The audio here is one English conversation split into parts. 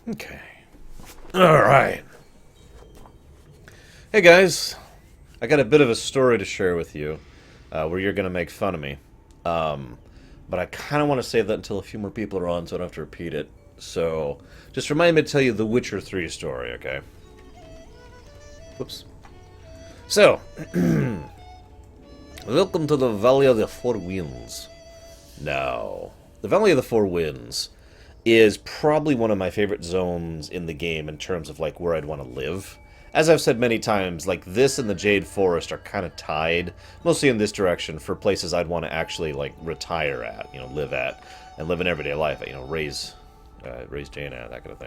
Okay. Alright. Hey guys. I got a bit of a story to share with you where you're going to make fun of me. But I kind of want to save that until a few more people are on so I don't have to repeat it. So, just remind me to tell you the Witcher 3 story, okay? Whoops. So, welcome to the Valley of the Four Winds. Now, the Valley of the Four Winds is probably one of my favorite zones in the game in terms of, like, where I'd want to live. As I've said many times, like, this and the Jade Forest are kind of tied, mostly in this direction, for places I'd want to actually, like, retire at, you know, live at, and live an everyday life at, you know, raise Jane at, that kind of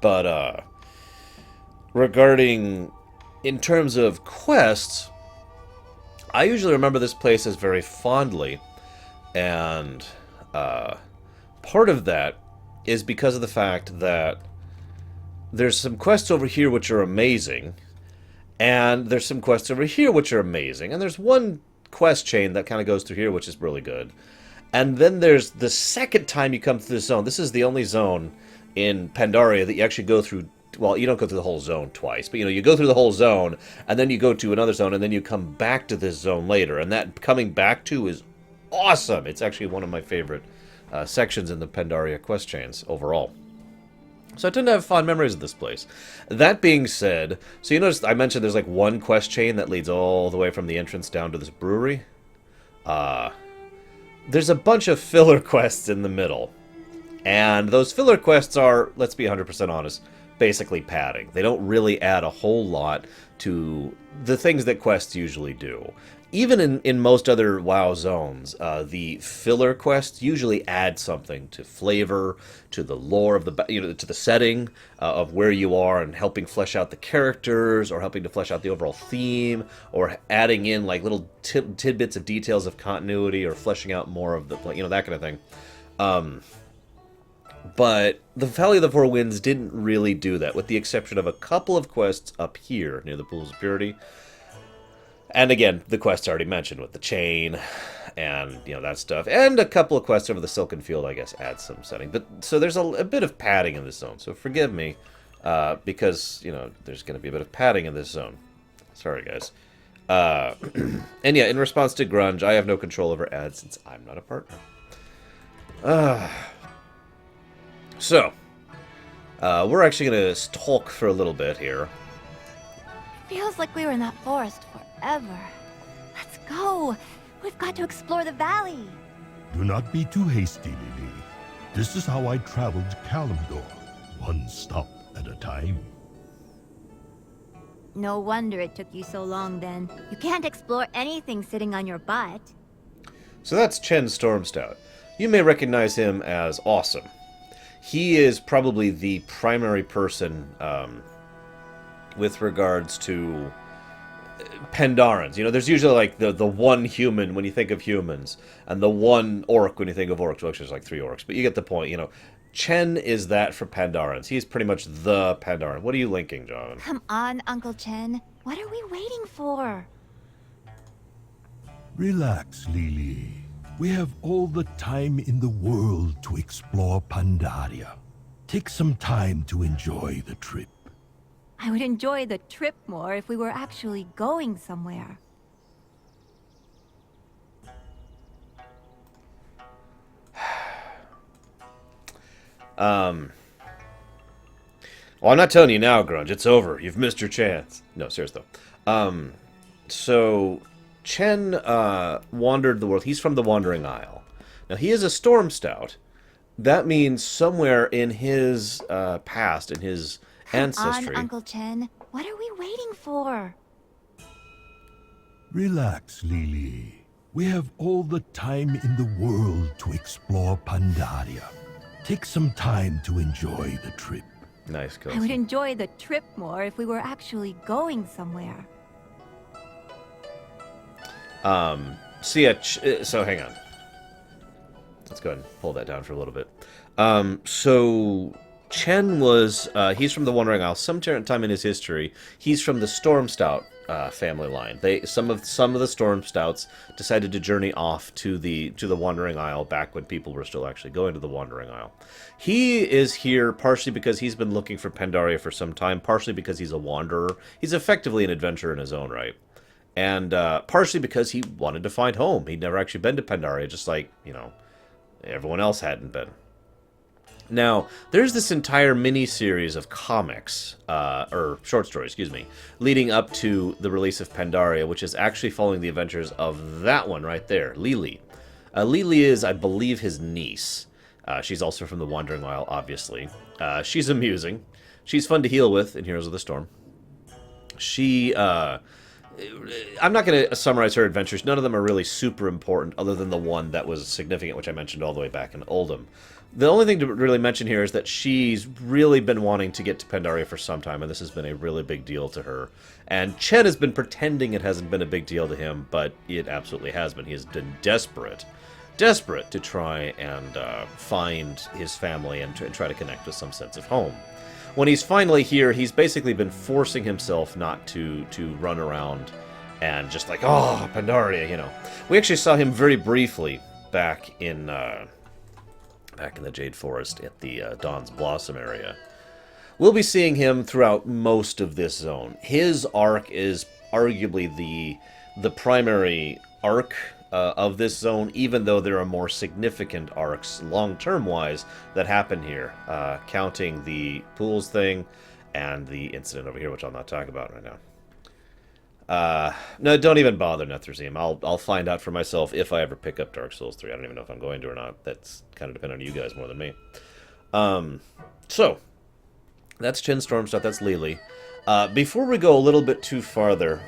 thing. Regarding, in terms of quests, I usually remember this place as very fondly, and part of that is because of the fact that there's some quests over here which are amazing, and there's some quests over here which are amazing, and there's one quest chain that kind of goes through here which is really good. And then there's the second time you come through this zone. This is the only zone in Pandaria that you actually go through. Well, you don't go through the whole zone twice, but, you know, you go through the whole zone, and then you go to another zone, and then you come back to this zone later. And that coming back to is awesome. It's actually one of my favorite sections in the Pandaria quest chains overall. So I tend to have fond memories of this place. That being said, so you notice I mentioned there's like one quest chain that leads all the way from the entrance down to this brewery. There's a bunch of filler quests in the middle. And those filler quests are, let's be 100% honest, basically padding. They don't really add a whole lot to the things that quests usually do. Even in most other WoW zones, the filler quests usually add something to flavor, to the lore of the, you know, to the setting of where you are, and helping flesh out the characters, or helping to flesh out the overall theme, or adding in like little tidbits of details of continuity, or fleshing out more of the, you know, that kind of thing. But the Valley of the Four Winds didn't really do that, with the exception of a couple of quests up here near the Pools of Purity. And again, the quests already mentioned with the chain and, you know, that stuff. And a couple of quests over the Silken Field, I guess, add some setting. But so there's a bit of padding in this zone. So forgive me, because, you know, there's going to be a bit of padding in this zone. Sorry, guys. And yeah, in response to Grunge, I have no control over ads since I'm not a partner. So, we're actually going to talk for a little bit here. Feels like we were in that forest forever. Let's go. We've got to explore the valley. Do not be too hasty, Lily. This is how I traveled Kalimdor, one stop at a time. No wonder it took you so long then. You can't explore anything sitting on your butt. So that's Chen Stormstout. You may recognize him as Awesome. He is probably the primary person with regards to Pandarans. You know, there's usually like the one human when you think of humans, and the one orc when you think of orcs. Well, actually, there's like 3 orcs, but you get the point. You know, Chen is that for Pandarans. He's pretty much the Pandaran. What are you linking, John? Come on, Uncle Chen. What are we waiting for? Relax, Lily. We have all the time in the world to explore Pandaria. Take some time to enjoy the trip. I would enjoy the trip more if we were actually going somewhere. Well, I'm not telling you now, Grunge. It's over. You've missed your chance. No, seriously though. So Chen wandered the world. He's from the Wandering Isle. Now, he is a Stormstout. That means somewhere in his past, in his ancestry. Come on, Uncle Chen. What are we waiting for? Relax, Lily. We have all the time in the world to explore Pandaria. Take some time to enjoy the trip. Nice, Kelsey. I would enjoy the trip more if we were actually going somewhere. So yeah, so hang on. Let's go ahead and pull that down for a little bit. So Chen was, he's from the Wandering Isle. Some time in his history, he's from the Stormstout family line. Some of the Storm Stouts decided to journey off to the Wandering Isle back when people were still actually going to the Wandering Isle. He is here partially because he's been looking for Pandaria for some time, partially because he's a wanderer. He's effectively an adventurer in his own right, and partially because he wanted to find home. He'd never actually been to Pandaria, just like, you know, everyone else hadn't been. Now, there's this entire mini-series of comics, or short stories, excuse me, leading up to the release of Pandaria, which is actually following the adventures of that one right there, Lili. Lili is, I believe, his niece. She's also from the Wandering Isle, obviously. She's amusing. She's fun to heal with in Heroes of the Storm. I'm not going to summarize her adventures. None of them are really super important, other than the one that was significant, which I mentioned all the way back in Oldham. The only thing to really mention here is that she's really been wanting to get to Pandaria for some time, and this has been a really big deal to her. And Chen has been pretending it hasn't been a big deal to him, but it absolutely has been. He has been desperate to try and find his family and try to connect with some sense of home. When he's finally here, he's basically been forcing himself not to run around and just like, oh, Pandaria, you know. We actually saw him very briefly back in the Jade Forest at the Dawn's Blossom area. We'll be seeing him throughout most of this zone. His arc is arguably the primary arc of this zone, even though there are more significant arcs, long-term wise, that happen here, counting the pools thing and the incident over here, which I'll not talk about right now. No, don't even bother, Netherzeem. I'll find out for myself if I ever pick up Dark Souls 3. I don't even know if I'm going to or not. That's kind of dependent on you guys more than me. So, that's Chen Stormstuff, that's Lili. Before we go a little bit too farther,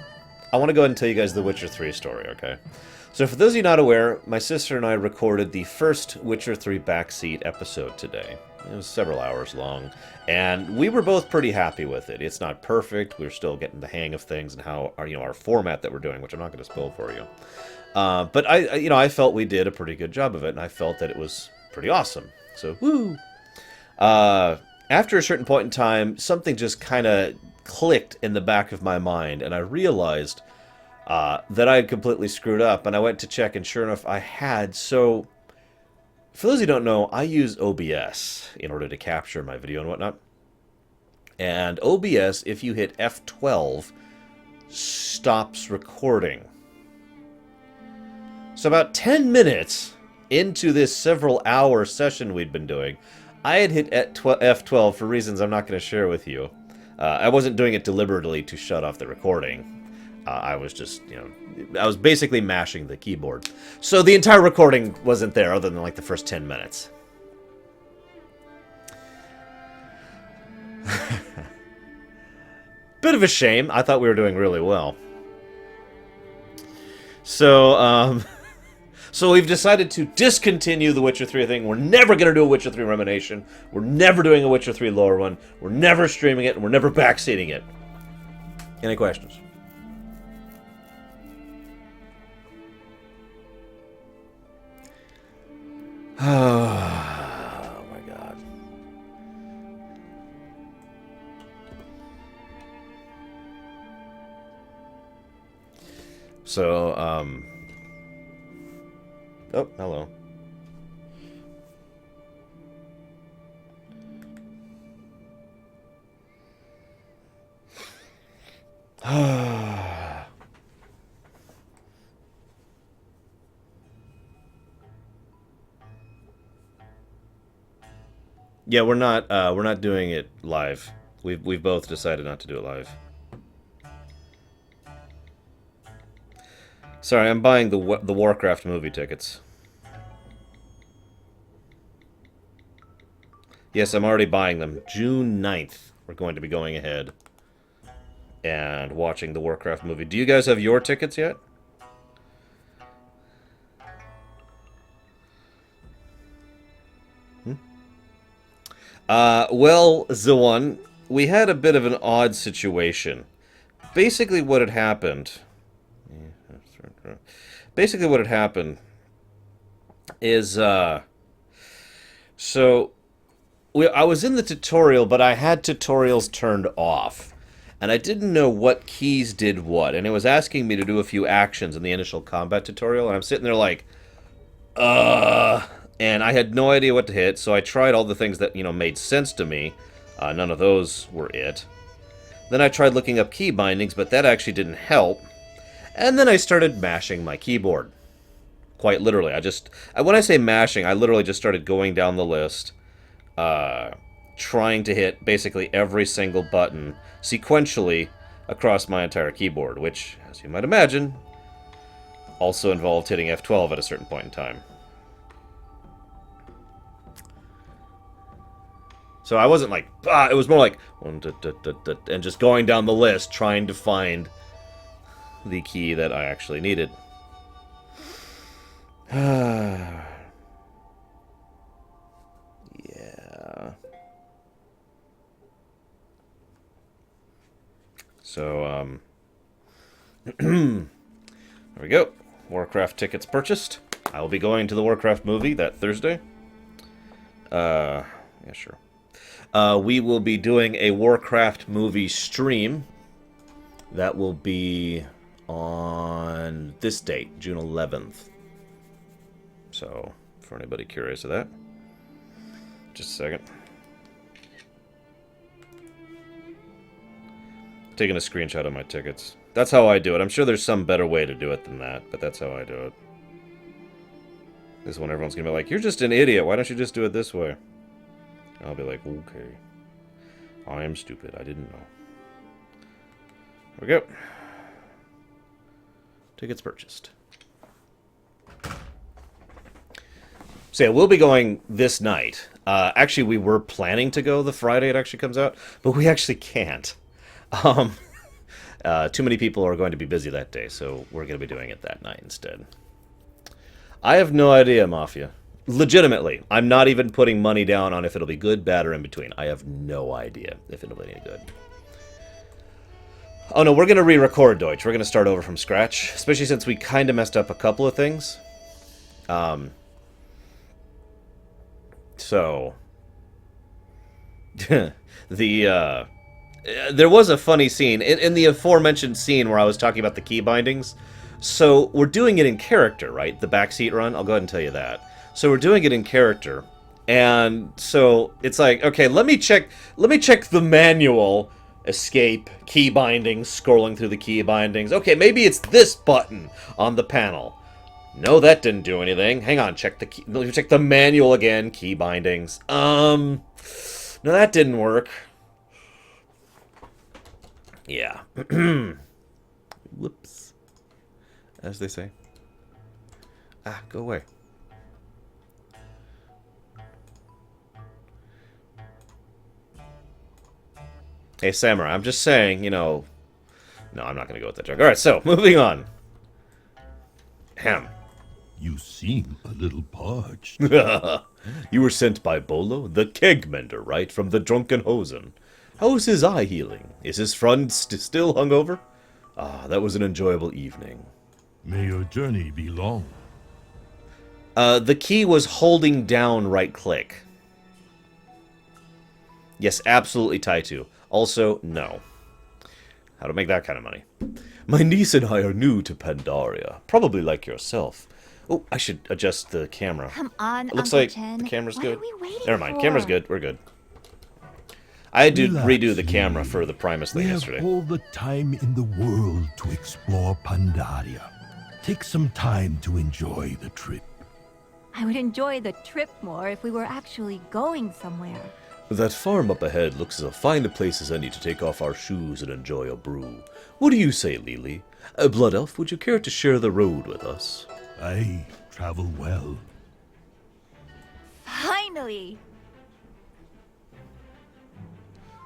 I want to go ahead and tell you guys the Witcher 3 story, okay? So for those of you not aware, my sister and I recorded the first Witcher 3 backseat episode today. It was several hours long, and we were both pretty happy with it. It's not perfect. We're still getting the hang of things and how our format that we're doing, which I'm not going to spoil for you. But I felt we did a pretty good job of it, and I felt that it was pretty awesome. So woo! After a certain point in time, something just kind of clicked in the back of my mind, and I realized that I had completely screwed up, and I went to check, and sure enough, I had. So, for those who don't know, I use OBS in order to capture my video and whatnot. And OBS, if you hit F12, stops recording. So about 10 minutes into this several-hour session we'd been doing, I had hit F12 for reasons I'm not going to share with you. I wasn't doing it deliberately to shut off the recording. I was just, I was basically mashing the keyboard. So the entire recording wasn't there other than like the first 10 minutes. Bit of a shame. I thought we were doing really well. So, so we've decided to discontinue the Witcher 3 thing. We're never going to do a Witcher 3 Remination. We're never doing a Witcher 3 Lorerun. We're never streaming it, and we're never backseating it. Any questions? Oh my god. So, oh, hello. Yeah, we're not doing it live. We've both decided not to do it live. Sorry, I'm buying the Warcraft movie tickets. Yes, I'm already buying them. June 9th, we're going to be going ahead and watching the Warcraft movie. Do you guys have your tickets yet? Well, Zawan, we had a bit of an odd situation. Basically what had happened... Basically what had happened is, so, I was in the tutorial, but I had tutorials turned off. and I didn't know what keys did what, and it was asking me to do a few actions in the initial combat tutorial, and I'm sitting there like, and I had no idea what to hit, so I tried all the things that, made sense to me. None of those were it. Then I tried looking up key bindings, but that actually didn't help. And then I started mashing my keyboard. Quite literally. When I say mashing, I literally just started going down the list, trying to hit basically every single button sequentially across my entire keyboard, which, as you might imagine, also involved hitting F12 at a certain point in time. So I wasn't like, it was more like, and just going down the list, trying to find the key that I actually needed. Yeah. So, there we go. Warcraft tickets purchased. I will be going to the Warcraft movie that Thursday. Yeah, sure. We will be doing a Warcraft movie stream. That will be on this date, June 11th. So, for anybody curious of that, just a second. Taking a screenshot of my tickets. That's how I do it. I'm sure there's some better way to do it than that, but that's how I do it. This one, everyone's gonna be like, "You're just an idiot. Why don't you just do it this way?" I'll be like, "Okay. I am stupid. I didn't know." There we go. Tickets purchased. So yeah, we'll be going this night. Actually, we were planning to go the Friday it actually comes out, but we actually can't. Too many people are going to be busy that day, so we're going to be doing it that night instead. I have no idea, Mafia. Legitimately, I'm not even putting money down on if it'll be good, bad, or in between. I have no idea if it'll be any good. Oh no, we're going to re-record, Deutsch. We're going to start over from scratch, especially since we kind of messed up a couple of things. So, there was a funny scene in the aforementioned scene where I was talking about the key bindings. So we're doing it in character, right? The backseat run. I'll go ahead and tell you that. So we're doing it in character, and so it's like, okay, let me check the manual. Escape, key bindings, scrolling through the key bindings. Okay, maybe it's this button on the panel. No, that didn't do anything. Hang on, check the manual again. Key bindings. No, that didn't work. Yeah. Whoops. As they say. Go away. Hey, Samurai, I'm just saying, No, I'm not going to go with that joke. Alright, so, moving on. Ham. You seem a little parched. You were sent by Bolo, the keg mender, right? From the Drunken Hosen. How's his eye healing? Is his friend still hungover? That was an enjoyable evening. May your journey be long. The key was holding down right-click. Yes, absolutely, Taitu. Also, no. How to make that kind of money. My niece and I are new to Pandaria. Probably like yourself. Oh, I should adjust the camera. Come on, It looks Uncle like Chen. the camera's What good. are we waiting Never mind, for? camera's good. We're good. I had to Relax, redo the camera Lee. for the Primus We thing have yesterday. all the time in the world to explore Pandaria. Take some time to enjoy the trip. I would enjoy the trip more if we were actually going somewhere. That farm up ahead looks as fine a place as any to take off our shoes and enjoy a brew. What do you say, Lily? Blood Elf, would you care to share the road with us? I travel well. Finally!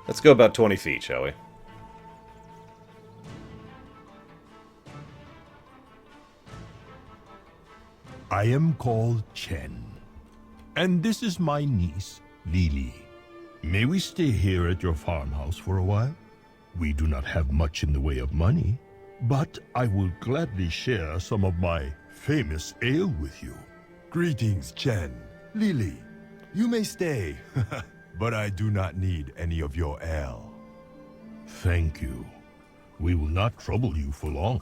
Let's go about 20 feet, shall we? I am called Chen. And this is my niece, Lily. May we stay here at your farmhouse for a while? We do not have much in the way of money, but I will gladly share some of my famous ale with you. Greetings, Chen. Lily, you may stay, but I do not need any of your ale. Thank you. We will not trouble you for long.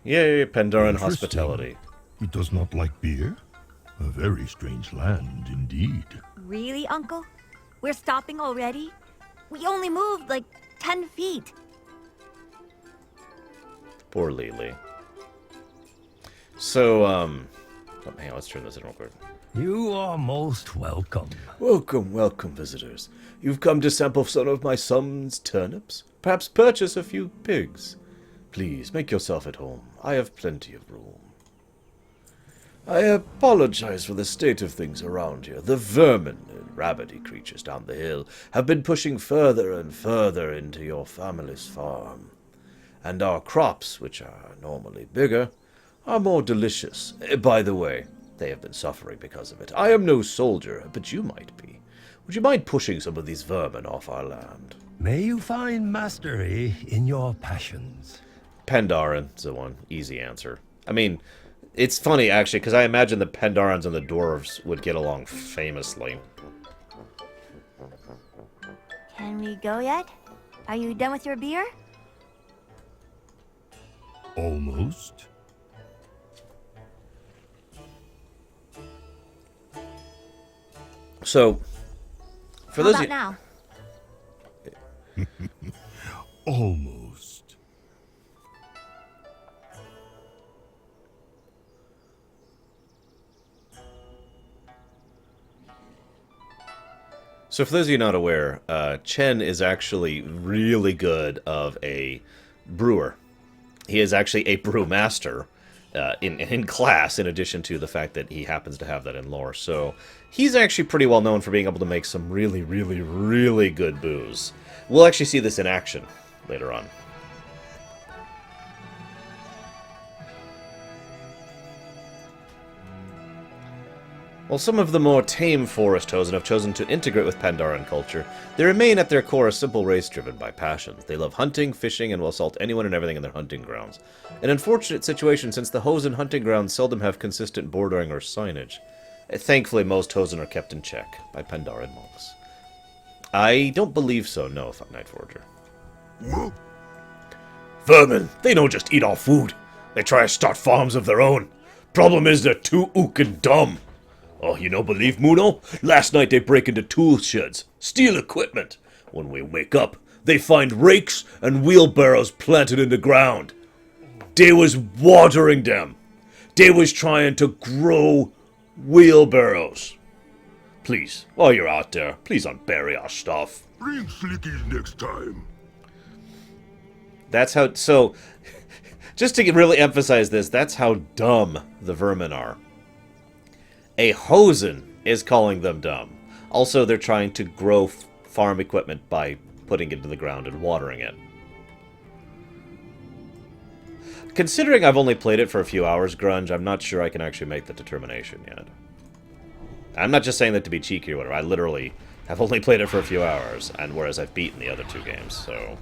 Yay, Pandaran Interesting. hospitality. He does not like beer? A very strange land indeed. Really, Uncle? We're stopping already? We only moved like 10 feet. Poor Lily. So, hang on, let's turn this in real quick. You are most welcome. Welcome, welcome, visitors. You've come to sample some of my son's turnips? Perhaps purchase a few pigs. Please, make yourself at home. I have plenty of room. I apologize for the state of things around here. The vermin and rabbity creatures down the hill have been pushing further and further into your family's farm. And our crops, which are normally bigger, are more delicious. By the way, they have been suffering because of it. I am no soldier, but you might be. Would you mind pushing some of these vermin off our land? May you find mastery in your passions. Pandaren is the one. Easy answer. I mean, it's funny, actually, because I imagine the Pandarans and the dwarves would get along famously. Can we go yet? Are you done with your beer? Almost. So, for How those about you... now? Almost. So for those of you not aware, Chen is actually really good of a brewer. He is actually a brewmaster in class, in addition to the fact that he happens to have that in lore. So he's actually pretty well known for being able to make some really, really, really good booze. We'll actually see this in action later on. While some of the more tame forest Hosen have chosen to integrate with Pandaren culture, they remain at their core a simple race driven by passions. They love hunting, fishing, and will assault anyone and everything in their hunting grounds. An unfortunate situation since the Hosen hunting grounds seldom have consistent bordering or signage. Thankfully, most Hosen are kept in check by Pandaren monks. I don't believe so, no, Night Forger. Vermin, they don't just eat our food. They try to start farms of their own. Problem is they're too ook and dumb. Oh, you don't believe, Muno? Last night they break into tool sheds, steal equipment. When we wake up, they find rakes and wheelbarrows planted in the ground. They was watering them. They was trying to grow wheelbarrows. Please, while you're out there, please unbury our stuff. Bring slickies next time. That's how... So, just to really emphasize this, that's how dumb the vermin are. A Hosen is calling them dumb. Also, they're trying to grow farm equipment by putting it into the ground and watering it. Considering I've only played it for a few hours, Grunge, I'm not sure I can actually make the determination yet. I'm not just saying that to be cheeky or whatever. I literally have only played it for a few hours, and whereas I've beaten the other two games, so...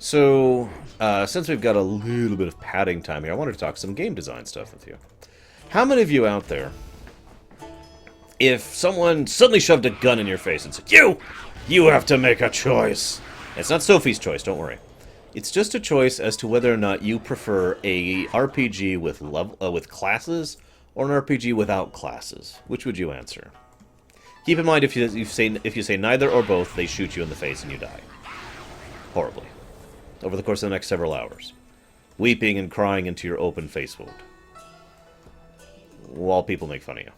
So, since we've got a little bit of padding time here, I wanted to talk some game design stuff with you. How many of you out there, if someone suddenly shoved a gun in your face and said, You have to make a choice. It's not Sophie's choice, don't worry. It's just a choice as to whether or not you prefer a RPG with with classes or an RPG without classes. Which would you answer? Keep in mind, if you say neither or both, they shoot you in the face and you die. Horribly. Over the course of the next several hours. Weeping and crying into your open face wound. While people make fun of you.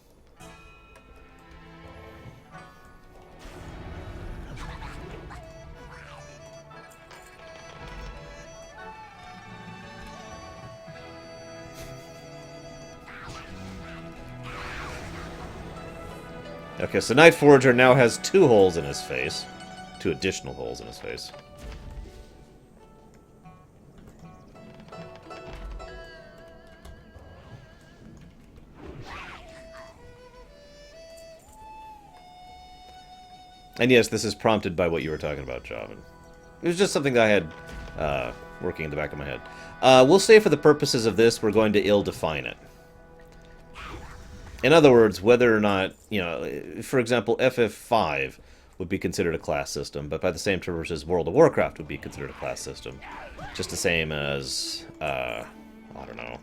Okay, so Night Forager now has 2 holes in his face. 2 additional holes in his face. And yes, this is prompted by what you were talking about, Javan. It was just something that I had working in the back of my head. We'll say for the purposes of this, we're going to ill-define it. In other words, whether or not, for example, FF5 would be considered a class system, but by the same terms as World of Warcraft would be considered a class system. Just the same as, I don't know,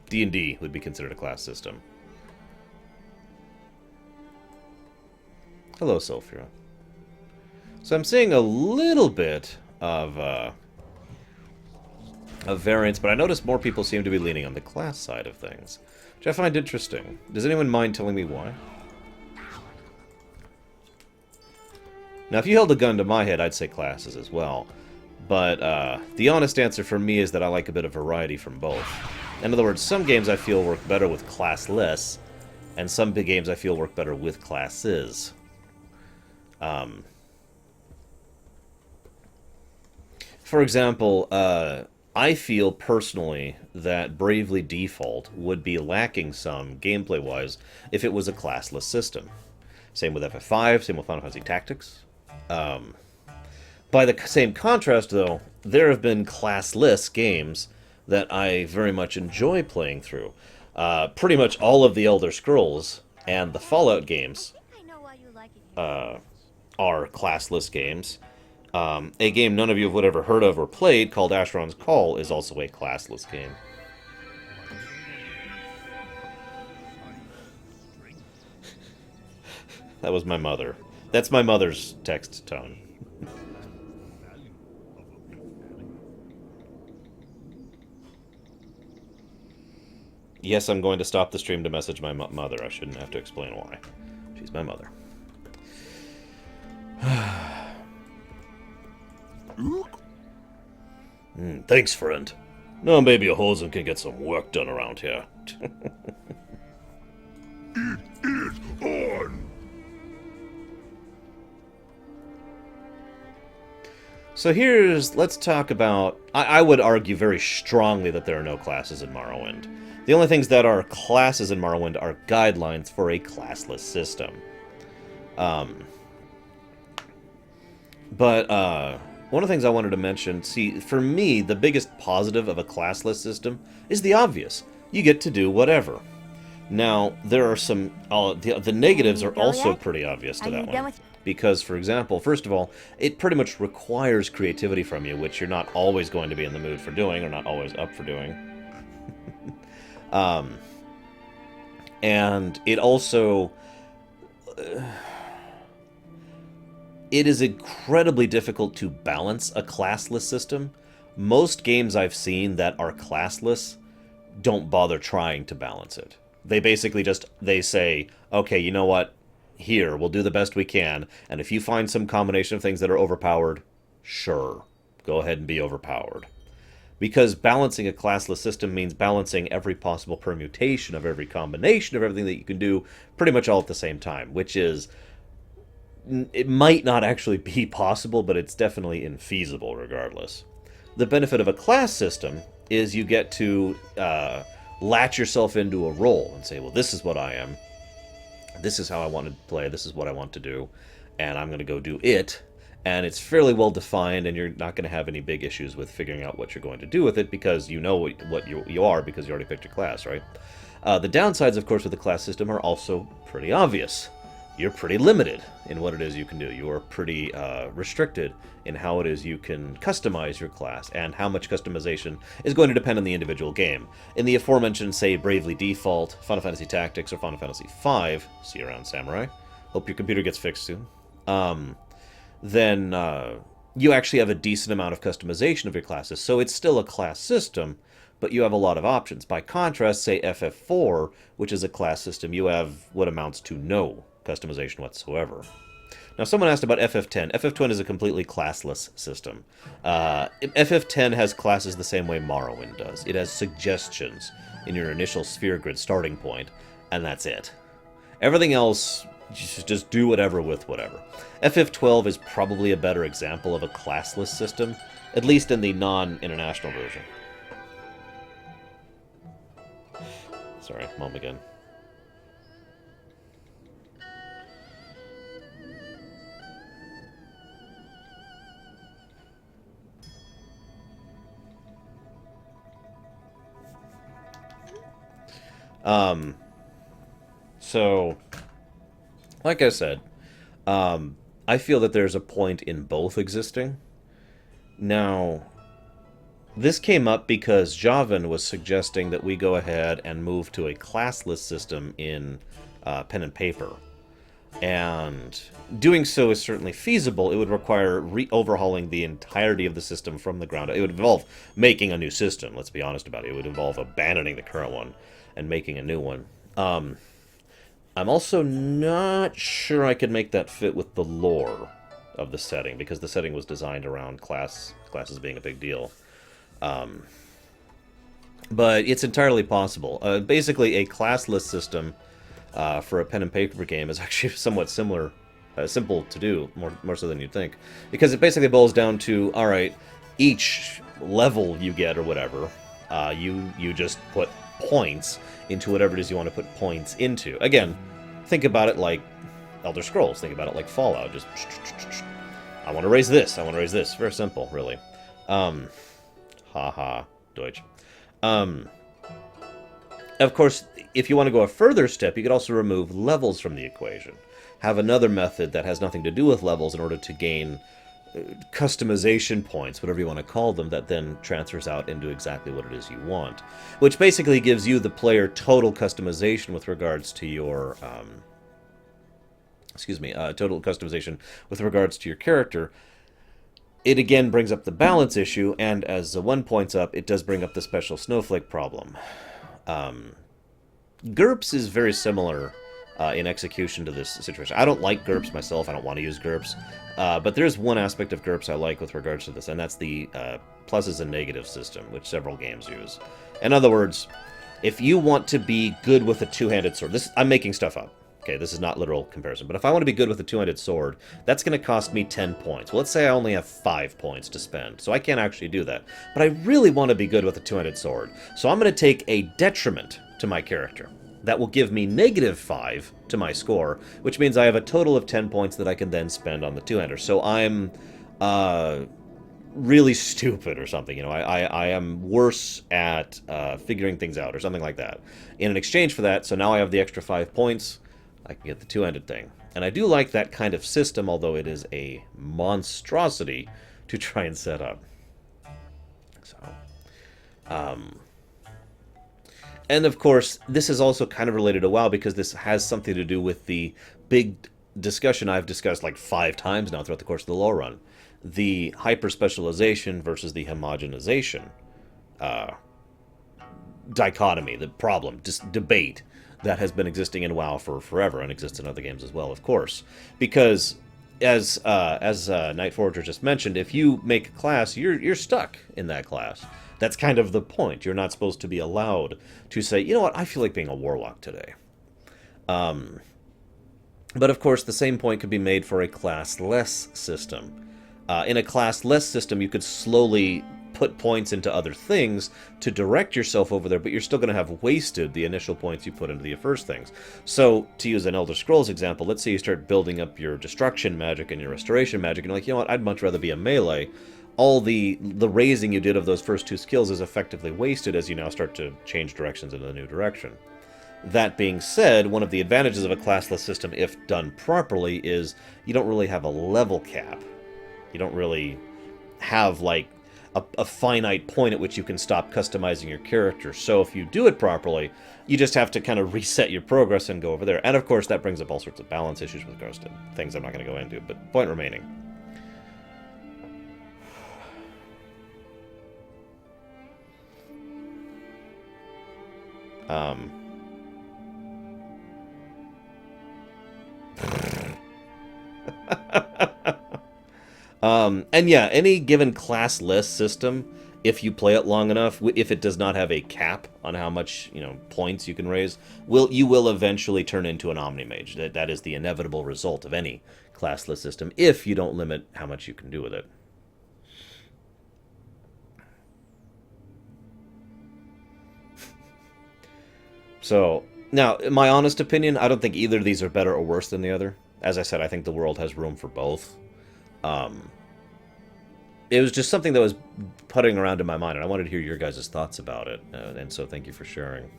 D&D would be considered a class system. Hello, Sulfura. So I'm seeing a little bit of variance, but I notice more people seem to be leaning on the class side of things, which I find interesting. Does anyone mind telling me why? Now, if you held a gun to my head, I'd say classes as well. But the honest answer for me is that I like a bit of variety from both. In other words, some games I feel work better with classless, and some big games I feel work better with classes. For example, I feel personally that Bravely Default would be lacking some gameplay-wise if it was a classless system. Same with FF5, same with Final Fantasy Tactics. By the same contrast, though, there have been classless games that I very much enjoy playing through. Pretty much all of the Elder Scrolls and the Fallout games are classless games. A game none of you have ever heard of or played called Asheron's Call is also a classless game. That was my mother. That's my mother's text tone. Yes, I'm going to stop the stream to message my mother. I shouldn't have to explain why. She's my mother. Thanks, friend. Now maybe a Hosen can get some work done around here. On! So let's talk about, I would argue very strongly that there are no classes in Morrowind. The only things that are classes in Morrowind are guidelines for a classless system. But one of the things I wanted to mention, see, for me, the biggest positive of a classless system is the obvious. You get to do whatever. Now, there are some, the negatives are also pretty obvious to that one. Because, for example, first of all, it pretty much requires creativity from you, which you're not always going to be in the mood for doing, or not always up for doing. And it also... it is incredibly difficult to balance a classless system. Most games I've seen that are classless don't bother trying to balance it. They basically they say, okay, you know what? Here, we'll do the best we can, and if you find some combination of things that are overpowered, sure, go ahead and be overpowered. Because balancing a classless system means balancing every possible permutation of every combination of everything that you can do pretty much all at the same time, which is... it might not actually be possible, but it's definitely infeasible regardless. The benefit of a class system is you get to latch yourself into a role and say, well, this is what I am. This is how I want to play. This is what I want to do. And I'm going to go do it. And it's fairly well defined, and you're not going to have any big issues with figuring out what you're going to do with it because you know what you are because you already picked your class, right? The downsides, of course, with the class system are also pretty obvious. You're pretty limited in what it is you can do. You are pretty restricted in how it is you can customize your class, and how much customization is going to depend on the individual game. In the aforementioned, say, Bravely Default, Final Fantasy Tactics, or Final Fantasy V, see you around, Samurai. Hope your computer gets fixed soon. Then you actually have a decent amount of customization of your classes, so it's still a class system, but you have a lot of options. By contrast, say FF4, which is a class system, you have what amounts to no customization whatsoever. Now, someone asked about FF10. FF10 is a completely classless system. FF10 has classes the same way Morrowind does. It has suggestions in your initial sphere grid starting point, and that's it. Everything else, just do whatever with whatever. FF12 is probably a better example of a classless system, at least in the non-international version. Sorry, mom again. So, like I said, I feel that there's a point in both existing. Now, this came up because Javan was suggesting that we go ahead and move to a classless system in pen and paper. And doing so is certainly feasible. It would require overhauling the entirety of the system from the ground up. It would involve making a new system, let's be honest about it. It would involve abandoning the current one and making a new one. I'm also not sure I could make that fit with the lore of the setting, because the setting was designed around classes being a big deal. But it's entirely possible. Basically, a classless system for a pen and paper game is actually somewhat simple to do, more so than you'd think. Because it basically boils down to, alright, each level you get or whatever, you just put points into whatever it is you want to put points into. Again, think about it like Elder Scrolls. Think about it like Fallout. Just, I want to raise this. I want to raise this. Very simple, really. Haha, Deutsch. Of course, if you want to go a further step, you could also remove levels from the equation. Have another method that has nothing to do with levels in order to gain customization points, whatever you want to call them, that then transfers out into exactly what it is you want. Which basically gives you, the player, total customization with regards to your... total customization with regards to your character. It again brings up the balance issue, and as the one points up, it does bring up the special snowflake problem. GURPS is very similar in execution to this situation. I don't like GURPS myself. I don't want to use GURPS. But there's one aspect of GURPS I like with regards to this, and that's the pluses and negatives system, which several games use. In other words, if you want to be good with a two-handed sword... I'm making stuff up. Okay, this is not literal comparison, but if I want to be good with a two-handed sword, that's going to cost me 10 points. Well, let's say I only have 5 points to spend, so I can't actually do that. But I really want to be good with a two-handed sword, so I'm going to take a detriment to my character. That will give me -5 to my score, which means I have a total of 10 points that I can then spend on the two-hander. So I'm really stupid or something, you know. I am worse at figuring things out or something like that. In exchange for that, so now I have the extra 5 points, I can get the two-handed thing. And I do like that kind of system, although it is a monstrosity to try and set up. So, and of course, this is also kind of related to WoW, because this has something to do with the big discussion I've discussed like 5 times now throughout the course of the Lorerun. The hyper-specialization versus the homogenization dichotomy, the problem, debate that has been existing in WoW for forever, and exists in other games as well, of course. Because, as Night Forager just mentioned, if you make a class, you're stuck in that class. That's kind of the point. You're not supposed to be allowed to say, you know what, I feel like being a warlock today. But of course, the same point could be made for a classless system. In a classless system, you could slowly put points into other things to direct yourself over there, but you're still going to have wasted the initial points you put into the first things. So, to use an Elder Scrolls example, let's say you start building up your destruction magic and your restoration magic, and you're like, you know what, I'd much rather be a melee. All the raising you did of those first 2 skills is effectively wasted as you now start to change directions in a new direction. That being said, one of the advantages of a classless system, if done properly, is you don't really have a level cap. You don't really have, like, a finite point at which you can stop customizing your character. So if you do it properly, you just have to kind of reset your progress and go over there. And of course, that brings up all sorts of balance issues with regards to things I'm not going to go into, but point remaining. And yeah, any given classless system, if you play it long enough, if it does not have a cap on how much, you know, points you can raise, you will eventually turn into an Omni-Mage. That is the inevitable result of any classless system, if you don't limit how much you can do with it. So, now, in my honest opinion, I don't think either of these are better or worse than the other. As I said, I think the world has room for both. It was just something that was putting around in my mind, and I wanted to hear your guys' thoughts about it, and so thank you for sharing.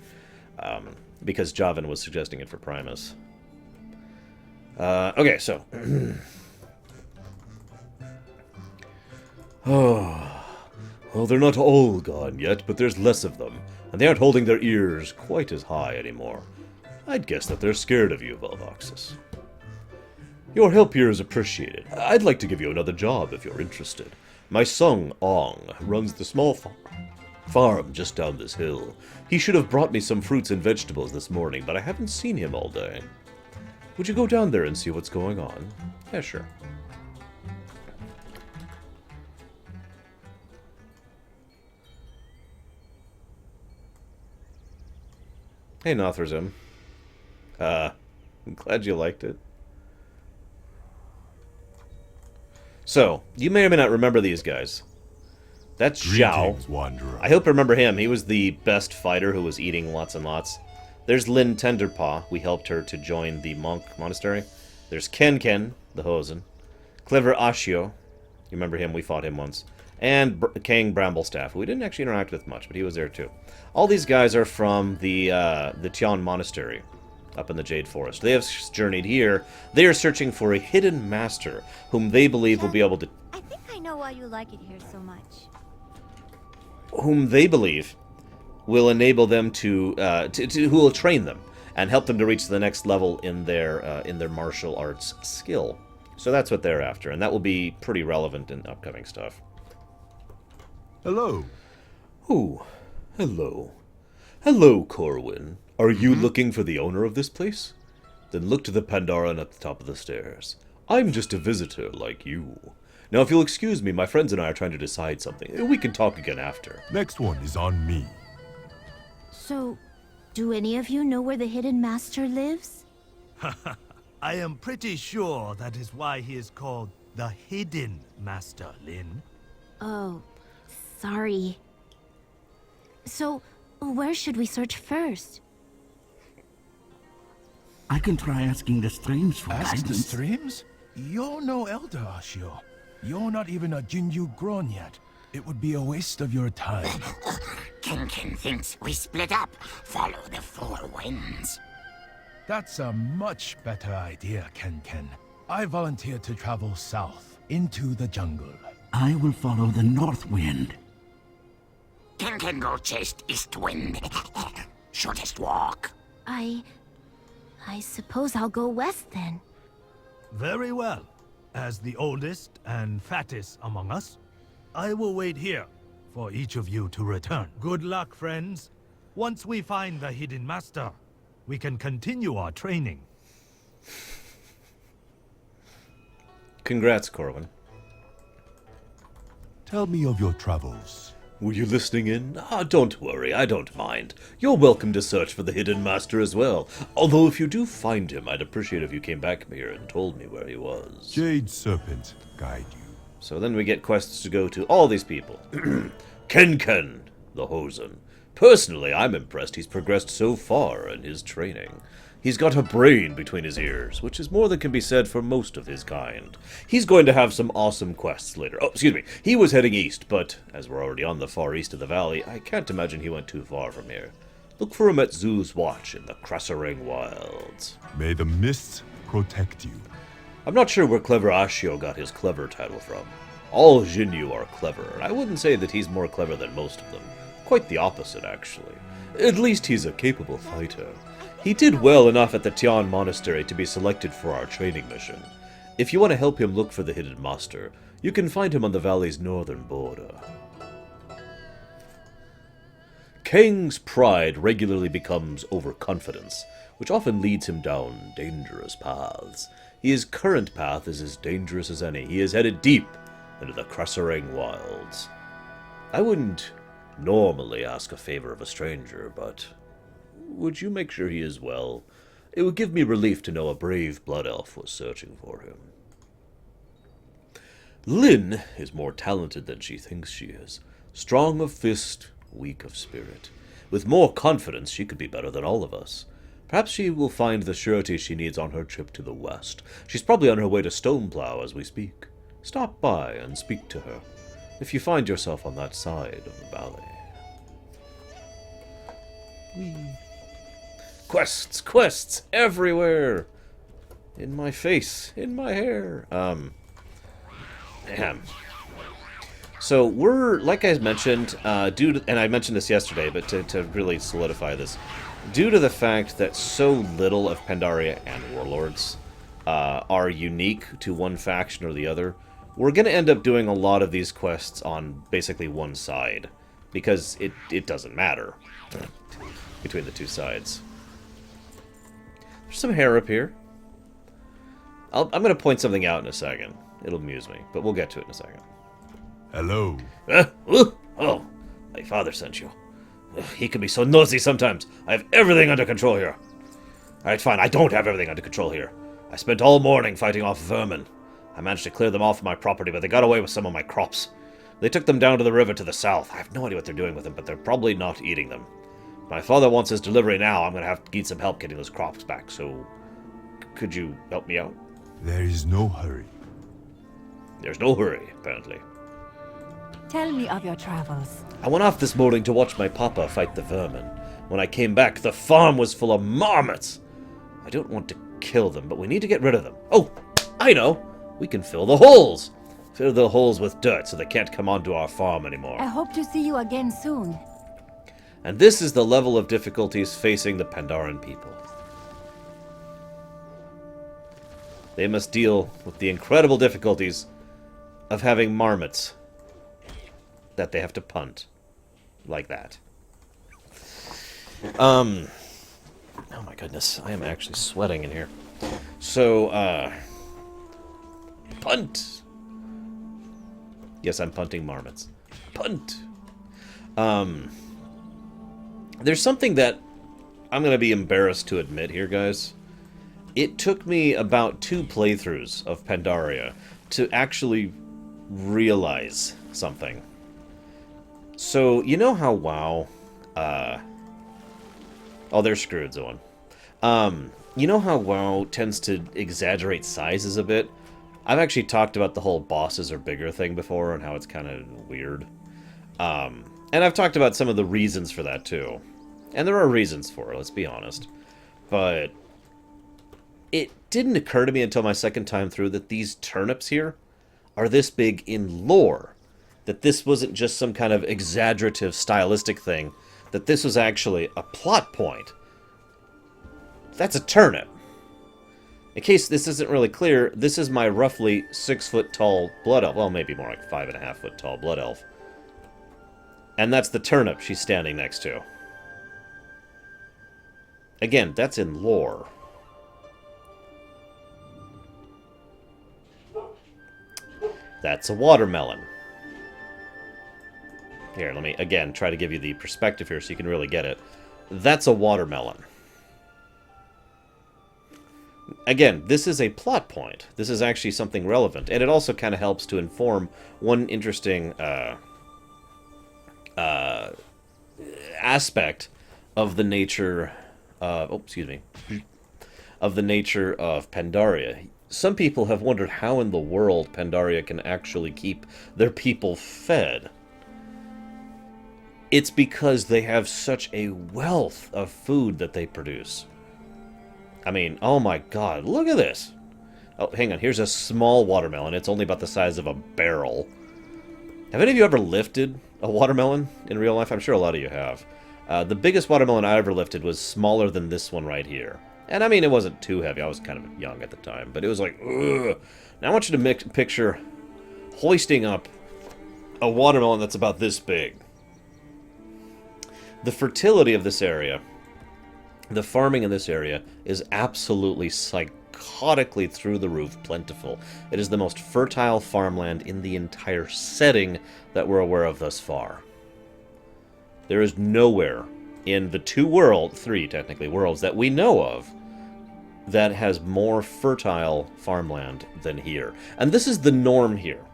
because Javan was suggesting it for Primus. Okay, so... Oh, well, they're not all gone yet, but there's less of them, and they aren't holding their ears quite as high anymore. I'd guess that they're scared of you, Velvoxus. Your help here is appreciated. I'd like to give you another job if you're interested. My son, Ong, runs the small farm just down this hill. He should have brought me some fruits and vegetables this morning, but I haven't seen him all day. Would you go down there and see what's going on? Yeah, sure. Hey, Nothrazim. I'm glad you liked it. So, you may or may not remember these guys. That's Zhao. Greetings, Wanderer. I hope you remember him. He was the best fighter who was eating lots and lots. There's Lin Tenderpaw. We helped her to join the monk monastery. There's Ken Ken, the Hosen. Clever Ashio. You remember him? We fought him once. And Kang Bramblestaff, who we didn't actually interact with much, but he was there too. All these guys are from the Tian Monastery, up in the Jade Forest. They have journeyed here. They are searching for a hidden master, whom they believe will be able to... I think I know why you like it here so much. Whom they believe will enable them to who will train them and help them to reach the next level in their martial arts skill. So that's what they're after, and that will be pretty relevant in upcoming stuff. Hello. Ooh, hello. Hello, Corwin. Are you looking for the owner of this place? Then look to the Pandaren at the top of the stairs. I'm just a visitor like you. Now, if you'll excuse me, my friends and I are trying to decide something. We can talk again after. Next one is on me. So, do any of you know where the hidden master lives? I am pretty sure that is why he is called the Hidden Master, Lin. Oh, sorry. So, where should we search first? I can try asking the streams for Ask the guidance. streams? You're no elder, Ashio. You're not even a Jinyu grown yet. It would be a waste of your time. Ken thinks we split up. Follow the four winds. That's a much better idea, Ken. I volunteer to travel south, into the jungle. I will follow the north wind. Ken go chase east wind. Shortest walk. I suppose I'll go west then. Very well. As the oldest and fattest among us, I will wait here for each of you to return. Good luck, friends. Once we find the hidden master, we can continue our training. Congrats, Corwin. Tell me of your travels. Were you listening in? Don't worry, I don't mind. You're welcome to search for the hidden master as well. Although if you do find him, I'd appreciate if you came back here and told me where he was. Jade Serpent, guide you. So then we get quests to go to all these people. Ken, the Hosen. Personally, I'm impressed he's progressed so far in his training. He's got a brain between his ears, which is more than can be said for most of his kind. He's going to have some awesome quests later. Oh, excuse me. He was heading east, but as we're already on the far east of the valley, I can't imagine he went too far from here. Look for him at Zoo's Watch in the Krassaring Wilds. May the mists protect you. I'm not sure where Clever Ashio got his clever title from. All Jinyu are clever, and I wouldn't say that he's more clever than most of them. Quite the opposite, actually. At least he's a capable fighter. He did well enough at the Tian Monastery to be selected for our training mission. If you want to help him look for the hidden master, you can find him on the valley's northern border. Kang's pride regularly becomes overconfidence, which often leads him down dangerous paths. His current path is as dangerous as any. He is headed deep into the Krassaring Wilds. I wouldn't normally ask a favor of a stranger, but would you make sure he is well? It would give me relief to know a brave blood elf was searching for him. Lin is more talented than she thinks she is. Strong of fist, weak of spirit. With more confidence, she could be better than all of us. Perhaps she will find the surety she needs on her trip to the west. She's probably on her way to Stoneplow as we speak. Stop by and speak to her, if you find yourself on that side of the valley. Whee! Quests, quests everywhere. In my face, in my hair. Damn. So we're, like I mentioned, and I mentioned this yesterday, but to really solidify this, due to the fact that so little of Pandaria and Warlords are unique to one faction or the other, we're going to end up doing a lot of these quests on basically one side, because it doesn't matter between the two sides. There's some hair up here. I'm going to point something out in a second. It'll amuse me, but we'll get to it in a second. Hello. Oh, my father sent you. He can be so nosy sometimes. I have everything under control here. Alright, fine. I don't have everything under control here. I spent all morning fighting off vermin. I managed to clear them off my property, but they got away with some of my crops. They took them down to the river to the south. I have no idea what they're doing with them, but they're probably not eating them. My father wants his delivery now. I'm going to have to need some help getting those crops back, so could you help me out? There is no hurry. There's no hurry, apparently. Tell me of your travels. I went off this morning to watch my papa fight the vermin. When I came back, the farm was full of marmots. I don't want to kill them, but we need to get rid of them. Oh, I know. We can fill the holes. Fill the holes with dirt so they can't come onto our farm anymore. I hope to see you again soon. And this is the level of difficulties facing the Pandaran people. They must deal with the incredible difficulties of having marmots that they have to punt. Like that. Oh my goodness, I am actually sweating in here. So, punt! Yes, I'm punting marmots. Punt! There's something that I'm going to be embarrassed to admit here, guys. It took me about 2 playthroughs of Pandaria to actually realize something. So, you know how WoW... Oh, they're screwed, Zoan. You know how WoW tends to exaggerate sizes a bit? I've actually talked about the whole bosses are bigger thing before and how it's kind of weird. And I've talked about some of the reasons for that, too. And there are reasons for it, let's be honest. But it didn't occur to me until my second time through that these turnips here are this big in lore. That this wasn't just some kind of exaggerative, stylistic thing. That this was actually a plot point. That's a turnip. In case this isn't really clear, this is my roughly 6-foot tall blood elf. Well, maybe more like 5.5-foot tall blood elf. And that's the turnip she's standing next to. Again, that's in lore. That's a watermelon. Here, let me, again, try to give you the perspective here so you can really get it. That's a watermelon. Again, this is a plot point. This is actually something relevant. And it also kind of helps to inform one interesting aspect of the nature... of the nature of Pandaria. Some people have wondered how in the world Pandaria can actually keep their people fed. It's because they have such a wealth of food that they produce. I mean, oh my god, look at this! Oh, hang on, here's a small watermelon. It's only about the size of a barrel. Have any of you ever lifted a watermelon in real life? I'm sure a lot of you have. The biggest watermelon I ever lifted was smaller than this one right here. And I mean, it wasn't too heavy. I was kind of young at the time. But it was like, ugh. Now I want you to picture hoisting up a watermelon that's about this big. The fertility of this area, the farming in this area, is absolutely psychotically through the roof plentiful. It is the most fertile farmland in the entire setting that we're aware of thus far. There is nowhere in the 3 technically, worlds that we know of that has more fertile farmland than here. And this is the norm here.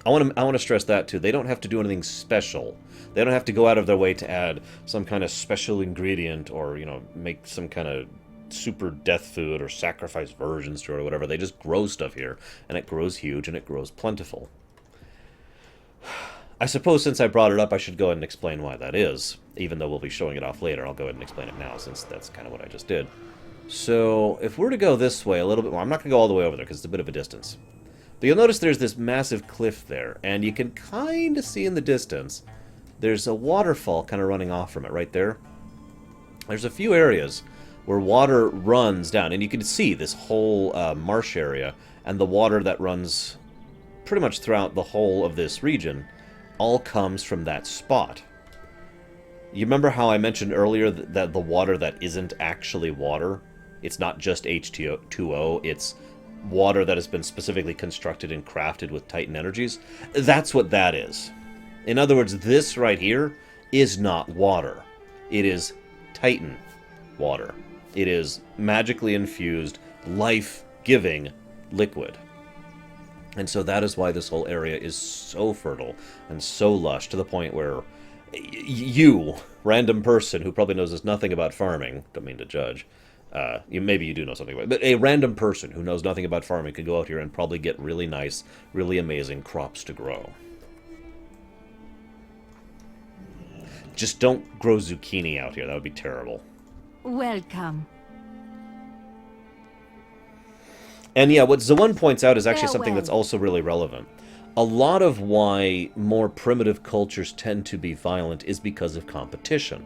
I want to stress that too. They don't have to do anything special. They don't have to go out of their way to add some kind of special ingredient or, you know, make some kind of super death food or sacrifice versions to it or whatever. They just grow stuff here, and it grows huge and it grows plentiful. I suppose since I brought it up, I should go ahead and explain why that is. Even though we'll be showing it off later, I'll go ahead and explain it now, since that's kind of what I just did. So, if we're to go this way a little bit more, I'm not going to go all the way over there, because it's a bit of a distance. But you'll notice there's this massive cliff there, and you can kind of see in the distance, there's a waterfall kind of running off from it right there. There's a few areas where water runs down, and you can see this whole marsh area, and the water that runs pretty much throughout the whole of this region all comes from that spot. You remember how I mentioned earlier that the water that isn't actually water, it's not just H2O, it's water that has been specifically constructed and crafted with Titan energies? That's what that is. In other words, this right here is not water. It is Titan water. It is magically infused, life-giving liquid. And so that is why this whole area is so fertile and so lush, to the point where you, random person who probably knows nothing about farming, don't mean to judge, maybe you do know something about it, but a random person who knows nothing about farming could go out here and probably get really nice, really amazing crops to grow. Just don't grow zucchini out here. That would be terrible. Welcome. And yeah, what Zawan points out is actually something that's also really relevant. A lot of why more primitive cultures tend to be violent is because of competition.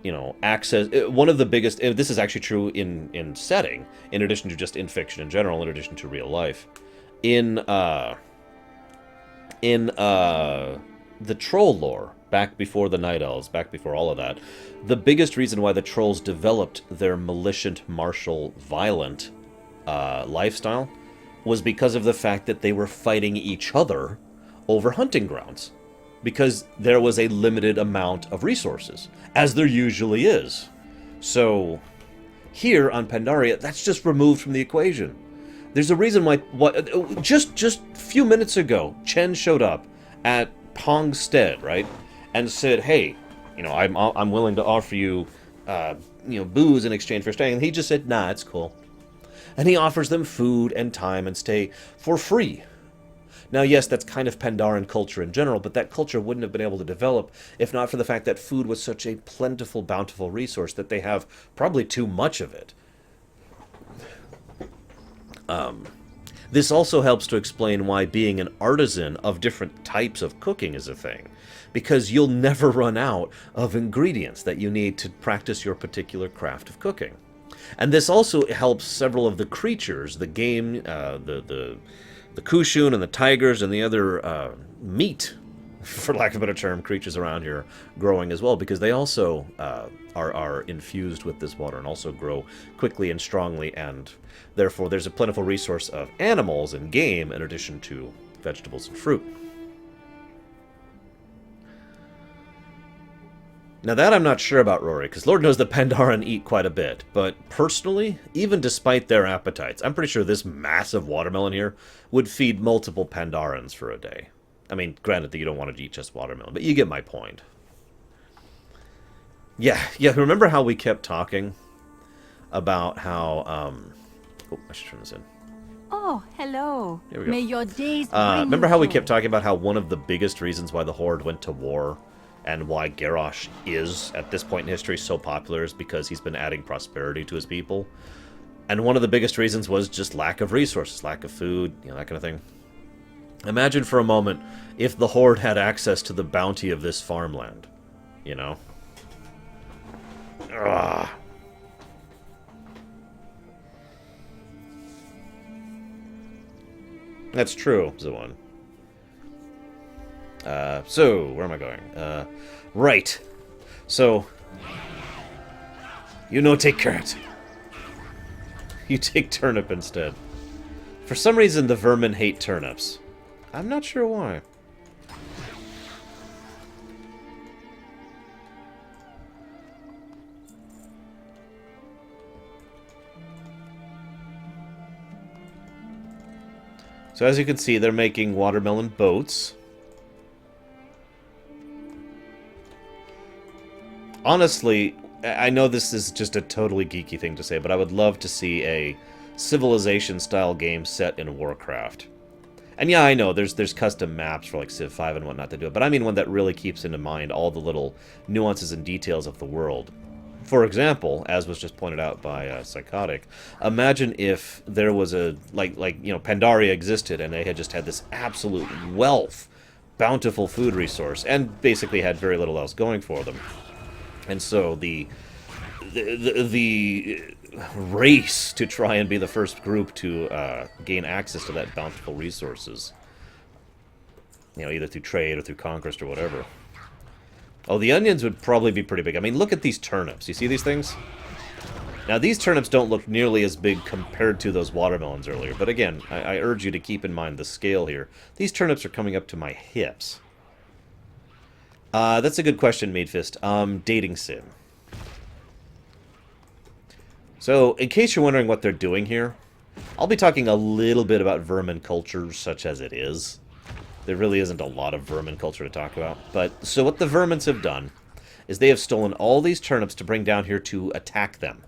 You know, access... One of the biggest... This is actually true in setting, in addition to just in fiction in general, in addition to real life. In the troll lore, back before the Night Elves, back before all of that, the biggest reason why the trolls developed their militant, martial, violent lifestyle was because of the fact that they were fighting each other over hunting grounds. Because there was a limited amount of resources, as there usually is. So, here on Pandaria, that's just removed from the equation. There's a reason why... Just a few minutes ago, Chen showed up at Pong's stead, right? And said, hey, you know, I'm willing to offer you, booze in exchange for staying. And he just said, nah, it's cool. And he offers them food and time and stay for free. Now, yes, that's kind of Pandaran culture in general, but that culture wouldn't have been able to develop if not for the fact that food was such a plentiful, bountiful resource that they have probably too much of it. This also helps to explain why being an artisan of different types of cooking is a thing. Because you'll never run out of ingredients that you need to practice your particular craft of cooking. And this also helps several of the creatures, the game, the Kushun and the tigers and the other meat, for lack of a better term, creatures around here growing as well, because they also are infused with this water and also grow quickly and strongly, and therefore there's a plentiful resource of animals and game in addition to vegetables and fruit. Now that I'm not sure about, Rory, because Lord knows the Pandaren eat quite a bit, but personally, even despite their appetites, I'm pretty sure this massive watermelon here would feed multiple Pandarans for a day. I mean, granted that you don't want to eat just watermelon, but you get my point. Yeah, remember how we kept talking about how, oh, I should turn this in. Oh, hello. Here we go. May your days bring remember you how we joy. kept talking about how one of the biggest reasons why the Horde went to war and why Garrosh is, at this point in history, so popular is because he's been adding prosperity to his people. And one of the biggest reasons was just lack of resources, lack of food, you know, that kind of thing. Imagine for a moment if the Horde had access to the bounty of this farmland, you know? Ugh. That's true, Zawan. So, where am I going? Right. So, you no take carrot. You take turnip instead. For some reason, the vermin hate turnips. I'm not sure why. So as you can see, they're making watermelon boats. Honestly, I know this is just a totally geeky thing to say, but I would love to see a Civilization-style game set in Warcraft. And yeah, I know there's custom maps for like Civ 5 and whatnot to do it, but I mean one that really keeps into mind all the little nuances and details of the world. For example, as was just pointed out by Psychotic, imagine if there was a Pandaria existed and they had just had this absolute wealth, bountiful food resource, and basically had very little else going for them. And so the race to try and be the first group to gain access to that bountiful resources, either through trade or through conquest or whatever. Oh, the onions would probably be pretty big. I mean, look at these turnips. You see these things? Now, these turnips don't look nearly as big compared to those watermelons earlier. But again, I urge you to keep in mind the scale here. These turnips are coming up to my hips. That's a good question, Maidfist. Dating sim. So, in case you're wondering what they're doing here, I'll be talking a little bit about vermin culture, such as it is. There really isn't a lot of vermin culture to talk about. But, so what the vermins have done is they have stolen all these turnips to bring down here to attack them.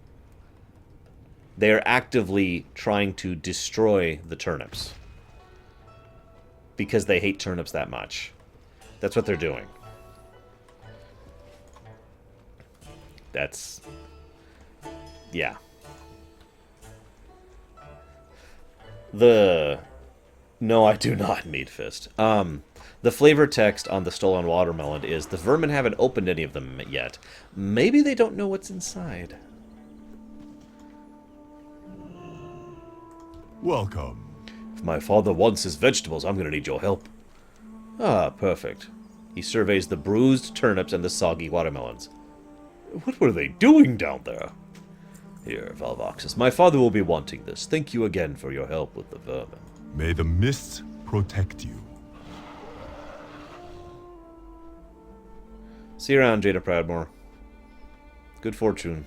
They are actively trying to destroy the turnips. Because they hate turnips that much. That's what they're doing. That's... yeah. No, I do not, Meatfist. The flavor text on the stolen watermelon is, the vermin haven't opened any of them yet. Maybe they don't know what's inside. Welcome. If my father wants his vegetables, I'm gonna need your help. Ah, perfect. He surveys the bruised turnips and the soggy watermelons. What were they doing down there? Here, Valvoxus, my father will be wanting this. Thank you again for your help with the vermin. May the mists protect you. See you around, Jada Proudmore. Good fortune.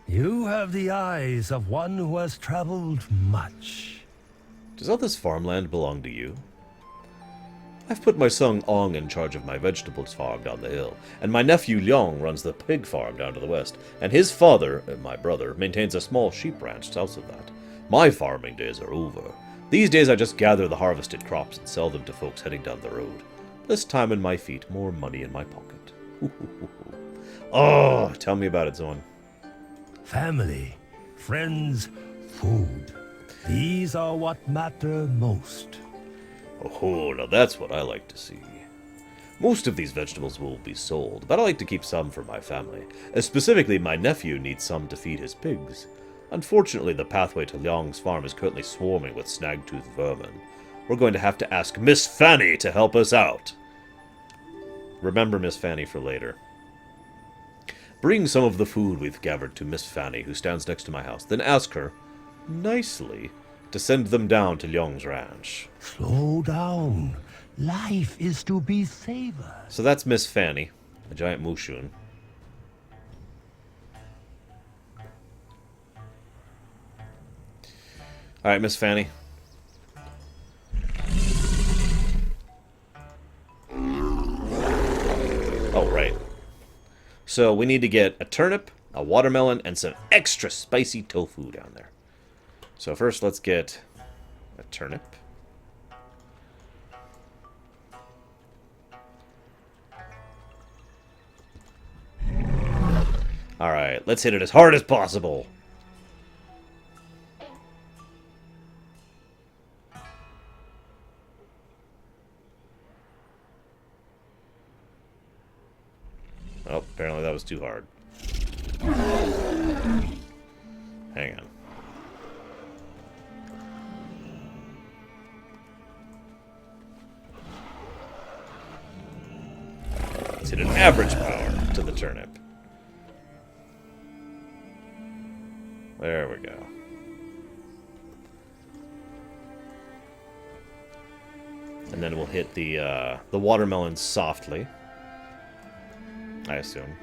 You have the eyes of one who has traveled much. Does all this farmland belong to you? I've put my son Ong in charge of my vegetables farm down the hill, and my nephew Liang runs the pig farm down to the west, and his father, my brother, maintains a small sheep ranch south of that. My farming days are over. These days I just gather the harvested crops and sell them to folks heading down the road. Less time in my feet, more money in my pocket. Oh, tell me about it, Zoan. Family, friends, food. These are what matter most. Oh, now that's what I like to see. Most of these vegetables will be sold, but I like to keep some for my family. Specifically, my nephew needs some to feed his pigs. Unfortunately, the pathway to Liang's farm is currently swarming with snag-toothed vermin. We're going to have to ask Miss Fanny to help us out. Remember Miss Fanny for later. Bring some of the food we've gathered to Miss Fanny, who stands next to my house. Then ask her, nicely, to send them down to Liang's ranch. Slow down. Life is to be savored. So that's Miss Fanny, a giant Mushun. Alright, Miss Fanny. Oh, right. So we need to get a turnip, a watermelon, and some extra spicy tofu down there. So first let's get a turnip. Alright, let's hit it as hard as possible. Oh, apparently that was too hard. Hang on. Let's hit an average power to the turnip. There we go. And then we'll hit the watermelon softly, I assume.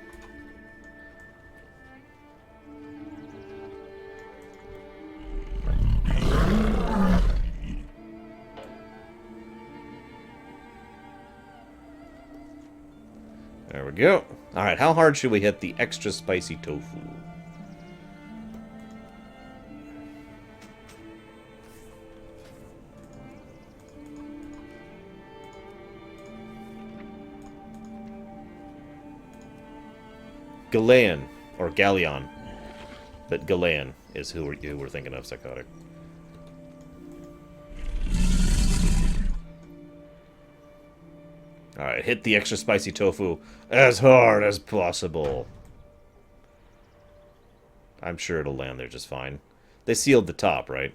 There we go. Alright, how hard should we hit the extra spicy tofu? Galean, or Galleon. But Galean is who we're thinking of, Psychotic. Alright, hit the extra spicy tofu as hard as possible. I'm sure it'll land there just fine. They sealed the top, right?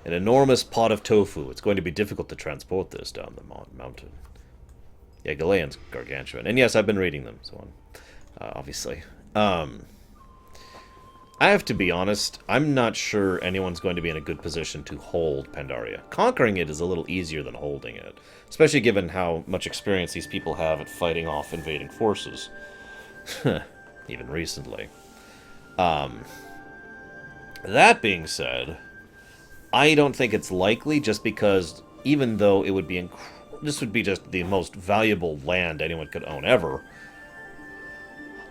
An enormous pot of tofu. It's going to be difficult to transport this down the mountain. Yeah, Galeon's gargantuan. And yes, I've been reading them, so on. Obviously. I have to be honest, I'm not sure anyone's going to be in a good position to hold Pandaria. Conquering it is a little easier than holding it, especially given how much experience these people have at fighting off invading forces. Even recently. That being said, I don't think it's likely, just because even though it would be this would be just the most valuable land anyone could own ever,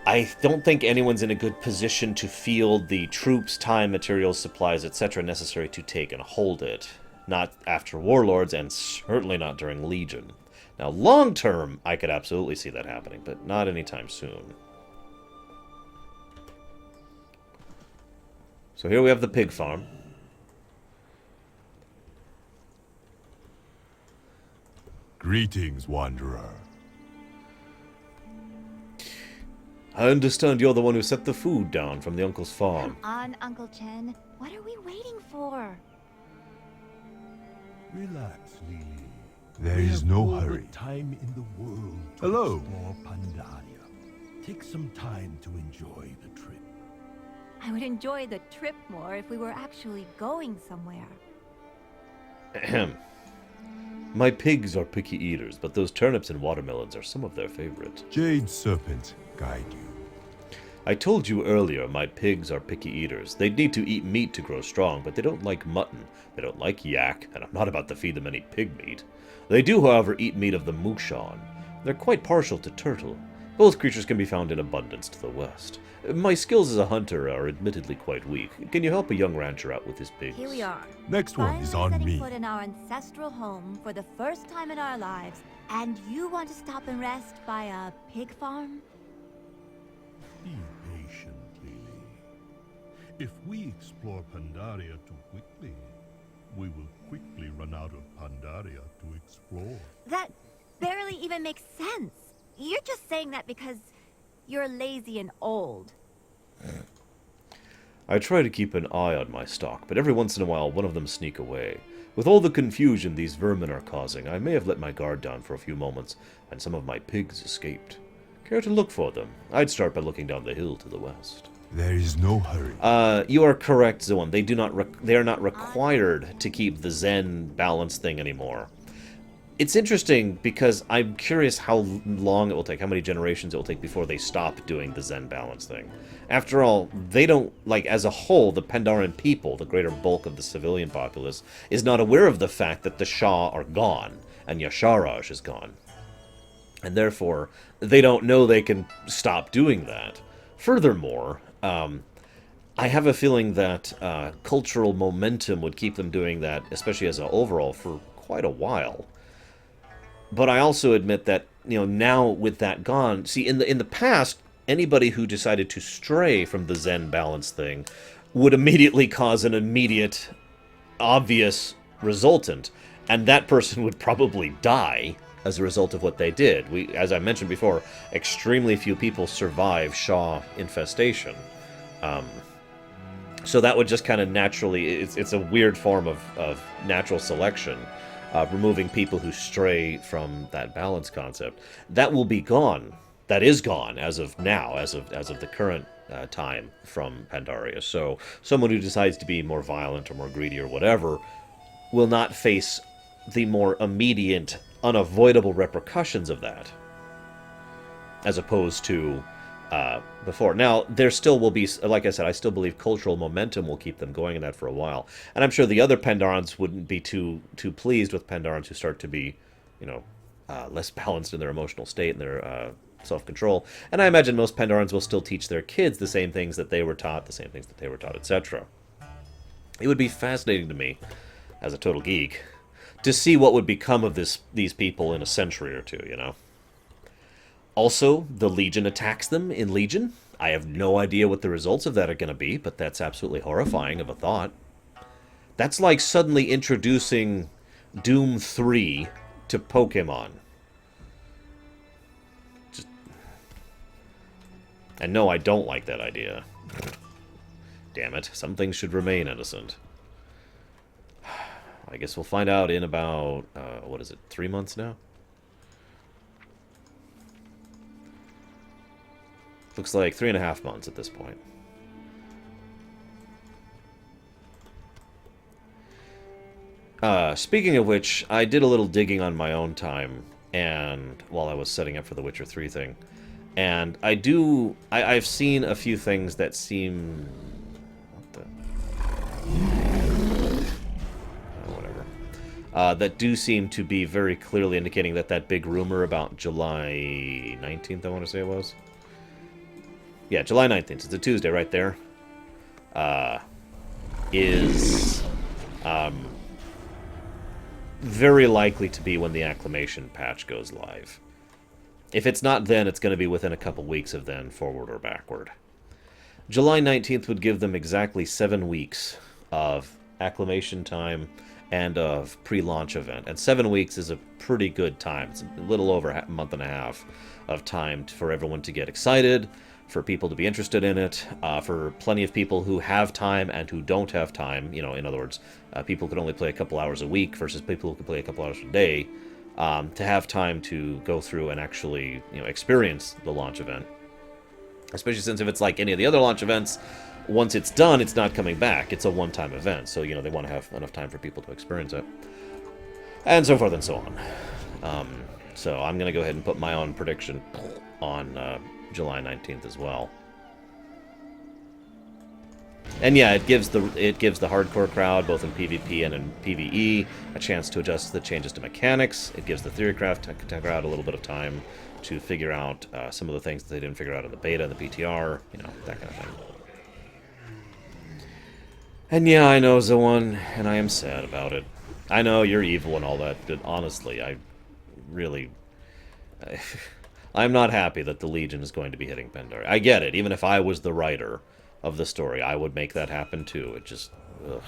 I don't think anyone's in a good position to field the troops, time, materials, supplies, etc. necessary to take and hold it. Not after Warlords, and certainly not during Legion. Now, long term, I could absolutely see that happening, but not anytime soon. So here we have the pig farm. Greetings, Wanderer. I understand you're the one who set the food down from the uncle's farm. Come on, Uncle Chen. What are we waiting for? Relax, Lily. There is no all hurry. the time in the world to Hello. explore Pandaria. Take some time to enjoy the trip. I would enjoy the trip more if we were actually going somewhere. Ahem. My pigs are picky eaters, but those turnips and watermelons are some of their favorite. Jade Serpent guide you. I told you earlier my pigs are picky eaters. They need to eat meat to grow strong, but they don't like mutton. They don't like yak, and I'm not about to feed them any pig meat. They do, however, eat meat of the Mushan. They're quite partial to turtle. Both creatures can be found in abundance to the west. My skills as a hunter are admittedly quite weak. Can you help a young rancher out with his pigs? Here we are. Next one is Finally on setting me. foot in our ancestral home for the first time in our lives, and you want to stop and rest by a pig farm? Be patient, Lily. If we explore Pandaria too quickly, we will quickly run out of Pandaria to explore. That barely even makes sense. You're just saying that because you're lazy and old. I try to keep an eye on my stock, but every once in a while one of them sneak away. With all the confusion these vermin are causing, I may have let my guard down for a few moments, and some of my pigs escaped. Care to look for them? I'd start by looking down the hill to the west. There is no hurry. You are correct, Zoan. They are not required to keep the Zen balance thing anymore. It's interesting because I'm curious how long it will take, how many generations it will take before they stop doing the Zen balance thing. After all, they don't, like, as a whole, the Pandaren people, the greater bulk of the civilian populace, is not aware of the fact that the Shah are gone, and Yasharaj is gone. And therefore, they don't know they can stop doing that. Furthermore, I have a feeling that cultural momentum would keep them doing that, especially as an overall, for quite a while. But I also admit that, you know, now with that gone, see, in the past, anybody who decided to stray from the Zen balance thing would immediately cause an immediate, obvious resultant, and that person would probably die as a result of what they did. As I mentioned before, extremely few people survive Shah infestation. So that would just kind of naturally, it's a weird form of natural selection. Removing people who stray from that balance concept. That will be gone. That is gone as of now, as of the current time from Pandaria. So someone who decides to be more violent or more greedy or whatever will not face the more immediate, unavoidable repercussions of that, as opposed to before. Now, there still will be, like I said, I still believe cultural momentum will keep them going in that for a while. And I'm sure the other Pandarans wouldn't be too pleased with Pandarans who start to be, you know, less balanced in their emotional state and their self-control. And I imagine most Pandarans will still teach their kids the same things that they were taught, etc. It would be fascinating to me, as a total geek, to see what would become of these people in a century or two, you know? Also, the Legion attacks them in Legion. I have no idea what the results of that are going to be, but that's absolutely horrifying of a thought. That's like suddenly introducing Doom 3 to Pokemon. And no, I don't like that idea. Damn it. Some things should remain innocent. I guess we'll find out in about, what is it, 3 months now? Looks like 3.5 months at this point. Speaking of which, I did a little digging on my own time, and while I was setting up for the Witcher 3 thing. And I've seen a few things that seem... What the... whatever. That do seem to be very clearly indicating that that big rumor about July 19th, I want to say it was. Yeah, July 19th. It's a Tuesday right there. Is... very likely to be when the Acclamation patch goes live. If it's not then, it's going to be within a couple weeks of then, forward or backward. July 19th would give them exactly 7 weeks of Acclamation time and of pre-launch event. And 7 weeks is a pretty good time. It's a little over a month and a half of time for everyone to get excited, for people to be interested in it, for plenty of people who have time and who don't have time. You know, in other words, people could only play a couple hours a week versus people who could play a couple hours a day, to have time to go through and actually, you know, experience the launch event. Especially since if it's like any of the other launch events, once it's done, it's not coming back. It's a one-time event, so, you know, they want to have enough time for people to experience it. And so forth and so on. So I'm going to go ahead and put my own prediction on July 19th as well. And yeah, it gives the hardcore crowd, both in PvP and in PvE, a chance to adjust the changes to mechanics. It gives the Theorycraft crowd a little bit of time to figure out some of the things that they didn't figure out in the beta and the PTR, you know, that kind of thing. And yeah, I know, Zoan, and I am sad about it. I know you're evil and all that, but honestly, I'm not happy that the Legion is going to be hitting Pandaria. I get it. Even if I was the writer of the story, I would make that happen too. It just... ugh.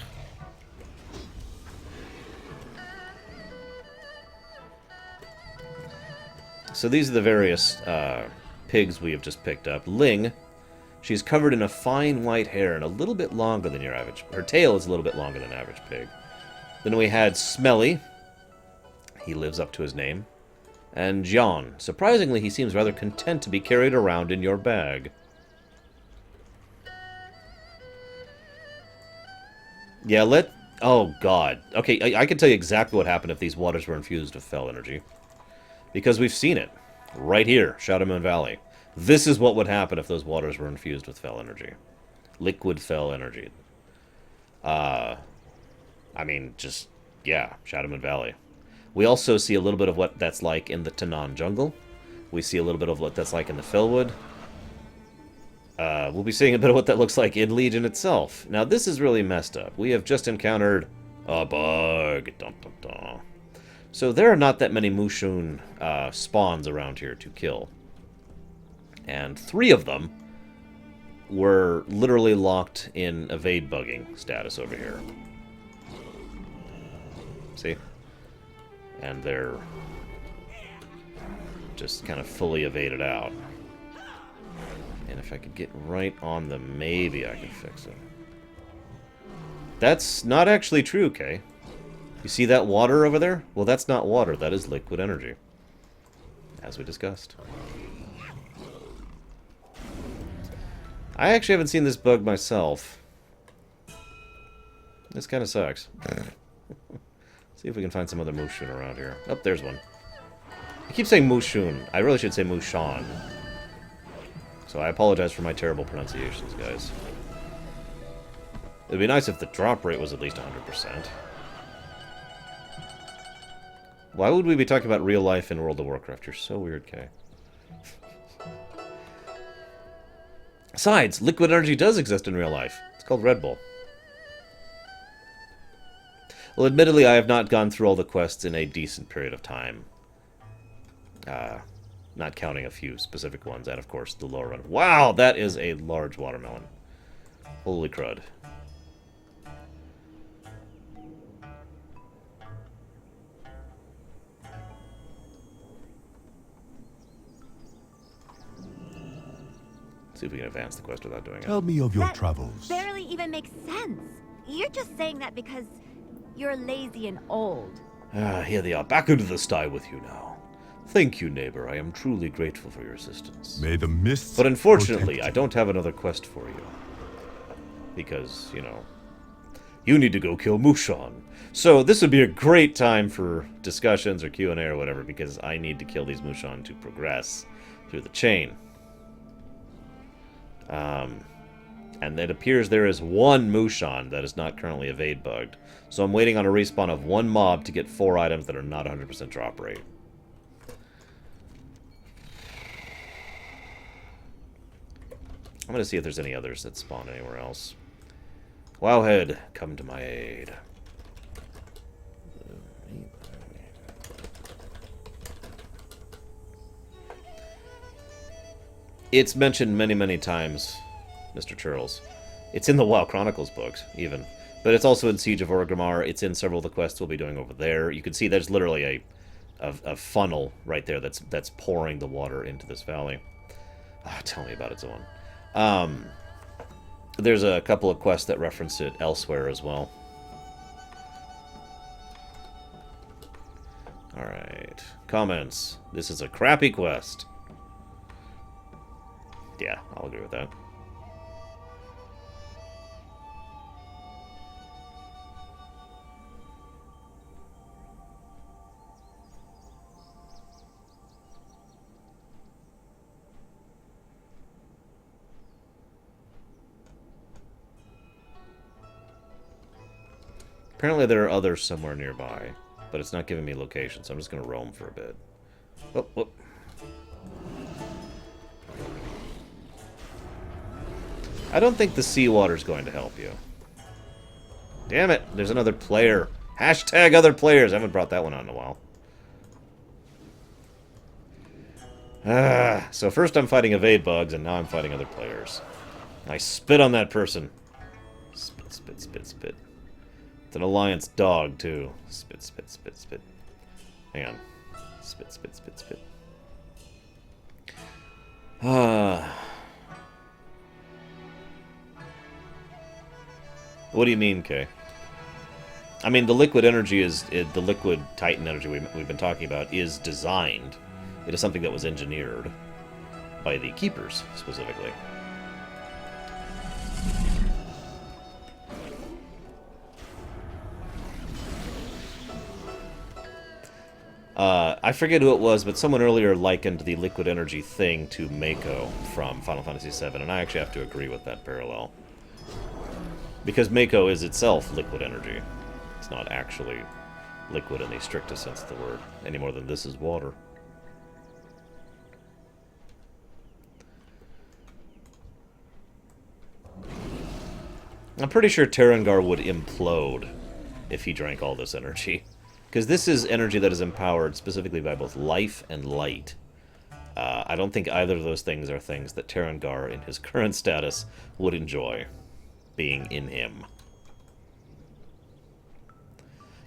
So these are the various pigs we have just picked up. Ling, she's covered in a fine white hair and a little bit longer than your average... Her tail is a little bit longer than an average pig. Then we had Smelly. He lives up to his name. And John. Surprisingly, he seems rather content to be carried around in your bag. Yeah, oh, God. Okay, I can tell you exactly what happened if these waters were infused with Fel energy. Because we've seen it. Right here, Shadowmoon Valley. This is what would happen if those waters were infused with Fel energy. Liquid Fel energy. I mean, just, yeah, Shadowmoon Valley. We also see a little bit of what that's like in the Tanan jungle. We see a little bit of what that's like in the Felwood. We'll be seeing a bit of what that looks like in Legion itself. Now, this is really messed up. We have just encountered a bug. Dun, dun, dun. So there are not that many Mushun spawns around here to kill. And 3 of them were literally locked in evade bugging status over here. See? And they're just kind of fully evaded out. And if I could get right on them, maybe I could fix it. That's not actually true, Kay. You see that water over there? Well, that's not water. That is liquid energy. As we discussed. I actually haven't seen this bug myself. This kind of sucks. See if we can find some other Mushun around here. Oh, there's one. I keep saying Mushun. I really should say Mushan. So I apologize for my terrible pronunciations, guys. It'd be nice if the drop rate was at least 100%. Why would we be talking about real life in World of Warcraft? You're so weird, Kay. Besides, liquid energy does exist in real life. It's called Red Bull. Well, admittedly, I have not gone through all the quests in a decent period of time. Not counting a few specific ones, and of course the Lorerun. Wow, that is a large watermelon. Holy crud. See if we can advance the quest without doing it. Tell me of your That travels. barely even makes sense. You're just saying that because you're lazy and old. Ah, here they are, back into the sty with you now. Thank you, neighbor. I am truly grateful for your assistance. May the mists But unfortunately, protect I you. don't have another quest for you. Because, you know, you need to go kill Mushan. So this would be a great time for discussions or Q&A or whatever, because I need to kill these Mushan to progress through the chain. And it appears there is one Mushan that is not currently evade bugged. So I'm waiting on a respawn of one mob to get 4 items that are not 100% drop rate. I'm going to see if there's any others that spawn anywhere else. Wowhead, come to my aid. It's mentioned many, many times, Mr. Churls. It's in the WoW Chronicles books, even. But it's also in Siege of Orgrimmar. It's in several of the quests we'll be doing over there. You can see there's literally a funnel right there that's pouring the water into this valley. Oh, tell me about it, Zoan. There's a couple of quests that reference it elsewhere as well. Alright. Comments. This is a crappy quest. Yeah, I'll agree with that. Apparently there are others somewhere nearby, but it's not giving me location, so I'm just going to roam for a bit. Oh, oh. I don't think the seawater's going to help you. Damn it, there's another player. Hashtag other players. I haven't brought that one on in a while. So first I'm fighting evade bugs, and now I'm fighting other players. I spit on that person. Spit, spit, spit, spit. It's an alliance dog, too. Spit, spit, spit, spit. Hang on. Spit, spit, spit, spit. What do you mean, Kay? I mean, the liquid energy is... the liquid Titan energy we've been talking about is designed. It is something that was engineered by the Keepers, specifically. I forget who it was, but someone earlier likened the liquid energy thing to Mako from Final Fantasy VII, and I actually have to agree with that parallel. Because Mako is itself liquid energy. It's not actually liquid in the strictest sense of the word, any more than this is water. I'm pretty sure Terengar would implode if he drank all this energy. Because this is energy that is empowered specifically by both life and light. I don't think either of those things are things that Terengar, in his current status, would enjoy being in him.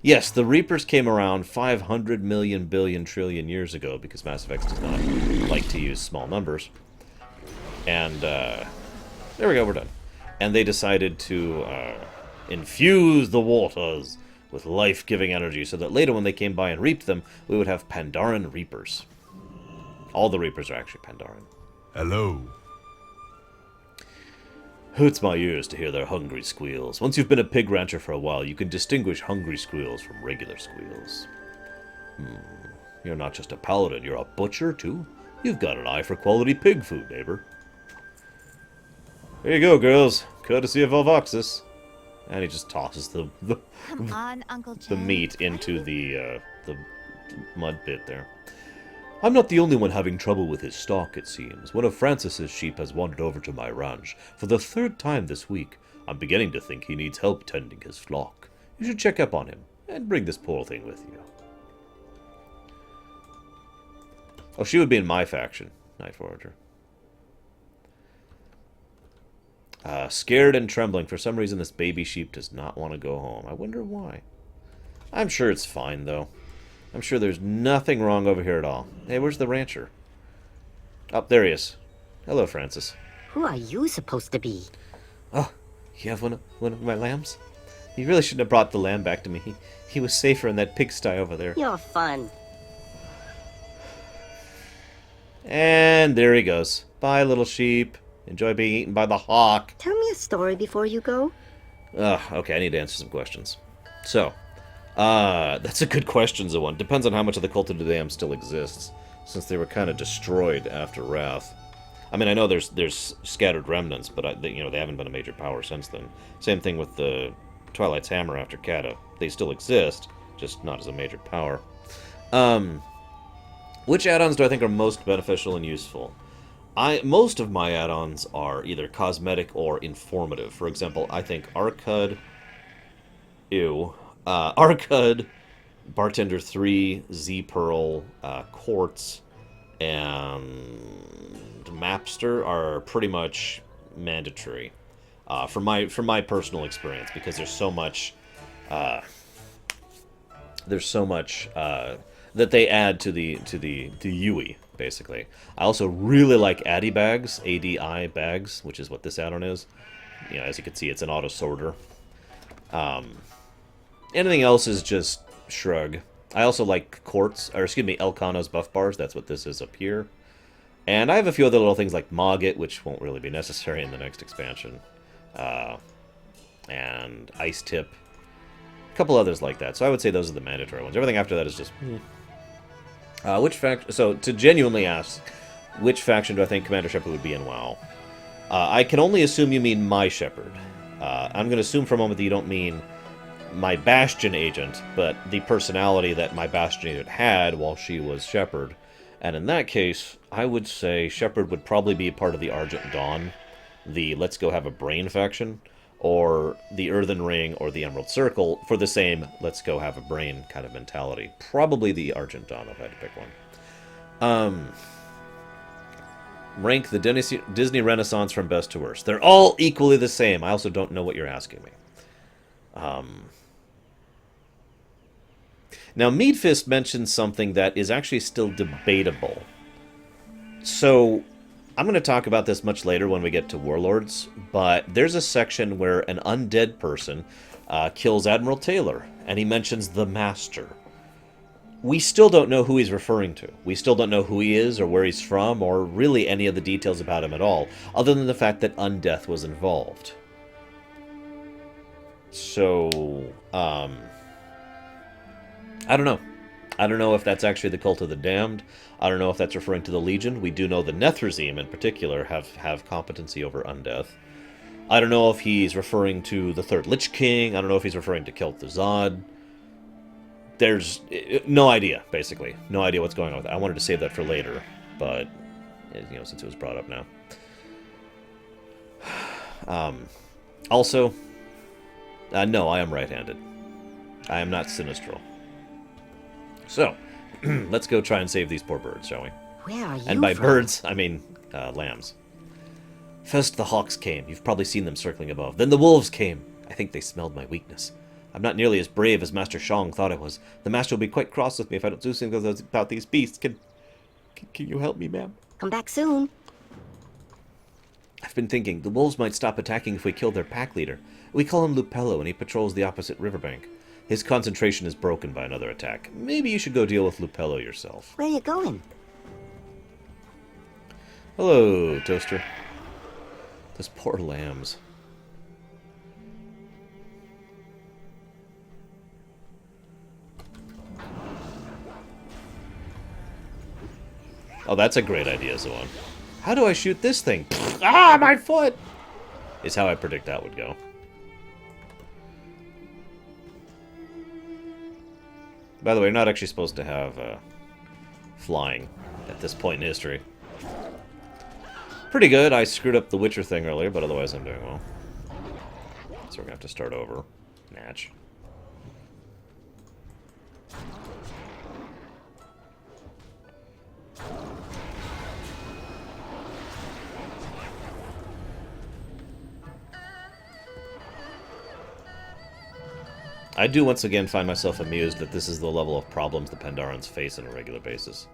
Yes, the Reapers came around 500 million billion trillion years ago, because Mass Effect does not like to use small numbers. And, there we go, we're done. And they decided to infuse the waters with life-giving energy, so that later when they came by and reaped them, we would have Pandaren Reapers. All the Reapers are actually Pandaren. Hello. Hurts my ears to hear their hungry squeals. Once you've been a pig rancher for a while, you can distinguish hungry squeals from regular squeals. You're not just a paladin, you're a butcher, too? You've got an eye for quality pig food, neighbor. There you go, girls. Courtesy of Volvoxus. And he just tosses the Come on, Uncle the Jen. meat into the mud pit there. I'm not the only one having trouble with his stock, it seems. One of Francis's sheep has wandered over to my ranch for the 3rd time this week. I'm beginning to think he needs help tending his flock. You should check up on him and bring this poor thing with you. Oh, she would be in my faction, Night Forager. Scared and trembling. For some reason, this baby sheep does not want to go home. I wonder why. I'm sure it's fine, though. I'm sure there's nothing wrong over here at all. Hey, where's the rancher? Oh, there he is. Hello, Francis. Who are you supposed to be? Oh, you have one of my lambs? You really shouldn't have brought the lamb back to me. He was safer in that pigsty over there. You're fun. And there he goes. Bye, little sheep. Enjoy being eaten by the hawk. Tell me a story before you go. Okay, I need to answer some questions. So, that's a good question, Zawan. Depends on how much of the Cult of the Dam still exists, since they were kind of destroyed after Wrath. I mean, I know there's scattered remnants, but they haven't been a major power since then. Same thing with the Twilight's Hammer after Kata. They still exist, just not as a major power. Which add-ons do I think are most beneficial and useful? Most of my add-ons are either cosmetic or informative. For example, I think Arcud, Bartender 3, Z-Pearl, Quartz, and Mapster are pretty much mandatory from my personal experience, because there's so much that they add to the UI, basically. I also really like ADI bags, ADI bags, which is what this add-on is. As you can see, it's an auto sorter. Anything else is just shrug. I also like Elcano's buff bars. That's what this is up here. And I have a few other little things like Mogget, which won't really be necessary in the next expansion. And Ice Tip. A couple others like that. So I would say those are the mandatory ones. Everything after that is just... So, to genuinely ask, which faction do I think Commander Shepard would be in WoW? I can only assume you mean my Shepard. I'm going to assume for a moment that you don't mean my Bastion agent, but the personality that my Bastion agent had while she was Shepard. And in that case, I would say Shepard would probably be part of the Argent Dawn, the Let's Go Have a Brain faction, or the Earthen Ring or the Emerald Circle for the same Let's Go Have a Brain kind of mentality. Probably the Argent Dawn if I had to pick one. Rank the Disney Renaissance from best to worst. They're all equally the same. I also don't know what you're asking me. Now, Meadfist mentioned something that is actually still debatable. So, I'm going to talk about this much later when we get to Warlords, but there's a section where an undead person kills Admiral Taylor, and he mentions the Master. We still don't know who he's referring to. We still don't know who he is, or where he's from, or really any of the details about him at all, other than the fact that Undeath was involved. So, I don't know. I don't know if that's actually the Cult of the Damned. I don't know if that's referring to the Legion. We do know the Nethrezim, in particular, have competency over Undeath. I don't know if he's referring to the Third Lich King. I don't know if he's referring to Kel'Thuzad. There's no idea, basically. No idea what's going on with that. I wanted to save that for later, but, since it was brought up now. Also, no, I am right-handed. I am not Sinistral. So, let's go try and save these poor birds, shall we? Where are you And by from? birds, I mean lambs. First the hawks came. You've probably seen them circling above. Then the wolves came. I think they smelled my weakness. I'm not nearly as brave as Master Shang thought I was. The Master will be quite cross with me if I don't do something about these beasts. Can you help me, ma'am? Come back soon. I've been thinking, the wolves might stop attacking if we kill their pack leader. We call him Lupello, and he patrols the opposite riverbank. His concentration is broken by another attack. Maybe you should go deal with Lupello yourself. Where are you going? Hello, Toaster. Those poor lambs. Oh, that's a great idea, Zoan. How do I shoot this thing? Ah, my foot! Is how I predict that would go. By the way, you're not actually supposed to have flying at this point in history. Pretty good. I screwed up the Witcher thing earlier, but otherwise I'm doing well. So we're going to have to start over. Natch. I do once again find myself amused that this is the level of problems the Pandarans face on a regular basis.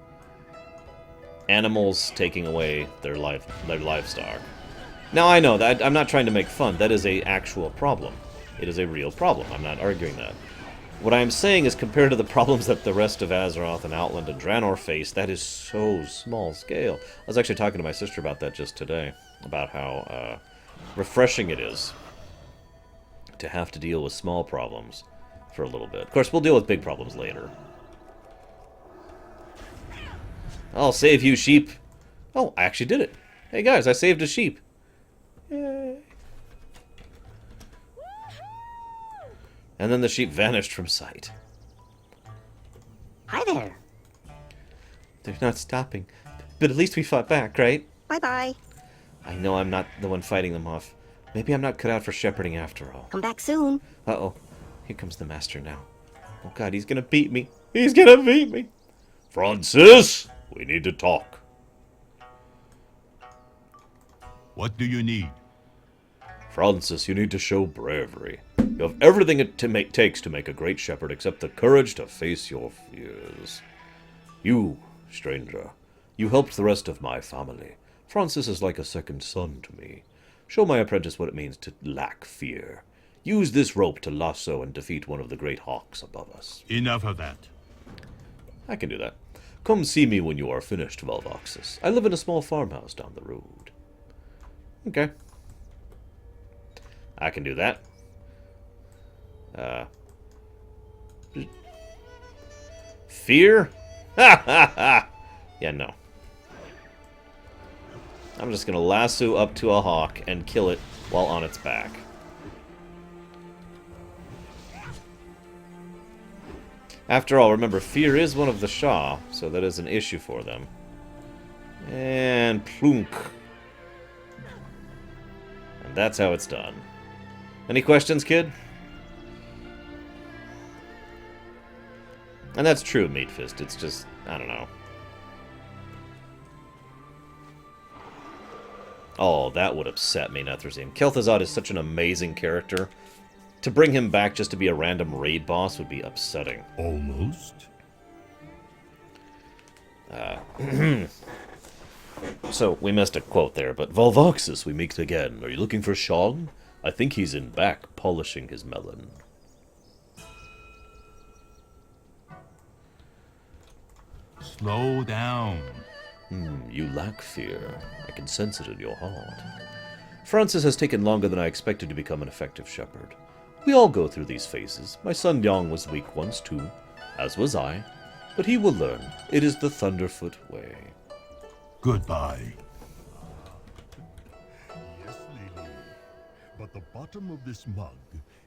Animals taking away their livestock. Now I know that I'm not trying to make fun. That is a actual problem. It is a real problem. I'm not arguing that. What I'm saying is, compared to the problems that the rest of Azeroth and Outland and Draenor face, that is so small scale. I was actually talking to my sister about that just today, about how refreshing it is to have to deal with small problems for a little bit. Of course, we'll deal with big problems later. I'll save you, sheep. Oh, I actually did it. Hey guys, I saved a sheep. Yay. And then the sheep vanished from sight. Hi there. They're not stopping. But at least we fought back, right? Bye-bye. I know I'm not the one fighting them off. Maybe I'm not cut out for shepherding after all. Come back soon. Uh-oh. Here comes the master now. Oh god, he's gonna beat me. He's gonna beat me. Francis, we need to talk. What do you need? Francis, you need to show bravery. You have everything it takes to make a great shepherd except the courage to face your fears. You, stranger, you helped the rest of my family. Francis is like a second son to me. Show my apprentice what it means to lack fear. Use this rope to lasso and defeat one of the great hawks above us. Enough of that. I can do that. Come see me when you are finished, Valvoxus. I live in a small farmhouse down the road. Okay. I can do that. Fear? Ha ha ha! Yeah, no. I'm just gonna lasso up to a hawk and kill it while on its back. After all, remember, fear is one of the Shah, so that is an issue for them. And plunk. And that's how it's done. Any questions, kid? And that's true, Meatfist. It's just, I don't know. Oh, that would upset me, Netherzeem. Kel'Thuzad is such an amazing character. To bring him back just to be a random raid boss would be upsetting. Almost. So, we missed a quote there, but Valvoxus, we meet again. Are you looking for Sean? I think he's in back, polishing his melon. Slow down. You lack fear. I can sense it in your heart. Francis has taken longer than I expected to become an effective shepherd. We all go through these phases. My son Yang was weak once too, as was I. But he will learn. It is the Thunderfoot way. Goodbye. Yes, Lily. But the bottom of this mug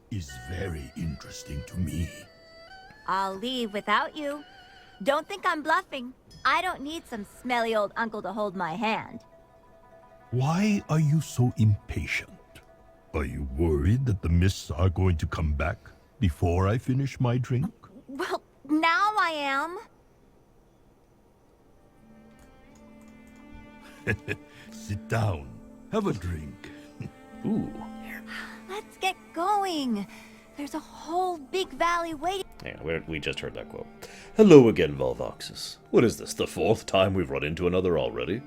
is very interesting to me. I'll leave without you. Don't think I'm bluffing. I don't need some smelly old uncle to hold my hand. Why are you so impatient? Are you worried that the mists are going to come back before I finish my drink? Well, now I am. Sit down. Have a drink. Ooh. Let's get going. There's a whole big valley waiting. Yeah, we just heard that quote. Hello again, Valvoxus. What is this, the fourth time we've run into another already?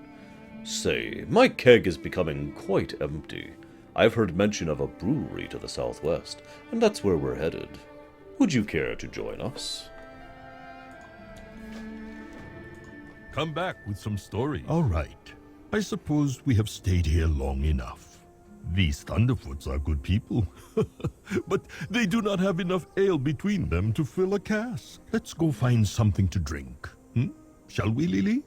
Say, my keg is becoming quite empty. I've heard mention of a brewery to the southwest, and that's where we're headed. Would you care to join us? Come back with some stories. All right. I suppose we have stayed here long enough. These Thunderfoots are good people. But they do not have enough ale between them to fill a cask. Let's go find something to drink. Shall we, Lily?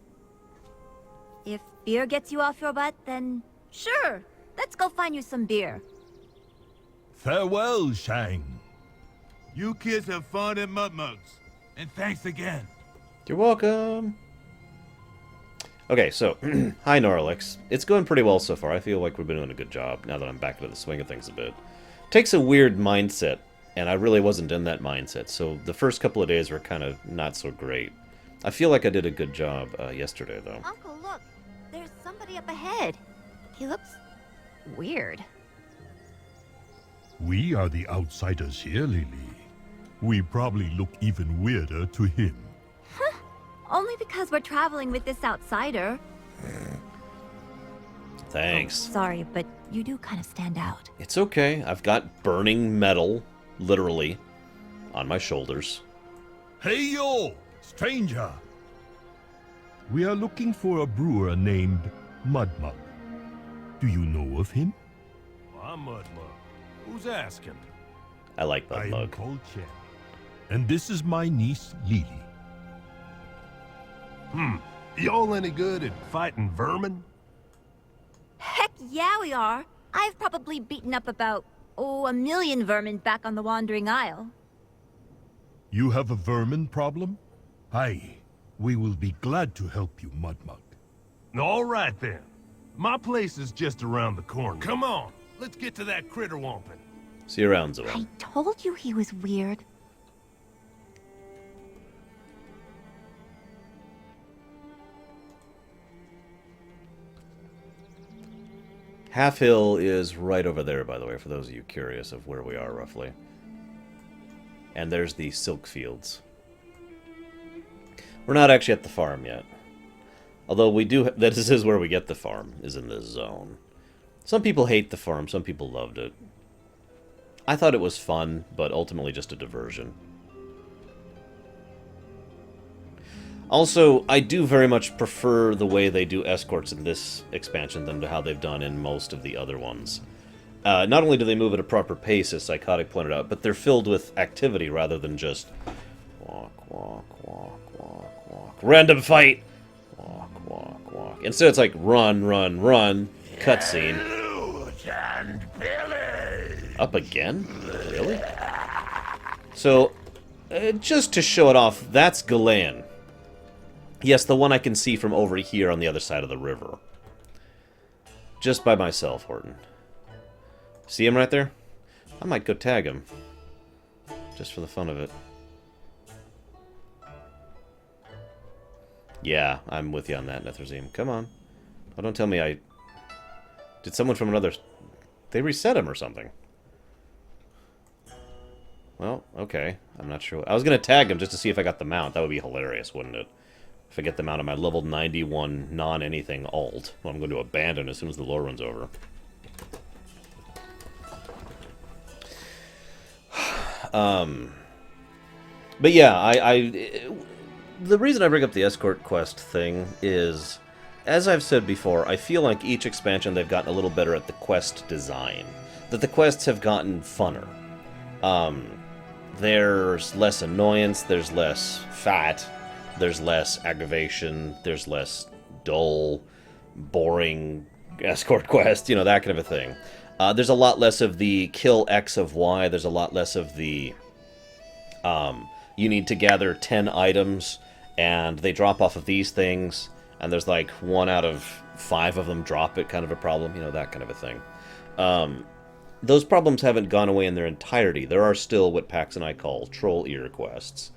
If beer gets you off your butt, then sure. Let's go find you some beer. Farewell, Shang. You kids have fun at Mud Mugs. And thanks again. You're welcome. Okay, so, hi Norlix. It's going pretty well so far. I feel like we've been doing a good job now that I'm back into the swing of things a bit. Takes a weird mindset, and I really wasn't in that mindset, so the first couple of days were kind of not so great. I feel like I did a good job yesterday, though. Uncle, look. There's somebody up ahead. He looks weird. We are the outsiders here, Lily. We probably look even weirder to him. Only because we're traveling with this outsider. Thanks. Oh, sorry, but you do kind of stand out. It's okay. I've got burning metal, literally, on my shoulders. Hey yo, stranger! We are looking for a brewer named Mudmug. Do you know of him? I'm Mudmug. Who's asking? I like I am Mudmug. called Chen. And this is my niece, Lily. Y'all any good at fighting vermin? Heck yeah, we are. I've probably beaten up about, 1,000,000 vermin back on the Wandering Isle. You have a vermin problem? Aye, we will be glad to help you, Mudmug. All right then. My place is just around the corner. Come on, let's get to that critter womping. See you around, Zoe. I told you he was weird. Half Hill is right over there, by the way, for those of you curious of where we are, roughly. And there's the silk fields. We're not actually at the farm yet. Although we do... This is where we get the farm, is in this zone. Some people hate the farm, some people loved it. I thought it was fun, but ultimately just a diversion. Also, I do very much prefer the way they do escorts in this expansion than to how they've done in most of the other ones. Not only do they move at a proper pace, as Psychotic pointed out, but they're filled with activity rather than just walk, walk, walk, walk, walk. Random fight! Walk, walk, walk. Instead, it's like run, run, run, cutscene. Up again? Really? So, just to show it off, that's Galen. Yes, the one I can see from over here on the other side of the river. Just by myself, Horton. See him right there? I might go tag him. Just for the fun of it. Yeah, I'm with you on that, Netherzim. Come on. Oh, don't tell me I... Did someone from another... They reset him or something. Well, okay. I'm not sure. I was going to tag him just to see if I got the mount. That would be hilarious, wouldn't it? If I get them out of my level 91 non-anything alt, well, I'm going to abandon as soon as the Lorerun's over. But yeah, the reason I bring up the escort quest thing is, as I've said before, I feel like each expansion they've gotten a little better at the quest design. That the quests have gotten funner. There's less annoyance, there's less fat, there's less aggravation, there's less dull, boring escort quest, you know, that kind of a thing. There's a lot less of the kill X of Y, there's a lot less of the you need to gather 10 items, and they drop off of these things, and there's like 1 out of 5 of them drop it kind of a problem, you know, that kind of a thing. Those problems haven't gone away in their entirety. There are still what Pax and I call troll ear quests.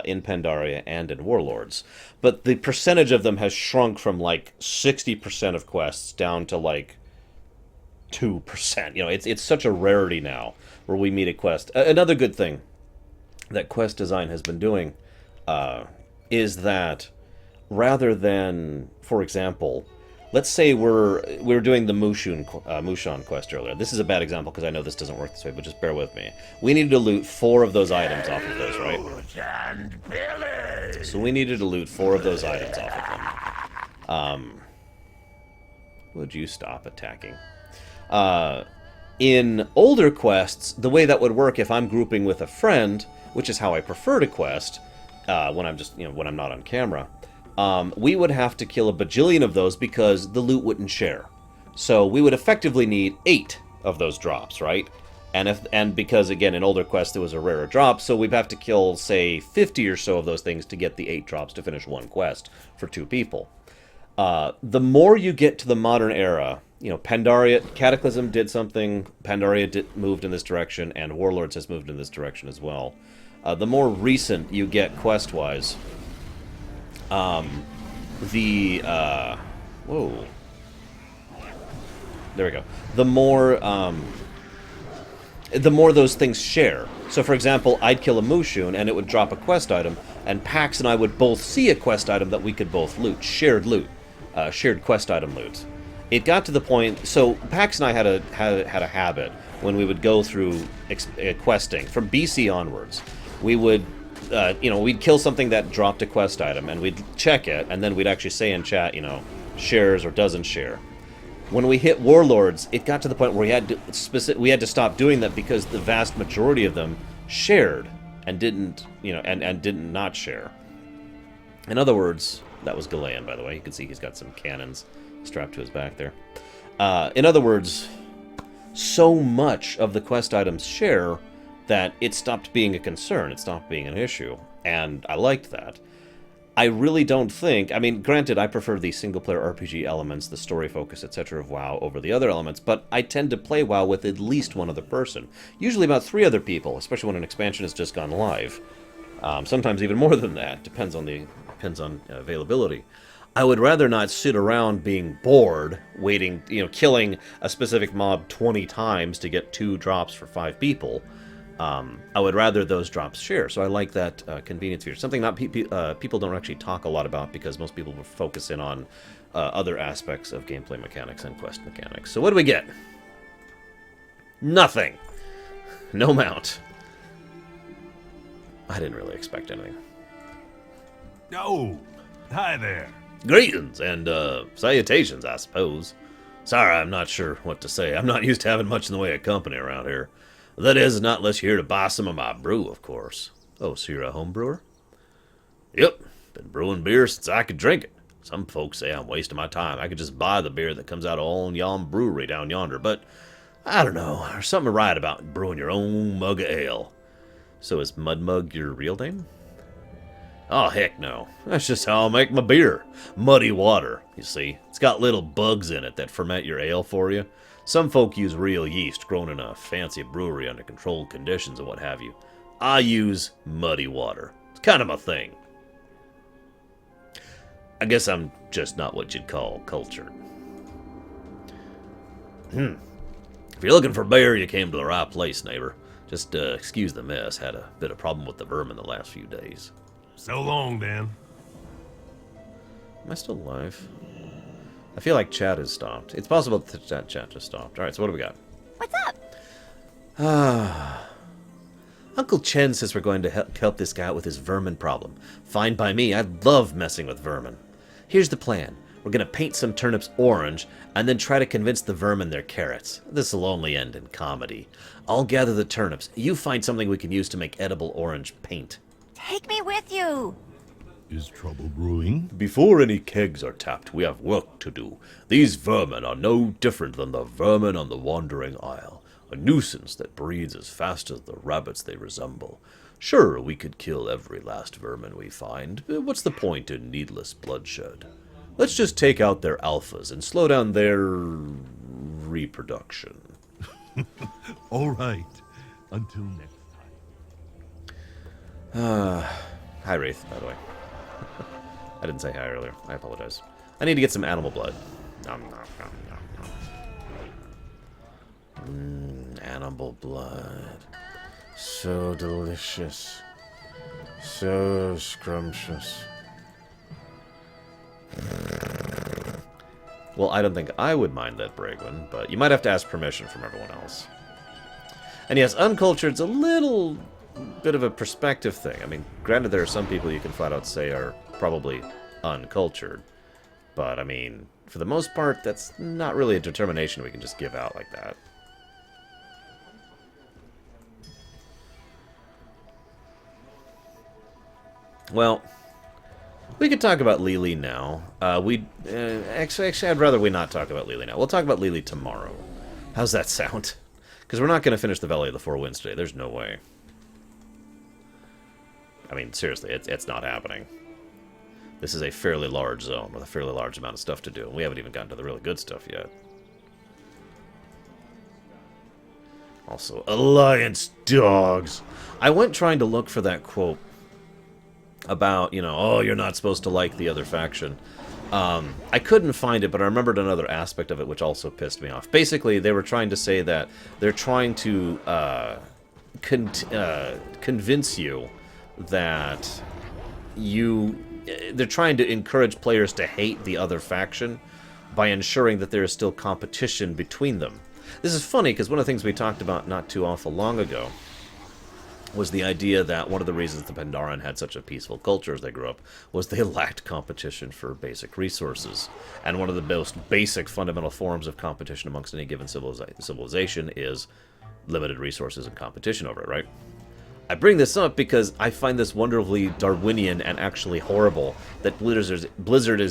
In Pandaria and in Warlords. But the percentage of them has shrunk from like 60% of quests down to like 2%. You know, it's such a rarity now where we meet a quest. Another good thing that quest design has been doing is that rather than, for example, let's say we're doing the Mushan quest earlier. This is a bad example because I know this doesn't work this way, but just bear with me. We needed to loot 4 of those items off of those, right? So we needed to loot 4 of those items off of them. Would you stop attacking? In older quests, the way that would work if I'm grouping with a friend, which is how I prefer to quest, when I'm just, when I'm not on camera, we would have to kill a bajillion of those because the loot wouldn't share. So we would effectively need 8 of those drops, right? And because, again, in older quests it was a rarer drop, so we'd have to kill, say, 50 or so of those things to get the 8 drops to finish one quest for 2 people. The more you get to the modern era, Pandaria, Cataclysm did something, Pandaria moved in this direction, and Warlords has moved in this direction as well. The more recent you get quest-wise, whoa. There we go. The more, the more those things share. So, for example, I'd kill a Mushun, and it would drop a quest item, and Pax and I would both see a quest item that we could both loot. Shared loot. Shared quest item loot. It got to the point... So, Pax and I had a habit when we would go through questing, from BC onwards. We would... we'd kill something that dropped a quest item, and we'd check it, and then we'd actually say in chat, shares or doesn't share. When we hit Warlords, it got to the point where we had to stop doing that because the vast majority of them shared and didn't, and didn't not share. In other words, that was Galean, by the way. You can see he's got some cannons strapped to his back there. In other words, so much of the quest items share that it stopped being a concern. It stopped being an issue, and I liked that. I really don't think... I mean, granted, I prefer the single-player RPG elements, the story focus, etc. of WoW over the other elements, but I tend to play WoW with at least one other person. Usually about 3 other people, especially when an expansion has just gone live. Sometimes even more than that. Depends on availability. I would rather not sit around being bored, waiting, killing a specific mob 20 times to get 2 drops for 5 people. I would rather those drops share, so I like that convenience feature. Something not people don't actually talk a lot about because most people will focus in on other aspects of gameplay mechanics and quest mechanics. So what do we get? Nothing. No mount. I didn't really expect anything. Oh, hi there. Greetings and salutations, I suppose. Sorry, I'm not sure what to say. I'm not used to having much in the way of company around here. That is, not unless you're here to buy some of my brew, of course. Oh, so you're a home brewer? Yep, been brewing beer since I could drink it. Some folks say I'm wasting my time. I could just buy the beer that comes out of old yon brewery down yonder, but I don't know. There's something right about brewing your own mug of ale. So is Mud Mug your real name? Oh, heck no. That's just how I make my beer. Muddy water, you see. It's got little bugs in it that ferment your ale for you. Some folk use real yeast grown in a fancy brewery under controlled conditions and what have you. I use muddy water. It's kind of my thing. I guess I'm just not what you'd call cultured. If you're looking for beer, you came to the right place, neighbor. Just excuse the mess. Had a bit of problem with the vermin the last few days. So long, Dan. Am I still alive? I feel like chat has stopped. It's possible that chat just stopped. Alright, so what do we got? What's up? Uncle Chen says we're going to help this guy out with his vermin problem. Fine by me. I love messing with vermin. Here's the plan. We're going to paint some turnips orange, and then try to convince the vermin they're carrots. This'll only end in comedy. I'll gather the turnips. You find something we can use to make edible orange paint. Take me with you. Is trouble brewing? Before any kegs are tapped, we have work to do. These vermin are no different than the vermin on the Wandering Isle. A nuisance that breeds as fast as the rabbits they resemble. Sure, we could kill every last vermin we find, but what's the point in needless bloodshed? Let's just take out their alphas and slow down their reproduction. All right. Until next time. Hi, Wraith, by the way. I didn't say hi earlier. I apologize. I need to get some animal blood. Nom, nom, nom, nom, nom. Animal blood. So delicious. So scrumptious. Well, I don't think I would mind that, Bragwin, but you might have to ask permission from everyone else. And yes, uncultured's a little bit of a perspective thing. I mean, granted, there are some people you can flat out say are probably uncultured, but I mean, for the most part, that's not really a determination we can just give out like that. Well, we could talk about Lily now. Actually, I'd rather we not talk about Lily now. We'll talk about Lily tomorrow. How's that sound? Because we're not going to finish the Valley of the Four Winds today. There's no way. I mean, seriously, it's not happening. This is a fairly large zone with a fairly large amount of stuff to do, and we haven't even gotten to the really good stuff yet. Also, Alliance dogs. I went trying to look for that quote about, oh, you're not supposed to like the other faction. I couldn't find it, but I remembered another aspect of it which also pissed me off. Basically, they were trying to say that they're trying to convince you that they're trying to encourage players to hate the other faction by ensuring that there is still competition between them. This is funny because one of the things we talked about not too awful long ago was the idea that one of the reasons the Pandaren had such a peaceful culture as they grew up was they lacked competition for basic resources. And one of the most basic fundamental forms of competition amongst any given civilization is limited resources and competition over it, right? I bring this up because I find this wonderfully Darwinian and actually horrible that Blizzard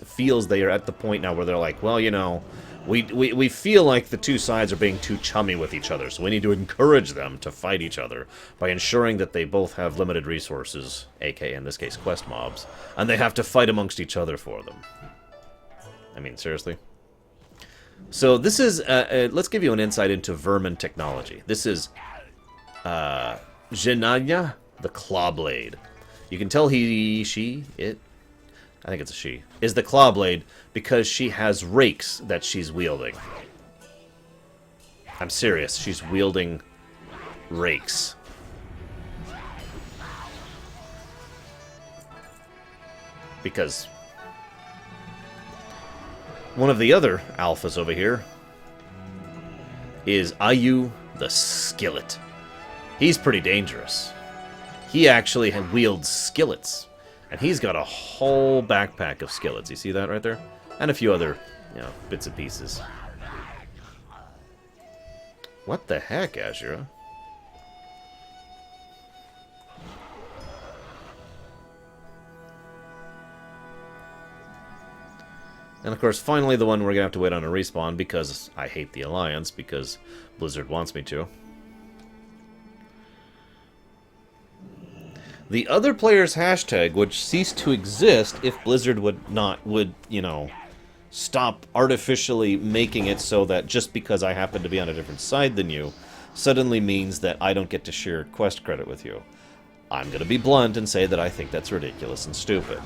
feels they are at the point now where they're like, well, you know, we feel like the two sides are being too chummy with each other, so we need to encourage them to fight each other by ensuring that they both have limited resources, aka in this case quest mobs, and they have to fight amongst each other for them. I mean, seriously? So this is, let's give you an insight into vermin technology. This is Genanya, the Clawblade. You can tell I think it's a she, is the Clawblade because she has rakes that she's wielding. I'm serious, she's wielding rakes. Because one of the other alphas over here is Ayu the Skillet. He's pretty dangerous. He actually wields skillets. And he's got a whole backpack of skillets. You see that right there? And a few other, you know, bits and pieces. What the heck, Azura? And of course, finally the one we're going to have to wait on a respawn because I hate the Alliance, because Blizzard wants me to. The other player's hashtag would cease to exist if Blizzard would, you know, stop artificially making it so that just because I happen to be on a different side than you suddenly means that I don't get to share quest credit with you. I'm going to be blunt and say that I think that's ridiculous and stupid.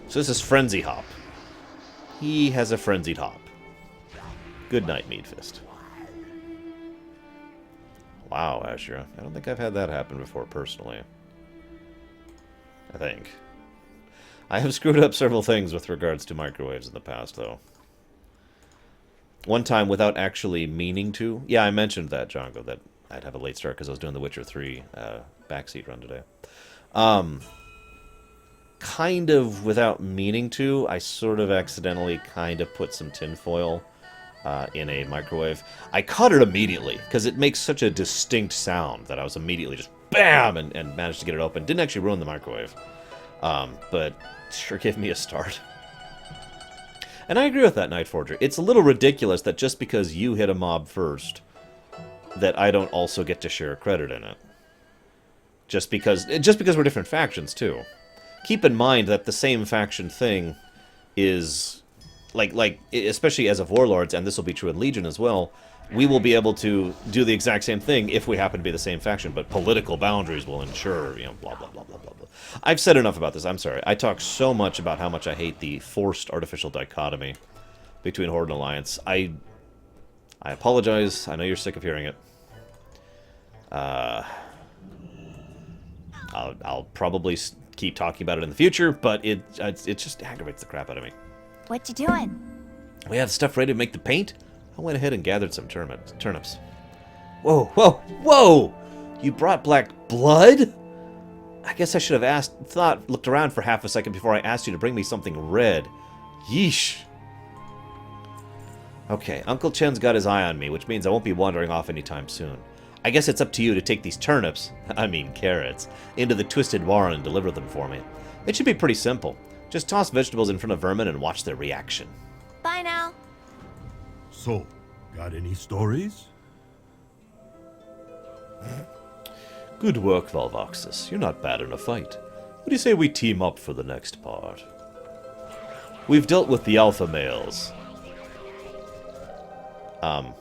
So this is Frenzy Hop. He has a frenzied hop. Good night, Meadfist. Wow, Ashura. I don't think I've had that happen before, personally. I think. I have screwed up several things with regards to microwaves in the past, though. One time, without actually meaning to... Yeah, I mentioned that, Django, that I'd have a late start because I was doing the Witcher 3 backseat run today. Kind of without meaning to, I sort of accidentally kind of put some tinfoil in a microwave. I caught it immediately, because it makes such a distinct sound that I was immediately just BAM! And managed to get it open. Didn't actually ruin the microwave. But sure gave me a start. And I agree with that, Night Forger. It's a little ridiculous that just because you hit a mob first, that I don't also get to share credit in it. Just because we're different factions, too. Keep in mind that the same faction thing is... Like, especially as of Warlords, and this will be true in Legion as well, we will be able to do the exact same thing if we happen to be the same faction, but political boundaries will ensure, you know, blah, blah, blah, blah, blah, blah. I've said enough about this, I'm sorry. I talk so much about how much I hate the forced artificial dichotomy between Horde and Alliance. I apologize, I know you're sick of hearing it. I'll probably keep talking about it in the future, but it just aggravates the crap out of me. What you doing? We have stuff ready to make the paint? I went ahead and gathered some turnips. Whoa, whoa, whoa! You brought black blood? I guess I should have looked around for half a second before I asked you to bring me something red. Yeesh. Okay, Uncle Chen's got his eye on me, which means I won't be wandering off anytime soon. I guess it's up to you to take these turnips, I mean carrots, into the Twisted Warren and deliver them for me. It should be pretty simple. Just toss vegetables in front of vermin and watch their reaction. Bye now. So, got any stories? Good work, Valvoxus. You're not bad in a fight. What do you say we team up for the next part? We've dealt with the alpha males. I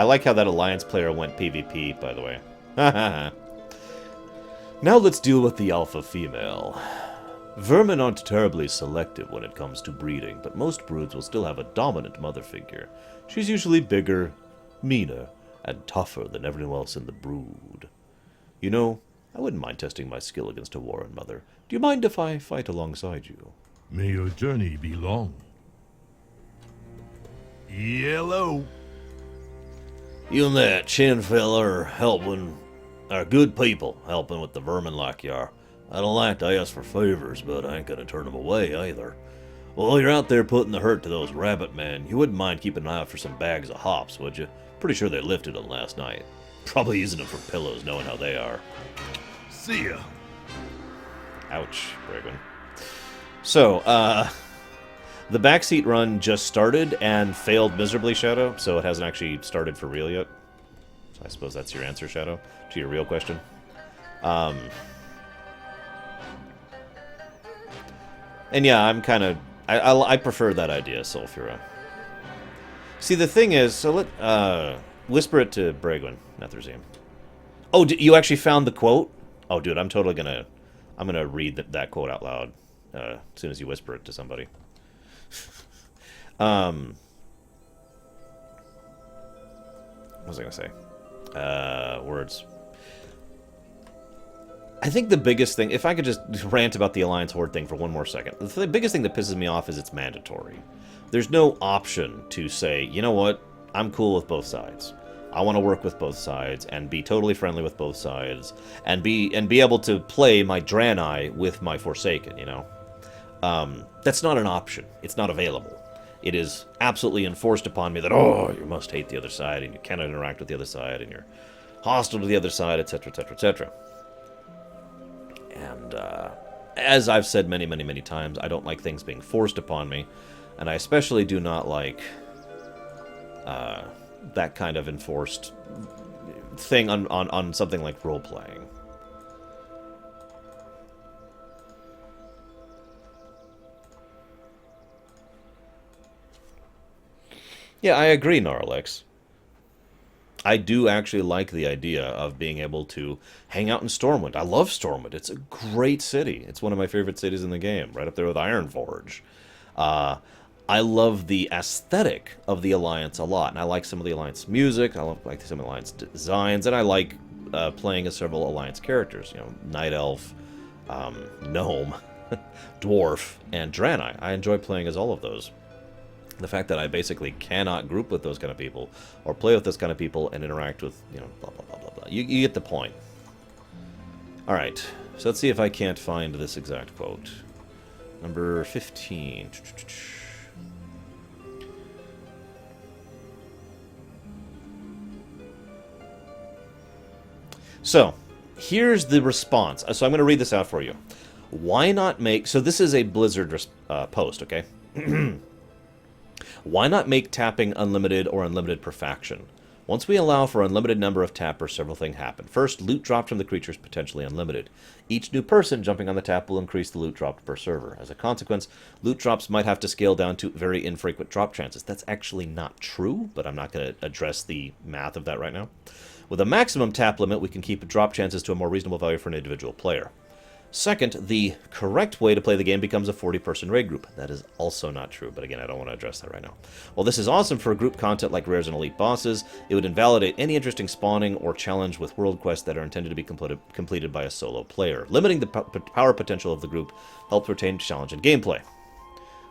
like how that Alliance player went PvP, by the way. Now let's deal with the alpha female. Vermin aren't terribly selective when it comes to breeding, but most broods will still have a dominant mother figure. She's usually bigger, meaner, and tougher than everyone else in the brood. You know, I wouldn't mind testing my skill against a Warren mother. Do you mind if I fight alongside you? May your journey be long. Yellow. You and that Chen fella are good people, helping with the vermin like you are. I don't like to ask for favors, but I ain't gonna turn them away either. While you're out there putting the hurt to those rabbit men, you wouldn't mind keeping an eye out for some bags of hops, would you? Pretty sure they lifted them last night. Probably using them for pillows, knowing how they are. See ya. Ouch, Bragan. So, the backseat run just started and failed miserably, Shadow, so it hasn't actually started for real yet. So I suppose that's your answer, Shadow, to your real question. And yeah, I'm kind of... I prefer that idea, Sulfura. See, the thing is, so let... whisper it to Bragwin, Netherzeum. Oh, you actually found the quote? Oh, dude, I'm totally gonna... I'm gonna read that quote out loud as soon as you whisper it to somebody. What was I gonna say? Words. I think the biggest thing, if I could just rant about the Alliance Horde thing for one more second, the biggest thing that pisses me off is it's mandatory. There's no option to say, you know what, I'm cool with both sides. I want to work with both sides and be totally friendly with both sides and be able to play my Draenei with my Forsaken, you know? That's not an option. It's not available. It is absolutely enforced upon me that, oh, you must hate the other side and you cannot interact with the other side and you're hostile to the other side, etc., etc., etc. And as I've said many, many, many times, I don't like things being forced upon me, and I especially do not like that kind of enforced thing on something like role-playing. Yeah, I agree, Gnarlex. I do actually like the idea of being able to hang out in Stormwind. I love Stormwind. It's a great city. It's one of my favorite cities in the game, right up there with Ironforge. I love the aesthetic of the Alliance a lot, and I like some of the Alliance music, like some of the Alliance designs, and I like playing as several Alliance characters. You know, Night Elf, Gnome, Dwarf, and Draenei. I enjoy playing as all of those. The fact that I basically cannot group with those kind of people, or play with those kind of people, and interact with, you know, blah, blah, blah, blah, blah. You get the point. Alright, so let's see if I can't find this exact quote. Number 15. So, here's the response. So I'm going to read this out for you. Why not make... So this is a Blizzard post, okay? Why not make tapping unlimited or unlimited per faction? Once we allow for unlimited number of tappers, several things happen. First, loot dropped from the creature is potentially unlimited. Each new person jumping on the tap will increase the loot dropped per server. As a consequence, loot drops might have to scale down to very infrequent drop chances. That's actually not true, but I'm not going to address the math of that right now. With a maximum tap limit, we can keep drop chances to a more reasonable value for an individual player. Second, the correct way to play the game becomes a 40-person raid group. That is also not true, but again, I don't want to address that right now. While this is awesome for group content like rares and elite bosses, it would invalidate any interesting spawning or challenge with world quests that are intended to be completed by a solo player. Limiting the power potential of the group helps retain challenge and gameplay.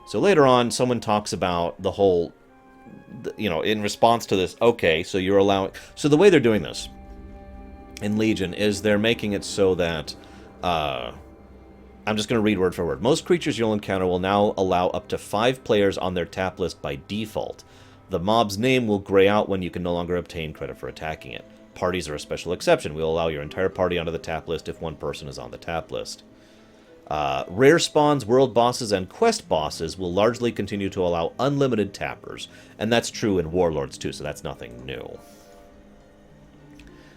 So later on, someone talks about the whole, you know, in response to this, okay, so you're allowing... So the way they're doing this in Legion is they're making it so that... I'm just going to read word for word. Most creatures you'll encounter will now allow up to 5 players on their tap list by default. The mob's name will gray out when you can no longer obtain credit for attacking it. Parties are a special exception. We'll allow your entire party onto the tap list if one person is on the tap list. Rare spawns, world bosses, and quest bosses will largely continue to allow unlimited tappers. And that's true in Warlords too, so that's nothing new.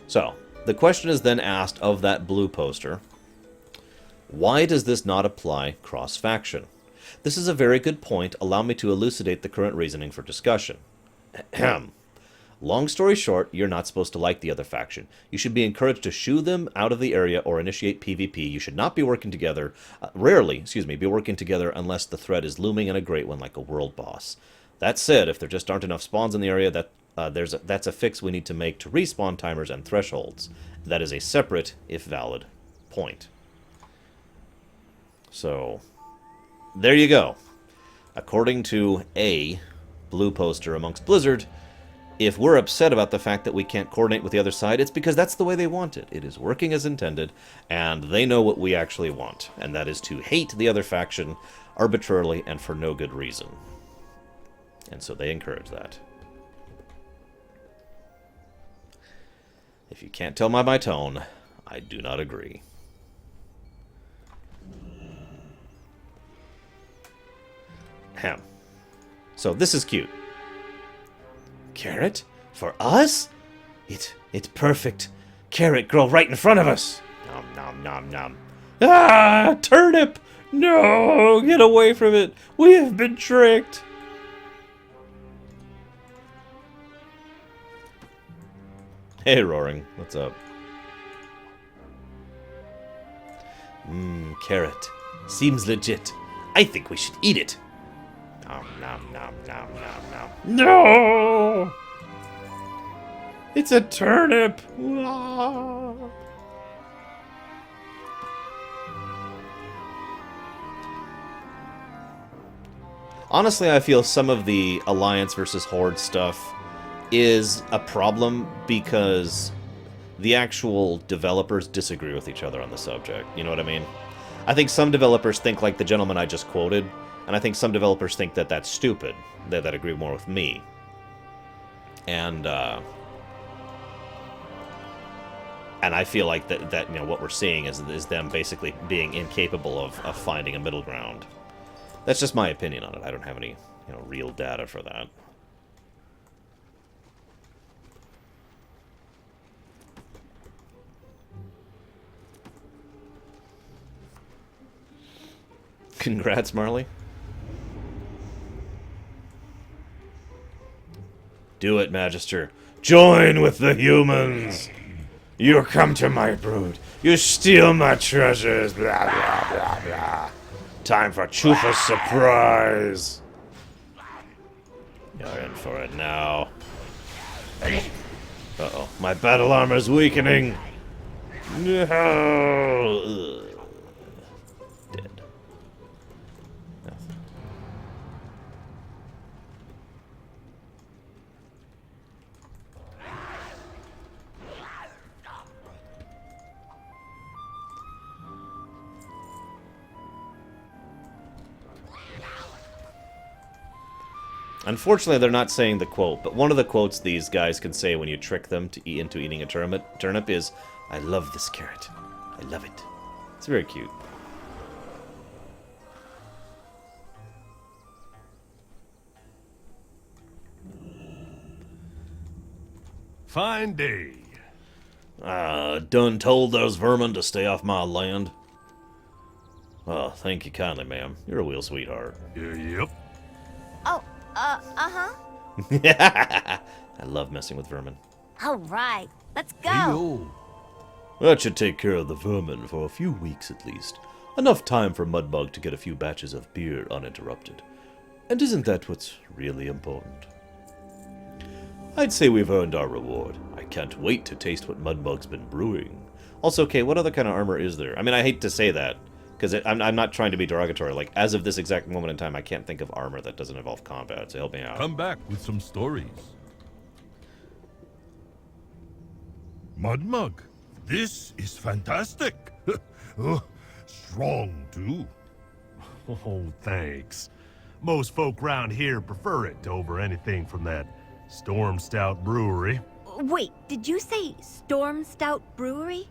So, the question is then asked of that blue poster... Why does this not apply cross-faction? This is a very good point. Allow me to elucidate the current reasoning for discussion. Long story short, you're not supposed to like the other faction. You should be encouraged to shoo them out of the area or initiate PvP. You should not be working together, be working together unless the threat is looming and a great one like a world boss. That said, if there just aren't enough spawns in the area, that's a fix we need to make to respawn timers and thresholds. That is a separate, if valid, point. So, there you go. According to a blue poster amongst Blizzard, if we're upset about the fact that we can't coordinate with the other side, it's because that's the way they want it. It is working as intended, and they know what we actually want, and that is to hate the other faction arbitrarily and for no good reason. And so they encourage that. If you can't tell by my tone, I do not agree. Ham. So this is cute. Carrot? For us? It's perfect. Carrot grow right in front of us. Nom nom nom nom. Ah! Turnip! No! Get away from it! We have been tricked! Hey, Roaring. What's up? Carrot. Seems legit. I think we should eat it. Nom, nom, nom, nom, nom, nom. No! It's a turnip! Ah. Honestly, I feel some of the Alliance versus Horde stuff is a problem because the actual developers disagree with each other on the subject. You know what I mean? I think some developers think like the gentleman I just quoted, and I think some developers think that that's stupid, that agree more with me. And I feel like that you know, what we're seeing is them basically being incapable of finding a middle ground. That's just my opinion on it. I don't have any, you know, real data for that. Congrats, Marley. Do it, Magister. Join with the humans. You come to my brood. You steal my treasures. Blah, blah, blah, blah. Time for Chufa's surprise. You're in for it now. Uh-oh. My battle armor's weakening. No. Dead. Nothing. Unfortunately, they're not saying the quote, but one of the quotes these guys can say when you trick them to into eating a turnip is, "I love this carrot. I love it." It's very cute. Fine day. Done told those vermin to stay off my land. Oh, thank you kindly, ma'am. You're a real sweetheart. Yep. Oh, uh-huh. I love messing with vermin. All right, let's go. Yo. That should take care of the vermin for a few weeks at least. Enough time for Mudbug to get a few batches of beer uninterrupted. And isn't that what's really important? I'd say we've earned our reward. I can't wait to taste what Mudbug's been brewing. Also, okay, what other kind of armor is there? I mean, I hate to say that, because I'm not trying to be derogatory. Like, as of this exact moment in time, I can't think of armor that doesn't involve combat, so help me out. Come back with some stories. Mudmug, this is fantastic. Oh, strong, too. Oh, thanks. Most folk round here prefer it over anything from that Storm Stout brewery. Wait, did you say Storm Stout Brewery?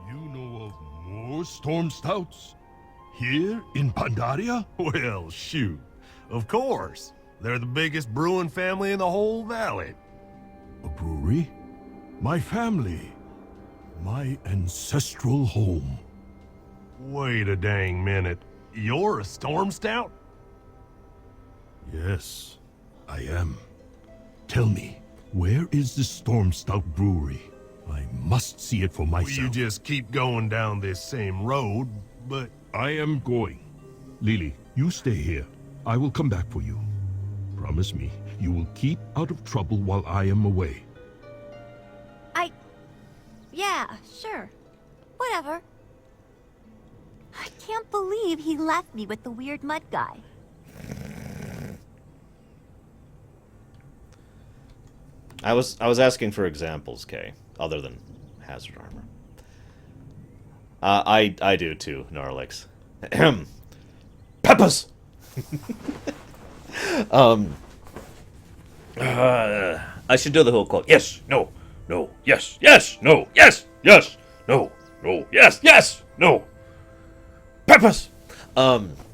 You know of more storm stouts? Here in Pandaria? Well, shoot. Of course. They're the biggest brewing family in the whole valley. A brewery? My family. My ancestral home. Wait a dang minute. You're a Storm Stout? Yes, I am. Tell me, where is the Storm Stout Brewery? I must see it for myself. You just keep going down this same road, but... I am going. Lily, you stay here. I will come back for you. Promise me, you will keep out of trouble while I am away. Yeah, sure. Whatever. I can't believe he left me with the weird mud guy. I was asking for examples, Kay, other than hazard armor. I do too, Gnarlix. Ahem. Peppers. I should do the whole quote. Yes, no, no, yes, yes, no, yes, yes, no, no, yes, yes, no. Peppers.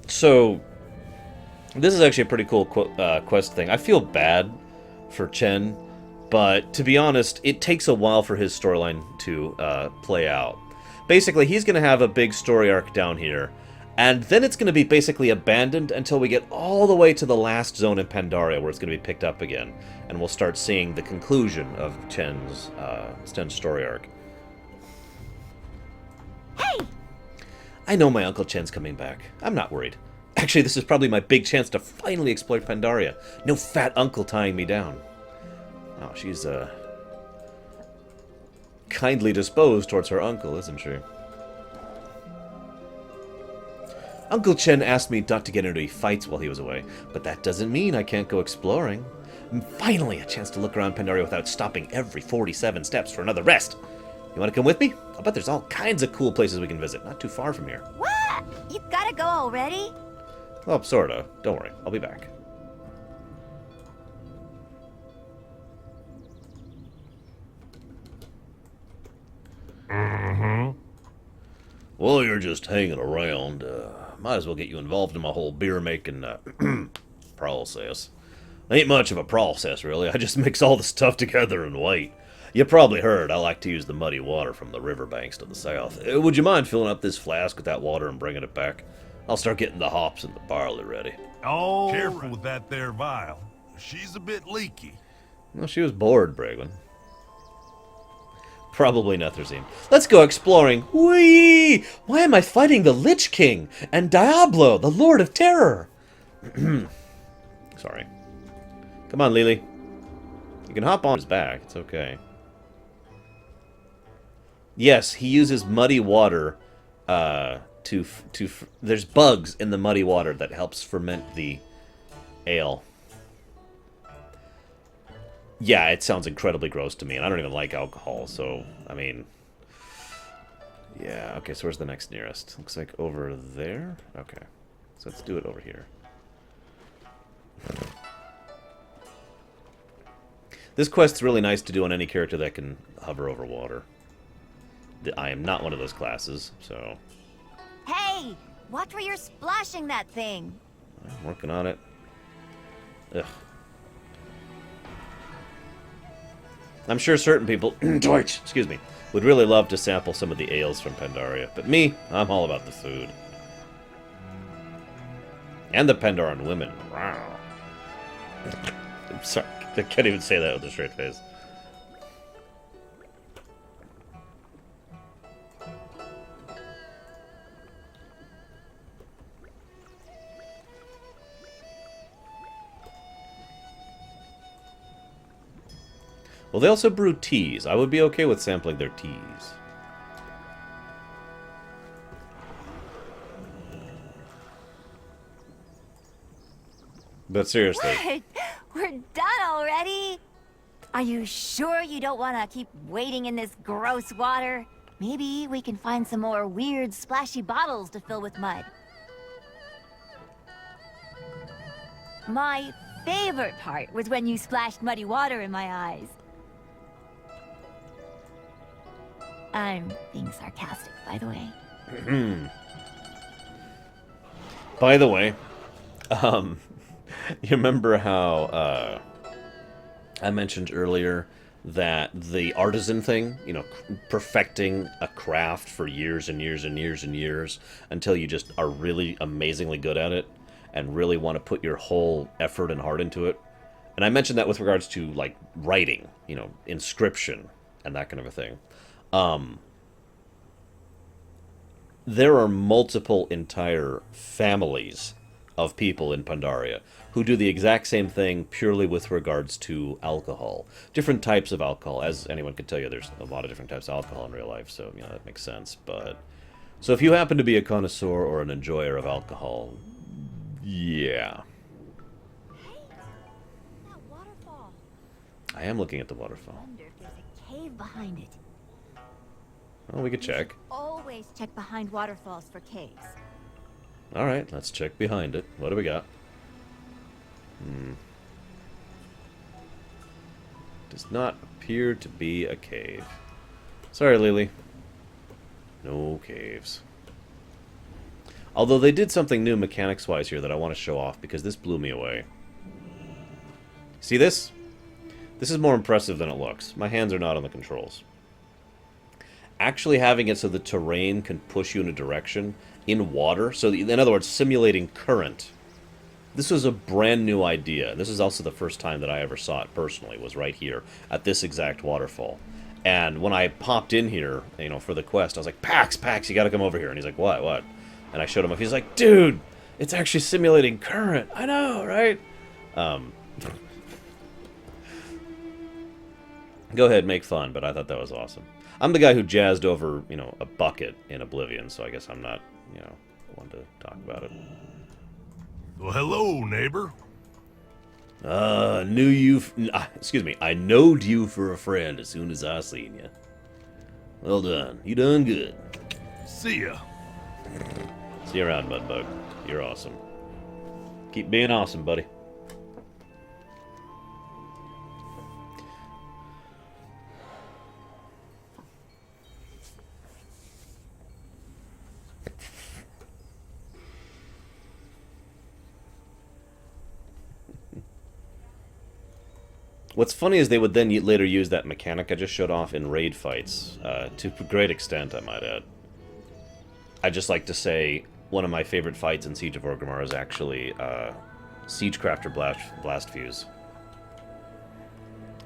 So this is actually a pretty cool quest thing. I feel bad for Chen, but to be honest, it takes a while for his storyline to play out. Basically, he's going to have a big story arc down here, and then it's going to be basically abandoned until we get all the way to the last zone in Pandaria, where it's going to be picked up again, and we'll start seeing the conclusion of Chen's story arc. Hey! I know my Uncle Chen's coming back. I'm not worried. Actually, this is probably my big chance to finally explore Pandaria. No fat uncle tying me down. Oh, she's, kindly disposed towards her uncle, isn't she? Uncle Chen asked me not to get into any fights while he was away, but that doesn't mean I can't go exploring. Finally, a chance to look around Pandaria without stopping every 47 steps for another rest. You want to come with me? I'll bet there's all kinds of cool places we can visit, not too far from here. What? You gotta go already? Well, sorta. Don't worry, I'll be back. Well, you're just hanging around. Might as well get you involved in my whole beer-making process. Ain't much of a process, really. I just mix all the stuff together and wait. You probably heard I like to use the muddy water from the riverbanks to the south. Would you mind filling up this flask with that water and bringing it back? I'll start getting the hops and the barley ready. Oh, careful with that there vial. She's a bit leaky. Well, she was bored, Braglin. Probably Netherzine. Let's go exploring. Whee! Why am I fighting the Lich King and Diablo, the Lord of Terror? Sorry. Come on, Lily. You can hop on his back. It's okay. Yes, he uses muddy water there's bugs in the muddy water that helps ferment the ale. Yeah, it sounds incredibly gross to me, and I don't even like alcohol, so, I mean... Yeah, okay, so where's the next nearest? Looks like over there? Okay, so let's do it over here. This quest's really nice to do on any character that can hover over water. I am not one of those classes, so... Hey! Watch where you're splashing that thing! I'm working on it. Ugh. I'm sure certain people, Deutsch, excuse me, would really love to sample some of the ales from Pandaria, but me, I'm all about the food. And the Pandaran women. Wow. I'm sorry, I can't even say that with a straight face. Well, they also brew teas. I would be okay with sampling their teas. But seriously. What? We're done already? Are you sure you don't want to keep waiting in this gross water? Maybe we can find some more weird, splashy bottles to fill with mud. My favorite part was when you splashed muddy water in my eyes. I'm being sarcastic, by the way. By the way, you remember how I mentioned earlier that the artisan thing, you know, perfecting a craft for years and years and years and years until you just are really amazingly good at it and really want to put your whole effort and heart into it. And I mentioned that with regards to, like, writing, you know, inscription and that kind of a thing. There are multiple entire families of people in Pandaria who do the exact same thing purely with regards to alcohol. Different types of alcohol. As anyone can tell you, there's a lot of different types of alcohol in real life, so, you know, that makes sense. But so if you happen to be a connoisseur or an enjoyer of alcohol, yeah. That waterfall. I am looking at the waterfall. I wonder if there's a cave behind it. Well, we could check. Always check behind waterfalls for caves. Alright, let's check behind it. What do we got? Does not appear to be a cave. Sorry, Lily. No caves. Although they did something new mechanics-wise here that I want to show off, because this blew me away. See this? This is more impressive than it looks. My hands are not on the controls. Actually having it so the terrain can push you in a direction in water, so in other words, simulating current. This was a brand new idea. This is also the first time that I ever saw it personally, was right here at this exact waterfall. And when I popped in here, you know, for the quest, I was like, Pax, you gotta come over here. And he's like, what? And I showed him up. He's like, dude, it's actually simulating current. I know, right? Go ahead, make fun, but I thought that was awesome. I'm the guy who jazzed over, you know, a bucket in Oblivion, so I guess I'm not, you know, one to talk about it. Well, hello, neighbor. Knew you... excuse me, I knowed you for a friend as soon as I seen you. Well done. You done good. See ya. See you around, Mudbug. You're awesome. Keep being awesome, buddy. What's funny is they would then later use that mechanic I just showed off in raid fights, to a great extent, I might add. I just like to say one of my favorite fights in Siege of Orgrimmar is actually Siegecrafter Blast Fuse.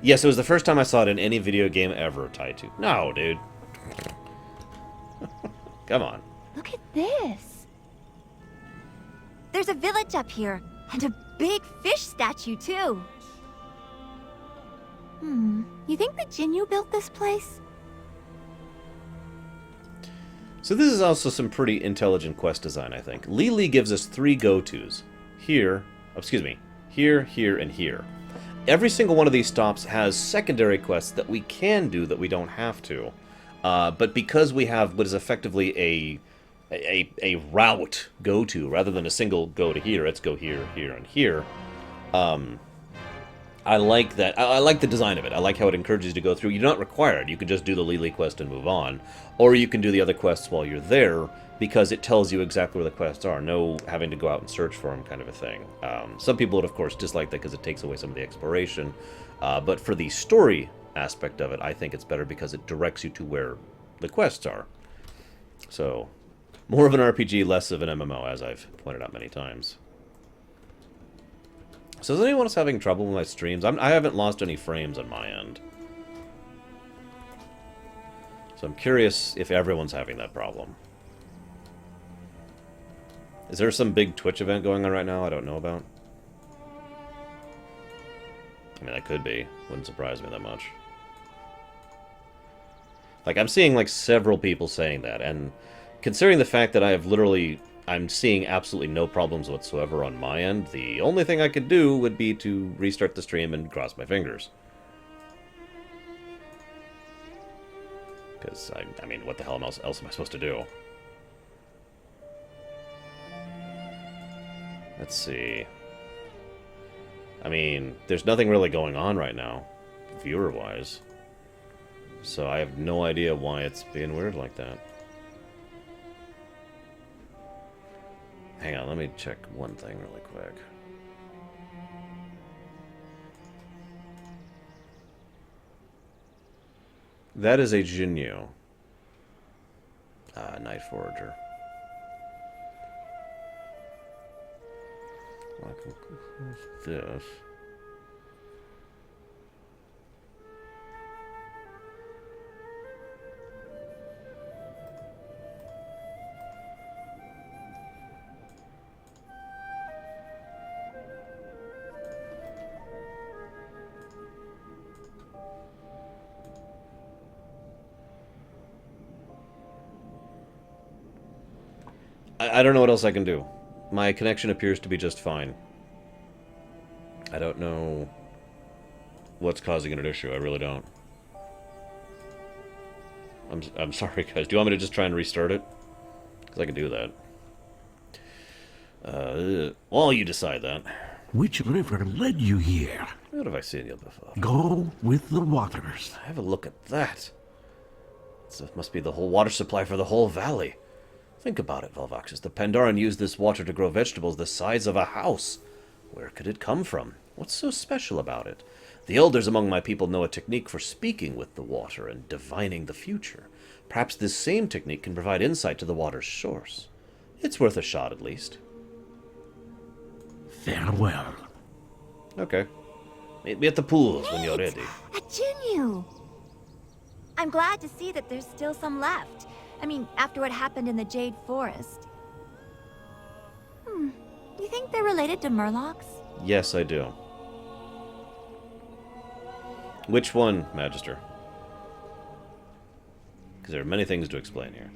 Yes, it was the first time I saw it in any video game ever, Taitu. No, dude. Come on. Look at this. There's a village up here, and a big fish statue, too. You think the Jinyu built this place? So this is also some pretty intelligent quest design, I think. Lily gives us 3 go-tos. Here, here, here, and here. Every single one of these stops has secondary quests that we can do that we don't have to. But because we have what is effectively a route go-to, rather than a single go to here, let's go here, here, and here, I like that. I like the design of it. I like how it encourages you to go through. You're not required. You can just do the Lily quest and move on. Or you can do the other quests while you're there, because it tells you exactly where the quests are. No having to go out and search for them kind of a thing. Some people would, of course, dislike that because it takes away some of the exploration. But for the story aspect of it, I think it's better because it directs you to where the quests are. So, more of an RPG, less of an MMO, as I've pointed out many times. So is anyone else having trouble with my streams? I haven't lost any frames on my end. So I'm curious if everyone's having that problem. Is there some big Twitch event going on right now I don't know about? I mean, that could be. Wouldn't surprise me that much. Like, I'm seeing, like, several people saying that, and considering the fact that I have literally... I'm seeing absolutely no problems whatsoever on my end. The only thing I could do would be to restart the stream and cross my fingers. Because, I mean, what the hell else am I supposed to do? Let's see. I mean, there's nothing really going on right now, viewer-wise. So I have no idea why it's being weird like that. Hang on, let me check one thing really quick. That is a Jinyu. Night Forager. What's this? I don't know what else I can do. My connection appears to be just fine. I don't know what's causing an issue. I really don't. I'm sorry, guys. Do you want me to just try and restart it? Because I can do that. Well, you decide that. Which river led you here? What have I seen you before? Go with the waters. Have a look at that. It must be the whole water supply for the whole valley. Think about it, Velvaxus. The Pandaren used this water to grow vegetables the size of a house. Where could it come from? What's so special about it? The elders among my people know a technique for speaking with the water and divining the future. Perhaps this same technique can provide insight to the water's source. It's worth a shot, at least. Farewell. Okay. Meet me at the pools when you're ready. A Jinyu! I'm glad to see that there's still some left. I mean, after what happened in the Jade Forest. You think they're related to Murlocs? Yes, I do. Which one, Magister? Because there are many things to explain here.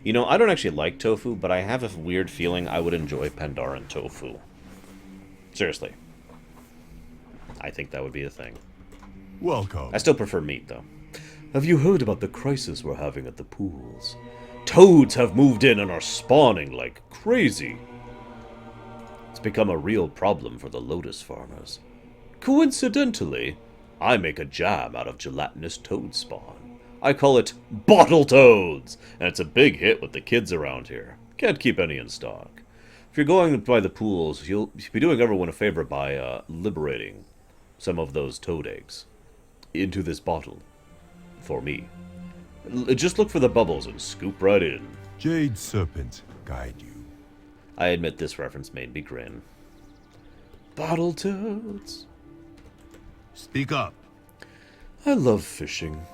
You know, I don't actually like tofu, but I have a weird feeling I would enjoy Pandaren tofu. Seriously. I think that would be a thing. Welcome. I still prefer meat, though. Have you heard about the crisis we're having at the pools? Toads have moved in and are spawning like crazy. It's become a real problem for the lotus farmers. Coincidentally, I make a jam out of gelatinous toad spawn. I call it Bottle Toads, and it's a big hit with the kids around here. Can't keep any in stock. If you're going by the pools, you'll be doing everyone a favor by liberating some of those toad eggs into this bottle for me. Just look for the bubbles and scoop right in. Jade Serpent guide you. I admit this reference made me grin. Bottle toads. Speak up. I love fishing.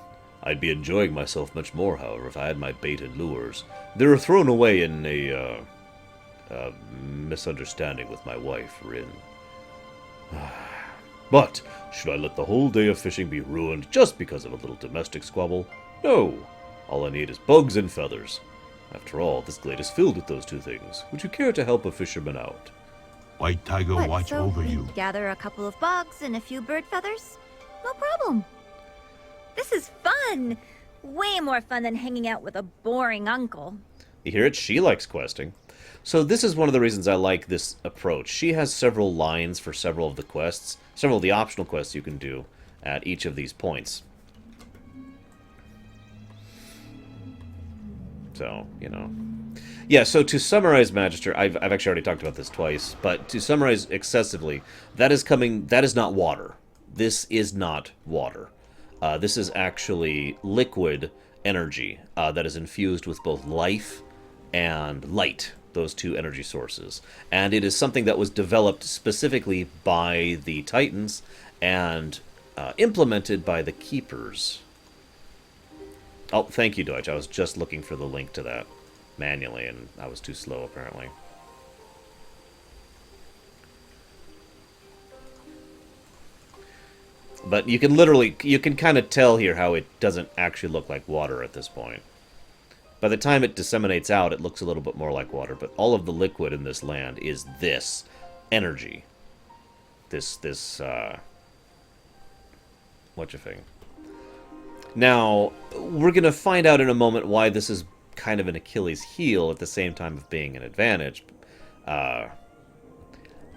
I'd be enjoying myself much more, however, if I had my bait and lures. They were thrown away in a misunderstanding with my wife, Rin. But should I let the whole day of fishing be ruined just because of a little domestic squabble? No. All I need is bugs and feathers. After all, this glade is filled with those two things. Would you care to help a fisherman out? White Tiger watch so over we you. gather a couple of bugs and a few bird feathers? No problem. This is fun! Way more fun than hanging out with a boring uncle. You hear it? She likes questing. So this is one of the reasons I like this approach. She has several lines for several of the quests, several of the optional quests you can do at each of these points. So, you know. Yeah, so to summarize, Magister, I've actually already talked about this twice, but to summarize excessively, that is not water. This is not water. This is actually liquid energy that is infused with both life and light, those two energy sources. And it is something that was developed specifically by the Titans and implemented by the Keepers. Oh, thank you, Deutsch. I was just looking for the link to that manually, and I was too slow, apparently. But you can kind of tell here how it doesn't actually look like water at this point. By the time it disseminates out, it looks a little bit more like water, but all of the liquid in this land is this energy. This whatcha-thing. Now, we're going to find out in a moment why this is kind of an Achilles heel at the same time of being an advantage. I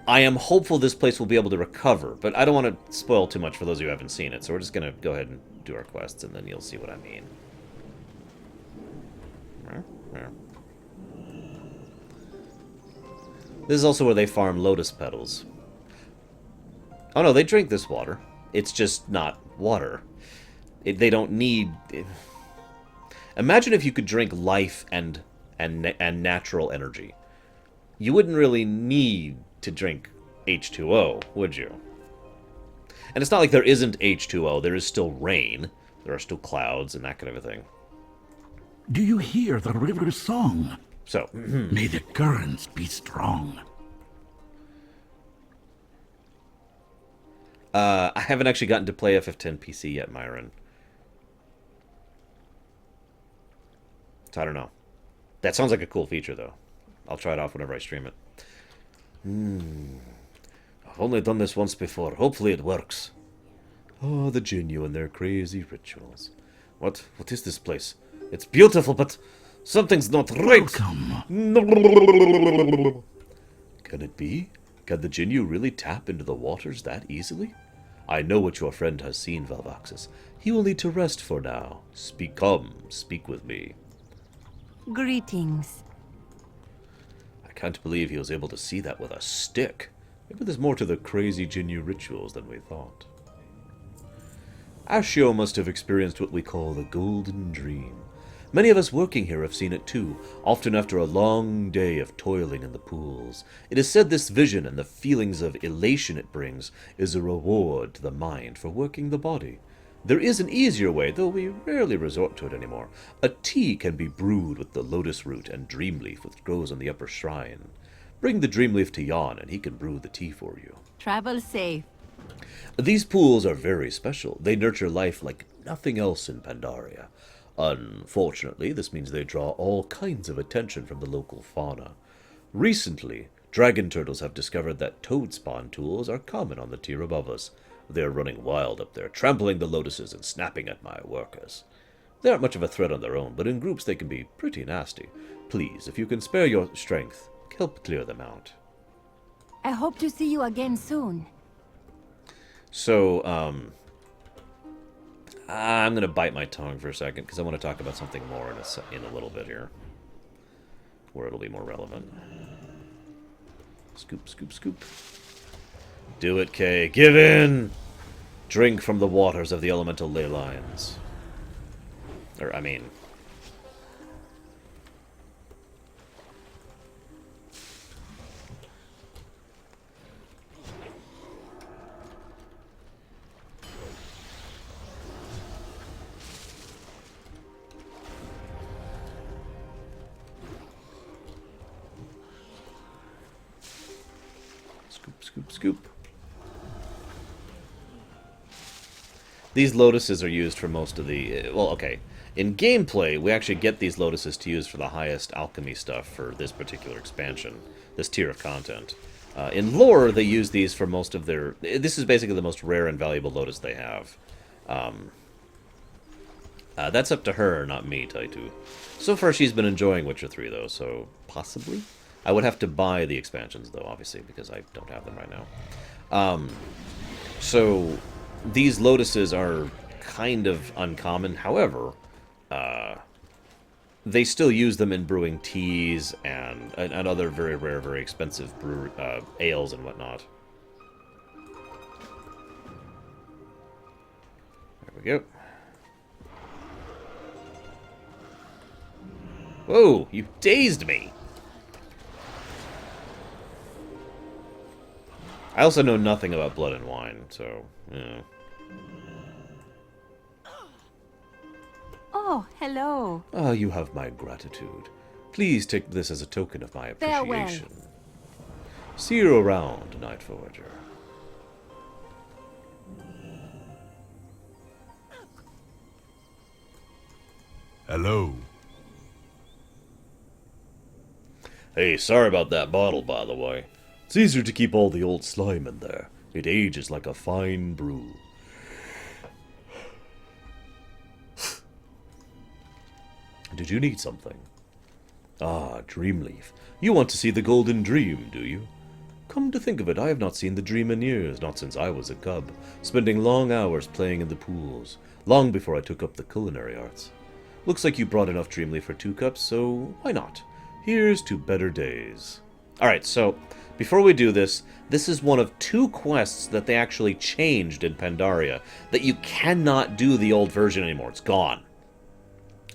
am hopeful this place will be able to recover, but I don't want to spoil too much for those who haven't seen it, so we're just going to go ahead and do our quests, and then you'll see what I mean. This is also where they farm lotus petals. Oh no, they drink this water. It's just not water. They don't need... Imagine if you could drink life and natural energy. You wouldn't really need to drink H2O, would you? And it's not like there isn't H2O. There is still rain. There are still clouds and that kind of a thing. Do you hear the river's song? So, May the currents be strong. I haven't actually gotten to play FF10 PC yet, Myron. So I don't know. That sounds like a cool feature, though. I'll try it off whenever I stream it. I've only done this once before. Hopefully it works. Oh, the Jinyu and their crazy rituals. What is this place? It's beautiful, but something's not right. Welcome. Can it be? Can the Jinyu really tap into the waters that easily? I know what your friend has seen, Valvaxis. He will need to rest for now. Speak with me. Greetings. I can't believe he was able to see that with a stick. Maybe there's more to the crazy Jinyu rituals than we thought. Ashio must have experienced what we call the Golden Dream. Many of us working here have seen it too, often after a long day of toiling in the pools. It is said this vision and the feelings of elation it brings is a reward to the mind for working the body. There is an easier way, though we rarely resort to it anymore. A tea can be brewed with the lotus root and dream leaf which grows on the upper shrine. Bring the dream leaf to Jan and he can brew the tea for you. Travel safe. These pools are very special. They nurture life like nothing else in Pandaria. Unfortunately, this means they draw all kinds of attention from the local fauna. Recently, dragon turtles have discovered that toad spawn tools are common on the tier above us. They are running wild up there, trampling the lotuses and snapping at my workers. They aren't much of a threat on their own, but in groups they can be pretty nasty. Please, if you can spare your strength, help clear them out. I hope to see you again soon. So, I'm going to bite my tongue for a second, because I want to talk about something more in a little bit here. Where it'll be more relevant. Scoop, scoop, scoop. Do it, Kay. Give in! Drink from the waters of the elemental ley lines. Or, I mean... Scoop, scoop, scoop. These lotuses are used for most of the... well, okay. In gameplay, we actually get these lotuses to use for the highest alchemy stuff for this particular expansion. This tier of content. In lore, they use these for most of their... This is basically the most rare and valuable lotus they have. That's up to her, not me, Taitu. So far, she's been enjoying Witcher 3, though, so possibly? I would have to buy the expansions, though, obviously, because I don't have them right now. So... These lotuses are kind of uncommon. However, they still use them in brewing teas and other very rare, very expensive ales and whatnot. There we go. Whoa, you dazed me! I also know nothing about blood and wine, so... yeah. Oh, hello. Ah, you have my gratitude. Please take this as a token of my appreciation. Farewell. See you around, Night Forger. Hello. Hey, sorry about that bottle, by the way. It's easier to keep all the old slime in there. It ages like a fine brew. Did you need something? Ah, Dreamleaf. You want to see the Golden Dream, do you? Come to think of it, I have not seen the dream in years, not since I was a cub, spending long hours playing in the pools, long before I took up the culinary arts. Looks like you brought enough Dreamleaf for 2 cups, so why not? Here's to better days. Alright, so, before we do this, this is one of 2 quests that they actually changed in Pandaria, that you cannot do the old version anymore. It's gone.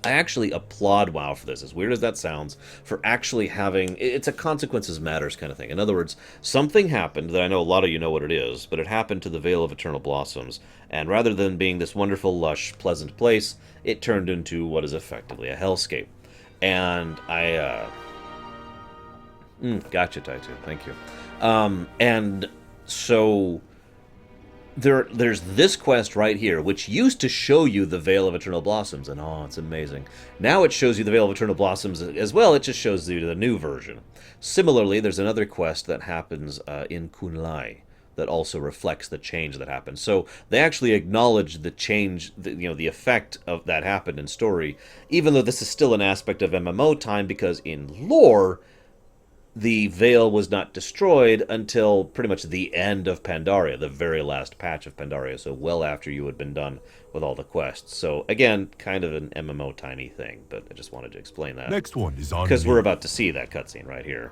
I actually applaud WoW for this, as weird as that sounds, for actually having... It's a consequences matters kind of thing. In other words, something happened that I know a lot of you know what it is, but it happened to the Vale of Eternal Blossoms, and rather than being this wonderful, lush, pleasant place, it turned into what is effectively a hellscape. And I, gotcha, Taitu. Thank you. And so... there's this quest right here, which used to show you the Veil of Eternal Blossoms, and oh, it's amazing. Now it shows you the Veil of Eternal Blossoms as well, it just shows you the new version. Similarly, there's another quest that happens in Kunlai that also reflects the change that happened. So they actually acknowledge the change, the effect of that happened in story, even though this is still an aspect of MMO time, because in lore, the Veil was not destroyed until pretty much the end of Pandaria, the very last patch of Pandaria, so well after you had been done with all the quests. So again, kind of an MMO tiny thing, but I just wanted to explain that. Next one is on because me. we're about to see that cutscene right here.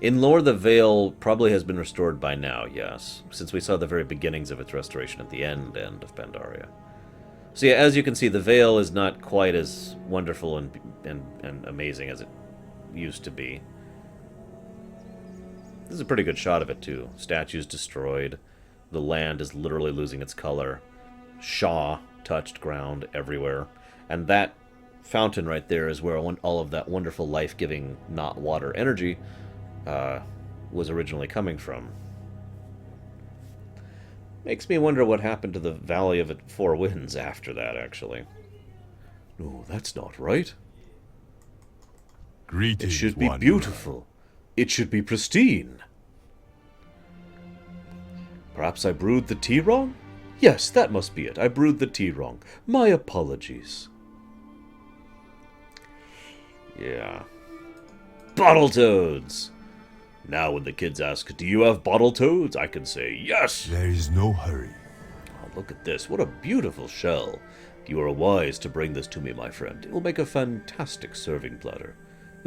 In lore, the Veil probably has been restored by now, yes, since we saw the very beginnings of its restoration at the end of Pandaria. So yeah, as you can see, the Veil is not quite as wonderful and amazing as it used to be. This is a pretty good shot of it, too. Statues destroyed. The land is literally losing its color. Shaw touched ground everywhere. And that fountain right there is where all of that wonderful life-giving, not water energy was originally coming from. Makes me wonder what happened to the Valley of Four Winds after that, actually. No, that's not right. Greetings, It should be wanderer. beautiful. It should be pristine. Perhaps I brewed the tea wrong? Yes, that must be it. I brewed the tea wrong. My apologies. Yeah. Bottle toads! Now when the kids ask, do you have bottle toads? I can say, yes! There is no hurry. Oh, look at this. What a beautiful shell. You are wise to bring this to me, my friend. It will make a fantastic serving platter.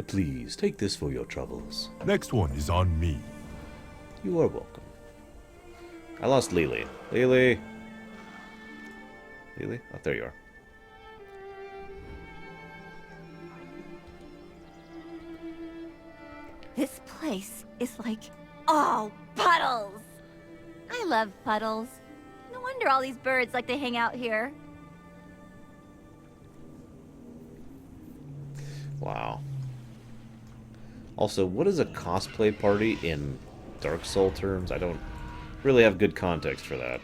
Please, take this for your troubles. Next one is on me. You are welcome. I lost Lily. Lily? Lily? Oh, there you are. This place is like all puddles. I love puddles. No wonder all these birds like to hang out here. Wow. Also, what is a cosplay party in Dark Soul terms? I don't really have good context for that.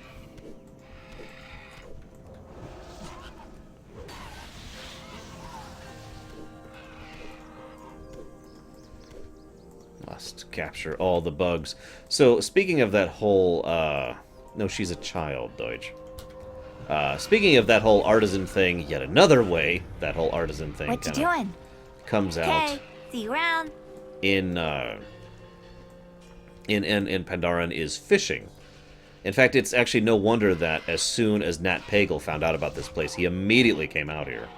Must capture all the bugs. So, speaking of that whole, no, she's a child, Deutsch. Speaking of that whole artisan thing, yet another way that whole artisan thing What you doing? comes out Okay, see you around. in Pandaren is fishing. In fact, it's actually no wonder that as soon as Nat Pagle found out about this place, he immediately came out here.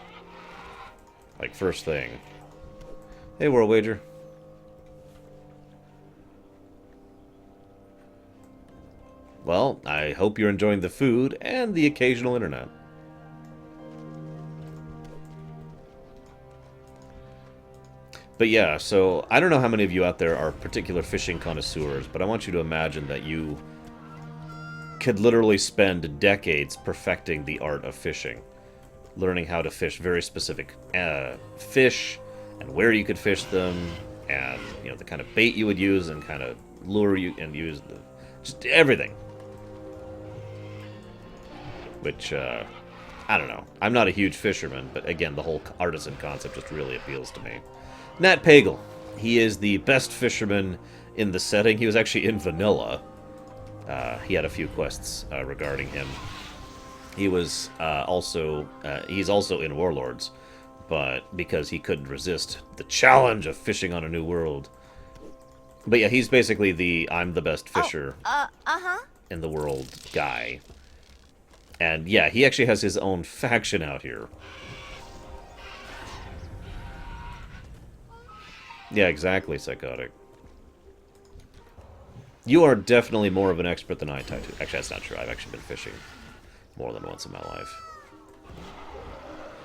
Like, first thing. Hey, World Wager. Well, I hope you're enjoying the food and the occasional internet. But yeah, so I don't know how many of you out there are particular fishing connoisseurs, but I want you to imagine that you could literally spend decades perfecting the art of fishing. Learning how to fish very specific fish, and where you could fish them, and the kind of bait you would use, and kind of lure you and use just everything. Which, I don't know. I'm not a huge fisherman, but again, the whole artisan concept just really appeals to me. Nat Pagle. He is the best fisherman in the setting. He was actually in Vanilla. He had a few quests regarding him. He was he's also in Warlords, but because he couldn't resist the challenge of fishing on a new world. But yeah, he's basically the I'm the best fisher in the world guy. And yeah, he actually has his own faction out here. Yeah, exactly, Psychotic. You are definitely more of an expert than I, Tattoo. Actually, that's not true. I've actually been fishing more than once in my life.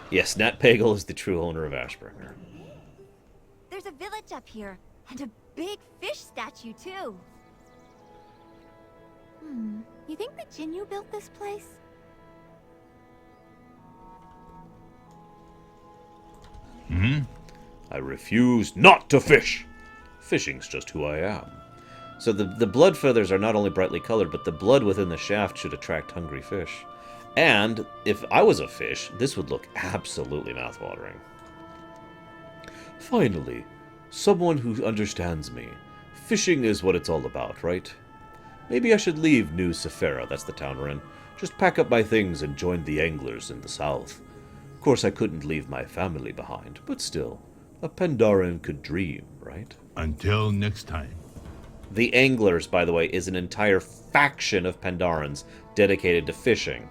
Yes, Nat Pagle is the true owner of Ashburner. There's a village up here, and a big fish statue, too. You think the Jinyu built this place? I refuse not to fish. Fishing's just who I am. So the blood feathers are not only brightly colored, but the blood within the shaft should attract hungry fish. And if I was a fish, this would look absolutely mouthwatering. Finally, someone who understands me. Fishing is what it's all about, right? Maybe I should leave New Sephira, that's the town we're in. Just pack up my things and join the anglers in the south. Of course, I couldn't leave my family behind, but still, a Pandaren could dream, right? Until next time. The Anglers, by the way, is an entire faction of Pandarans dedicated to fishing.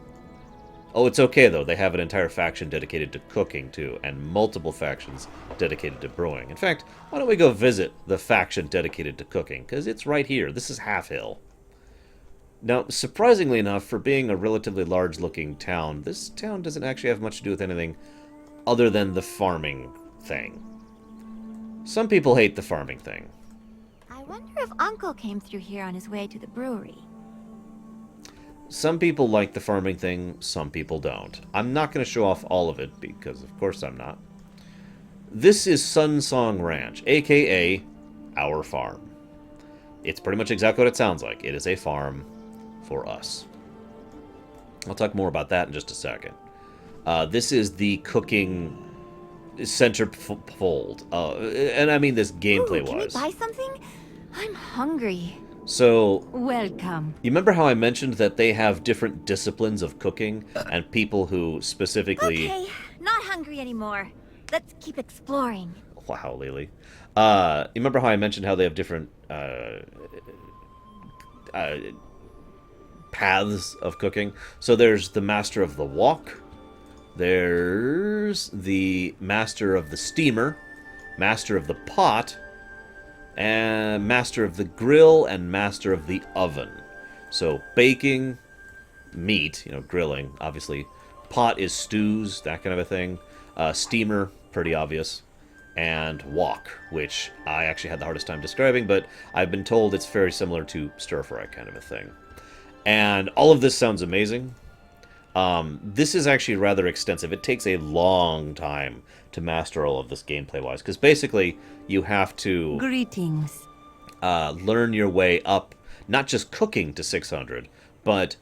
Oh, it's okay, though. They have an entire faction dedicated to cooking, too, and multiple factions dedicated to brewing. In fact, why don't we go visit the faction dedicated to cooking? Because it's right here. This is Half Hill. Now, surprisingly enough, for being a relatively large-looking town, this town doesn't actually have much to do with anything other than the farming thing. Some people hate the farming thing. I wonder if Uncle came through here on his way to the brewery. Some people like the farming thing, some people don't. I'm not going to show off all of it, because of course I'm not. This is Sun Song Ranch, aka our farm. It's pretty much exactly what it sounds like. It is a farm for us. I'll talk more about that in just a second. This is the cooking center fold. And I mean this gameplay-wise. Can we buy something? I'm hungry. So, Welcome. you remember how I mentioned that they have different disciplines of cooking and people who specifically... Okay, not hungry anymore. Let's keep exploring. Wow, Lily. You remember how I mentioned how they have different paths of cooking? So there's the Master of the Wok. There's the Master of the Steamer, Master of the Pot, and Master of the Grill, and Master of the Oven. So baking, meat, grilling, obviously. Pot is stews, that kind of a thing. Steamer, pretty obvious. And wok, which I actually had the hardest time describing, but I've been told it's very similar to stir-fry kind of a thing. And all of this sounds amazing. This is actually rather extensive. It takes a long time to master all of this gameplay-wise, because basically you have to Greetings. Learn your way up, not just cooking to 600, but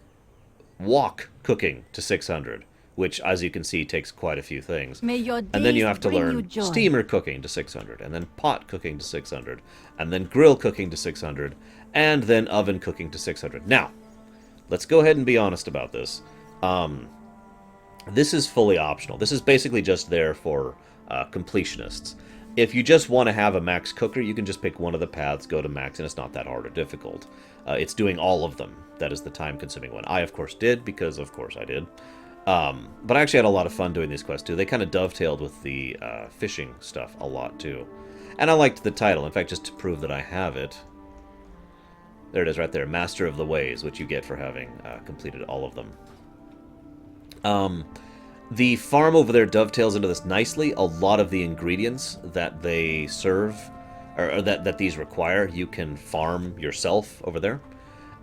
wok cooking to 600, which, as you can see, takes quite a few things. May your And then you have to bring you learn joy. steamer cooking to 600, and then pot cooking to 600, and then grill cooking to 600, and then oven cooking to 600. Now, let's go ahead and be honest about this. This is fully optional. This is basically just there for completionists. If you just want to have a max cooker, you can just pick one of the paths, go to max, and it's not that hard or difficult. It's doing all of them. That is the time-consuming one. I, of course, did, because, of course, I did. But I actually had a lot of fun doing these quests, too. They kind of dovetailed with the fishing stuff a lot, too. And I liked the title. In fact, just to prove that I have it, there it is right there, Master of the Ways, which you get for having completed all of them. The farm over there dovetails into this nicely. A lot of the ingredients that they serve, or that these require, you can farm yourself over there.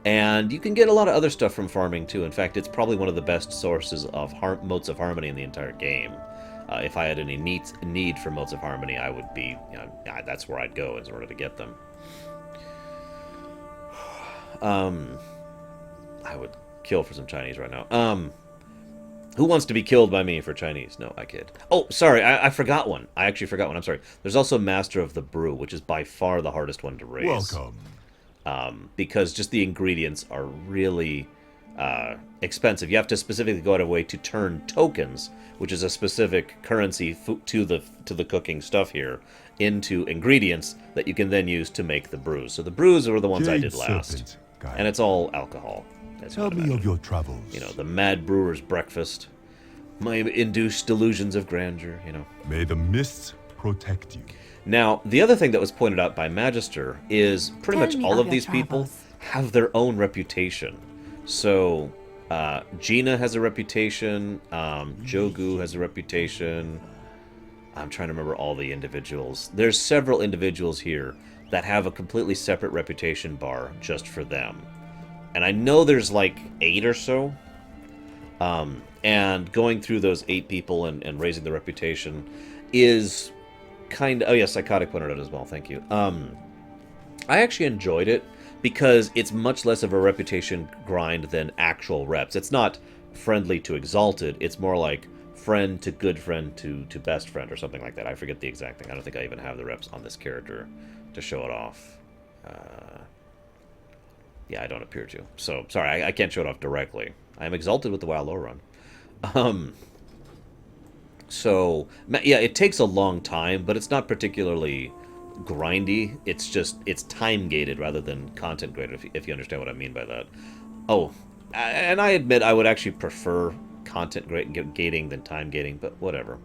And you can get a lot of other stuff from farming, too. In fact, it's probably one of the best sources of motes of harmony in the entire game. If I had any need for motes of harmony, I would be, that's where I'd go in order to get them. I would kill for some Chinese right now. Who wants to be killed by me for Chinese? No, I kid. Oh, sorry, I forgot one. I actually forgot one. I'm sorry. There's also Master of the Brew, which is by far the hardest one to raise. Welcome. Because just the ingredients are really expensive. You have to specifically go out of the way to turn tokens, which is a specific currency to the cooking stuff here, into ingredients that you can then use to make the brews. So the brews were the ones I did last. And it's all alcohol. Tell me of your travels. The Mad Brewer's Breakfast. My induced delusions of grandeur, May the mists protect you. Now, the other thing that was pointed out by Magister is pretty Tell much me all of of your these people travels. have their own reputation. So, Gina has a reputation, Jogu has a reputation. I'm trying to remember all the individuals. There's several individuals here that have a completely separate reputation bar just for them. And I know there's like 8 or so. And going through those 8 people and raising the reputation is kind of... Oh, yeah, Psychotic pointed out as well. Thank you. I actually enjoyed it because it's much less of a reputation grind than actual reps. It's not friendly to exalted. It's more like friend to good friend to best friend or something like that. I forget the exact thing. I don't think I even have the reps on this character to show it off. Yeah, I don't appear to. So, sorry, I can't show it off directly. I am exalted with the WoW Lorerun. So, yeah, it takes a long time, but it's not particularly grindy. It's just, it's time-gated rather than content-gated, if you understand what I mean by that. Oh, and I admit I would actually prefer content gating than time gating, but whatever.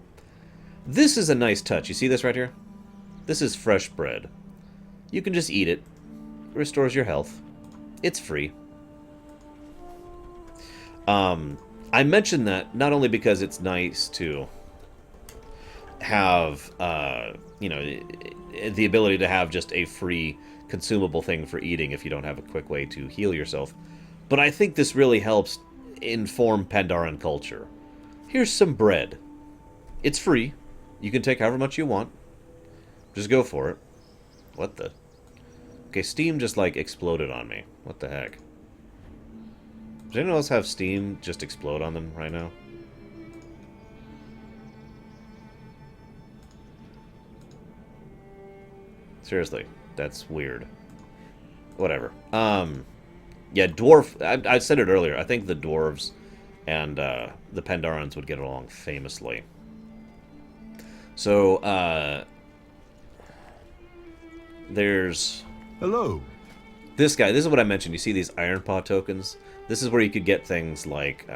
This is a nice touch. You see this right here? This is fresh bread. You can just eat it. It restores your health. It's free. I mentioned that not only because it's nice to have, you know, the ability to have just a free consumable thing for eating if you don't have a quick way to heal yourself, but I think this really helps inform Pandaran culture. Here's some bread. It's free. You can take however much you want. Just go for it. What the? Okay, Steam just, like, exploded on me. What the heck? Does anyone else have Steam just explode on them right now? Seriously, that's weird. Whatever. Yeah, dwarf... I said it earlier. I think the dwarves and the Pandarans would get along famously. So, there's... Hello. This guy. This is what I mentioned. You see these Iron Paw tokens? This is where you could get things like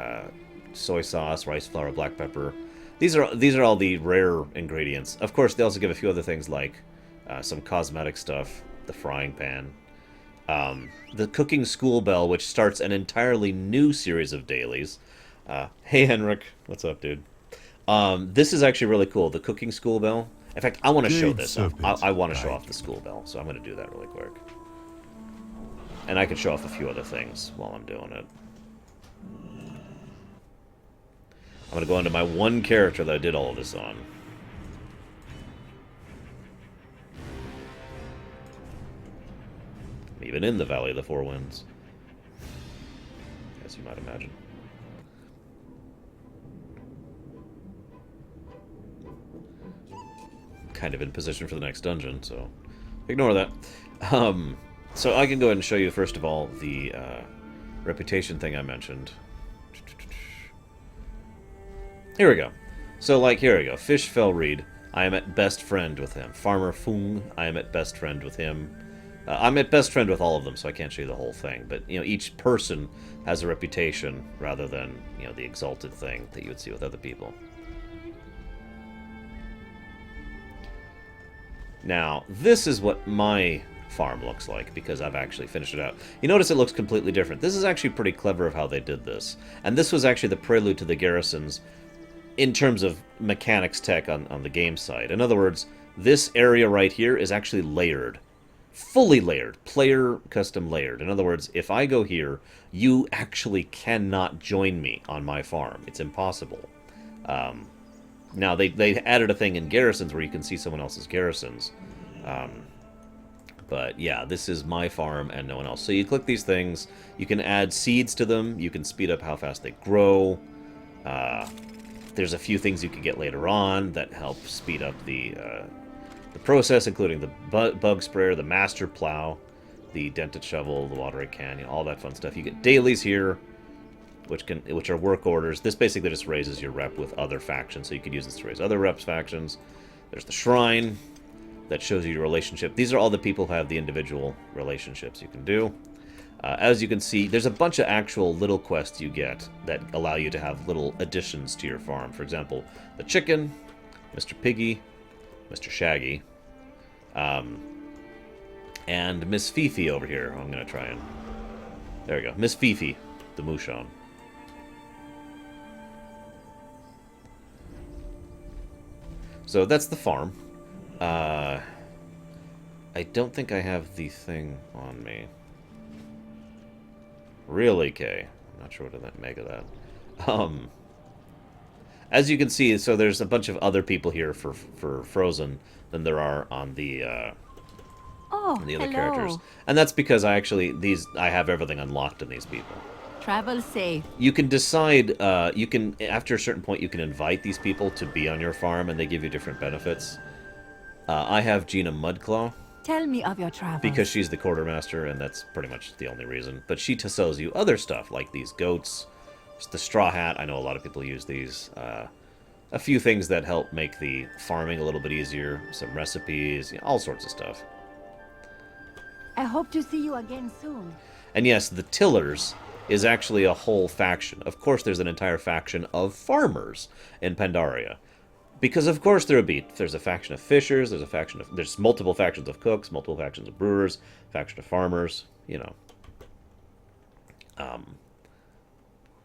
soy sauce, rice flour, black pepper. These are all the rare ingredients. Of course, they also give a few other things like some cosmetic stuff, the frying pan, the cooking school bell, which starts an entirely new series of dailies. Hey, Henrik. What's up, dude? This is actually really cool. The cooking school bell. In fact, I want to show this. I want to show off the school bell, so I'm going to do that really quick. And I can show off a few other things while I'm doing it. I'm going to go into my one character that I did all of this on. I'm even in the Valley of the Four Winds, as you might imagine. Kind of in position for the next dungeon, so ignore that. So I can go ahead and show you, first of all, the reputation thing I mentioned. Here we go. So, like, here we go. Fish Fell Reed, I am at best friend with him. Farmer Fung, I am at best friend with him. I'm at best friend with all of them, so I can't show you the whole thing. But, you know, each person has a reputation rather than, you know, the exalted thing that you would see with other people. Now, this is what my farm looks like, because I've actually finished it out. You notice it looks completely different. This is actually pretty clever of how they did this. And this was actually the prelude to the garrisons in terms of mechanics tech on the game side. In other words, this area right here is actually layered. Fully layered. Player custom layered. In other words, if I go here, you actually cannot join me on my farm. It's impossible. Now, they added a thing in garrisons where you can see someone else's garrisons. But, yeah, this is my farm and no one else. So you click these things. You can add seeds to them. You can speed up how fast they grow. There's a few things you can get later on that help speed up the process, including the bug sprayer, the master plow, the dented shovel, the watering can, you know, all that fun stuff. You get dailies here, which are work orders. This basically just raises your rep with other factions, so you could use this to raise other reps factions. There's the shrine that shows you your relationship. These are all the people who have the individual relationships you can do. As you can see, there's a bunch of actual little quests you get that allow you to have little additions to your farm. For example, the chicken, Mr. Piggy, Mr. Shaggy, and Miss Fifi over here. I'm going to try and... There we go. Miss Fifi, the Mushon. So that's the farm. I don't think I have the thing on me Really, Kay? I'm not sure what to make of that. As you can see, so there's a bunch of other people here for Frozen than there are on the other characters, and that's because I have everything unlocked in these people. Travel safe. You can decide. You can after a certain point you can invite these people to be on your farm, and they give you different benefits. I have Gina Mudclaw. Tell me of your travels. Because she's the quartermaster, and that's pretty much the only reason. But she sells you other stuff, like these goats, the straw hat. I know a lot of people use these. A few things that help make the farming a little bit easier. Some recipes, all sorts of stuff. I hope to see you again soon. And yes, the Tillers is actually a whole faction. Of course, there's an entire faction of farmers in Pandaria. Because of course there would be. There's a faction of fishers, there's multiple factions of cooks, multiple factions of brewers, faction of farmers,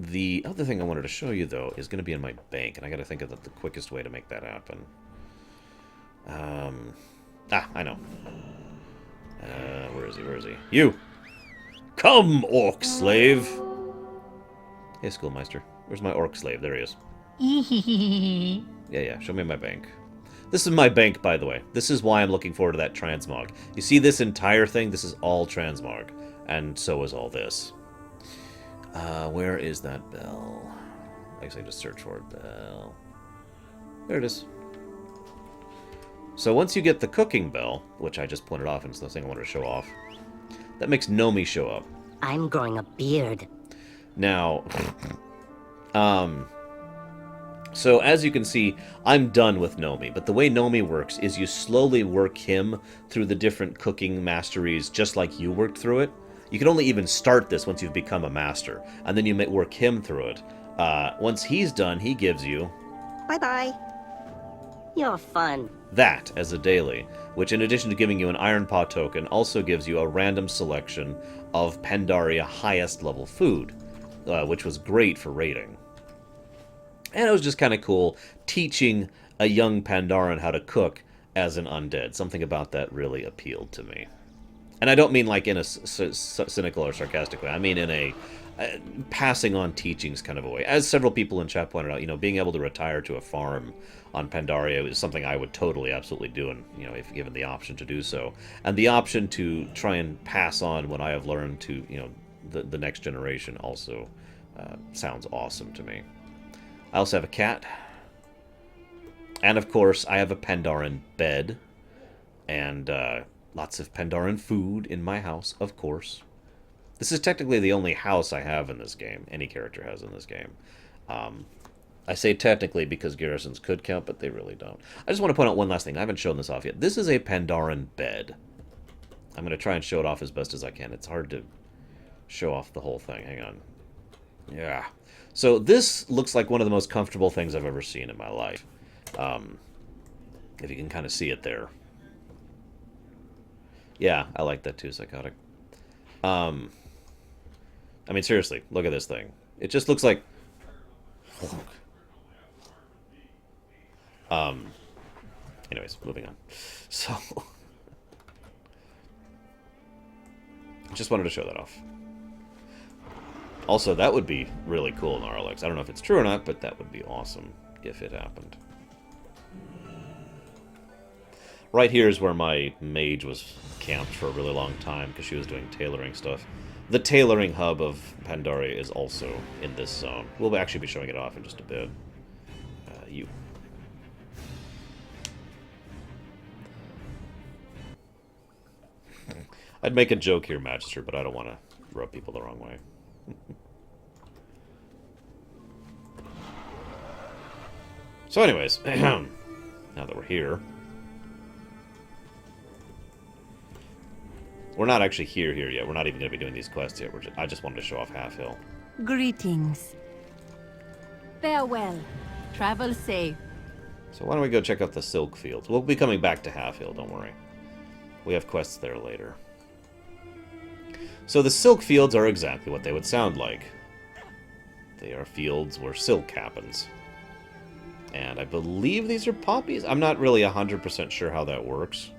The other thing I wanted to show you, though, is going to be in my bank, and I got to think of the quickest way to make that happen. I know. Where is he? You! Come, orc slave! Hey, schoolmeister. Where's my orc slave? There he is. Yeah, show me my bank. This is my bank, by the way. This is why I'm looking forward to that transmog. You see this entire thing? This is all transmog. And so is all this. Where is that bell? I guess I just search for it. Bell. There it is. So once you get the cooking bell, which I just pointed off, and it's the thing I wanted to show off, that makes Nomi show up. I'm growing a beard. Now, so as you can see, I'm done with Nomi, but the way Nomi works is you slowly work him through the different cooking masteries just like you worked through it. You can only even start this once you've become a master, and then you may work him through it. Once he's done, he gives you... Bye-bye. You're fun. That as a daily, which in addition to giving you an Iron Paw token, also gives you a random selection of Pandaria highest level food, which was great for raiding. And it was just kind of cool teaching a young Pandaren how to cook as an undead. Something about that really appealed to me. And I don't mean like in a cynical or sarcastic way. I mean in a passing on teachings kind of a way. As several people in chat pointed out, being able to retire to a farm on Pandaria is something I would totally, absolutely do, and if given the option to do so. And the option to try and pass on what I have learned to, the next generation also sounds awesome to me. I also have a cat. And of course, I have a Pandaren bed. And lots of Pandaren food in my house, of course. This is technically the only house I have in this game. Any character has in this game. I say technically because garrisons could count, but they really don't. I just want to point out one last thing. I haven't shown this off yet. This is a Pandaren bed. I'm going to try and show it off as best as I can. It's hard to show off the whole thing. Hang on. Yeah. So this looks like one of the most comfortable things I've ever seen in my life. If you can kind of see it there. Yeah, I like that too, Psychotic. I mean, seriously, look at this thing. It just looks like... Anyways, moving on. So... just wanted to show that off. Also, that would be really cool in RLX. I don't know if it's true or not, but that would be awesome if it happened. Right here is where my mage was camped for a really long time because she was doing tailoring stuff. The tailoring hub of Pandaria is also in this zone. We'll actually be showing it off in just a bit. You. I'd make a joke here, Magister, but I don't want to rub people the wrong way. So anyways, now that we're here... We're not actually here yet. We're not even going to be doing these quests yet. I just wanted to show off Half Hill. Greetings. Farewell. Travel safe. So why don't we go check out the Silk Fields? We'll be coming back to Half Hill, don't worry. We have quests there later. So the Silk Fields are exactly what they would sound like. They are fields where silk happens. And I believe these are poppies? I'm not really 100% sure how that works.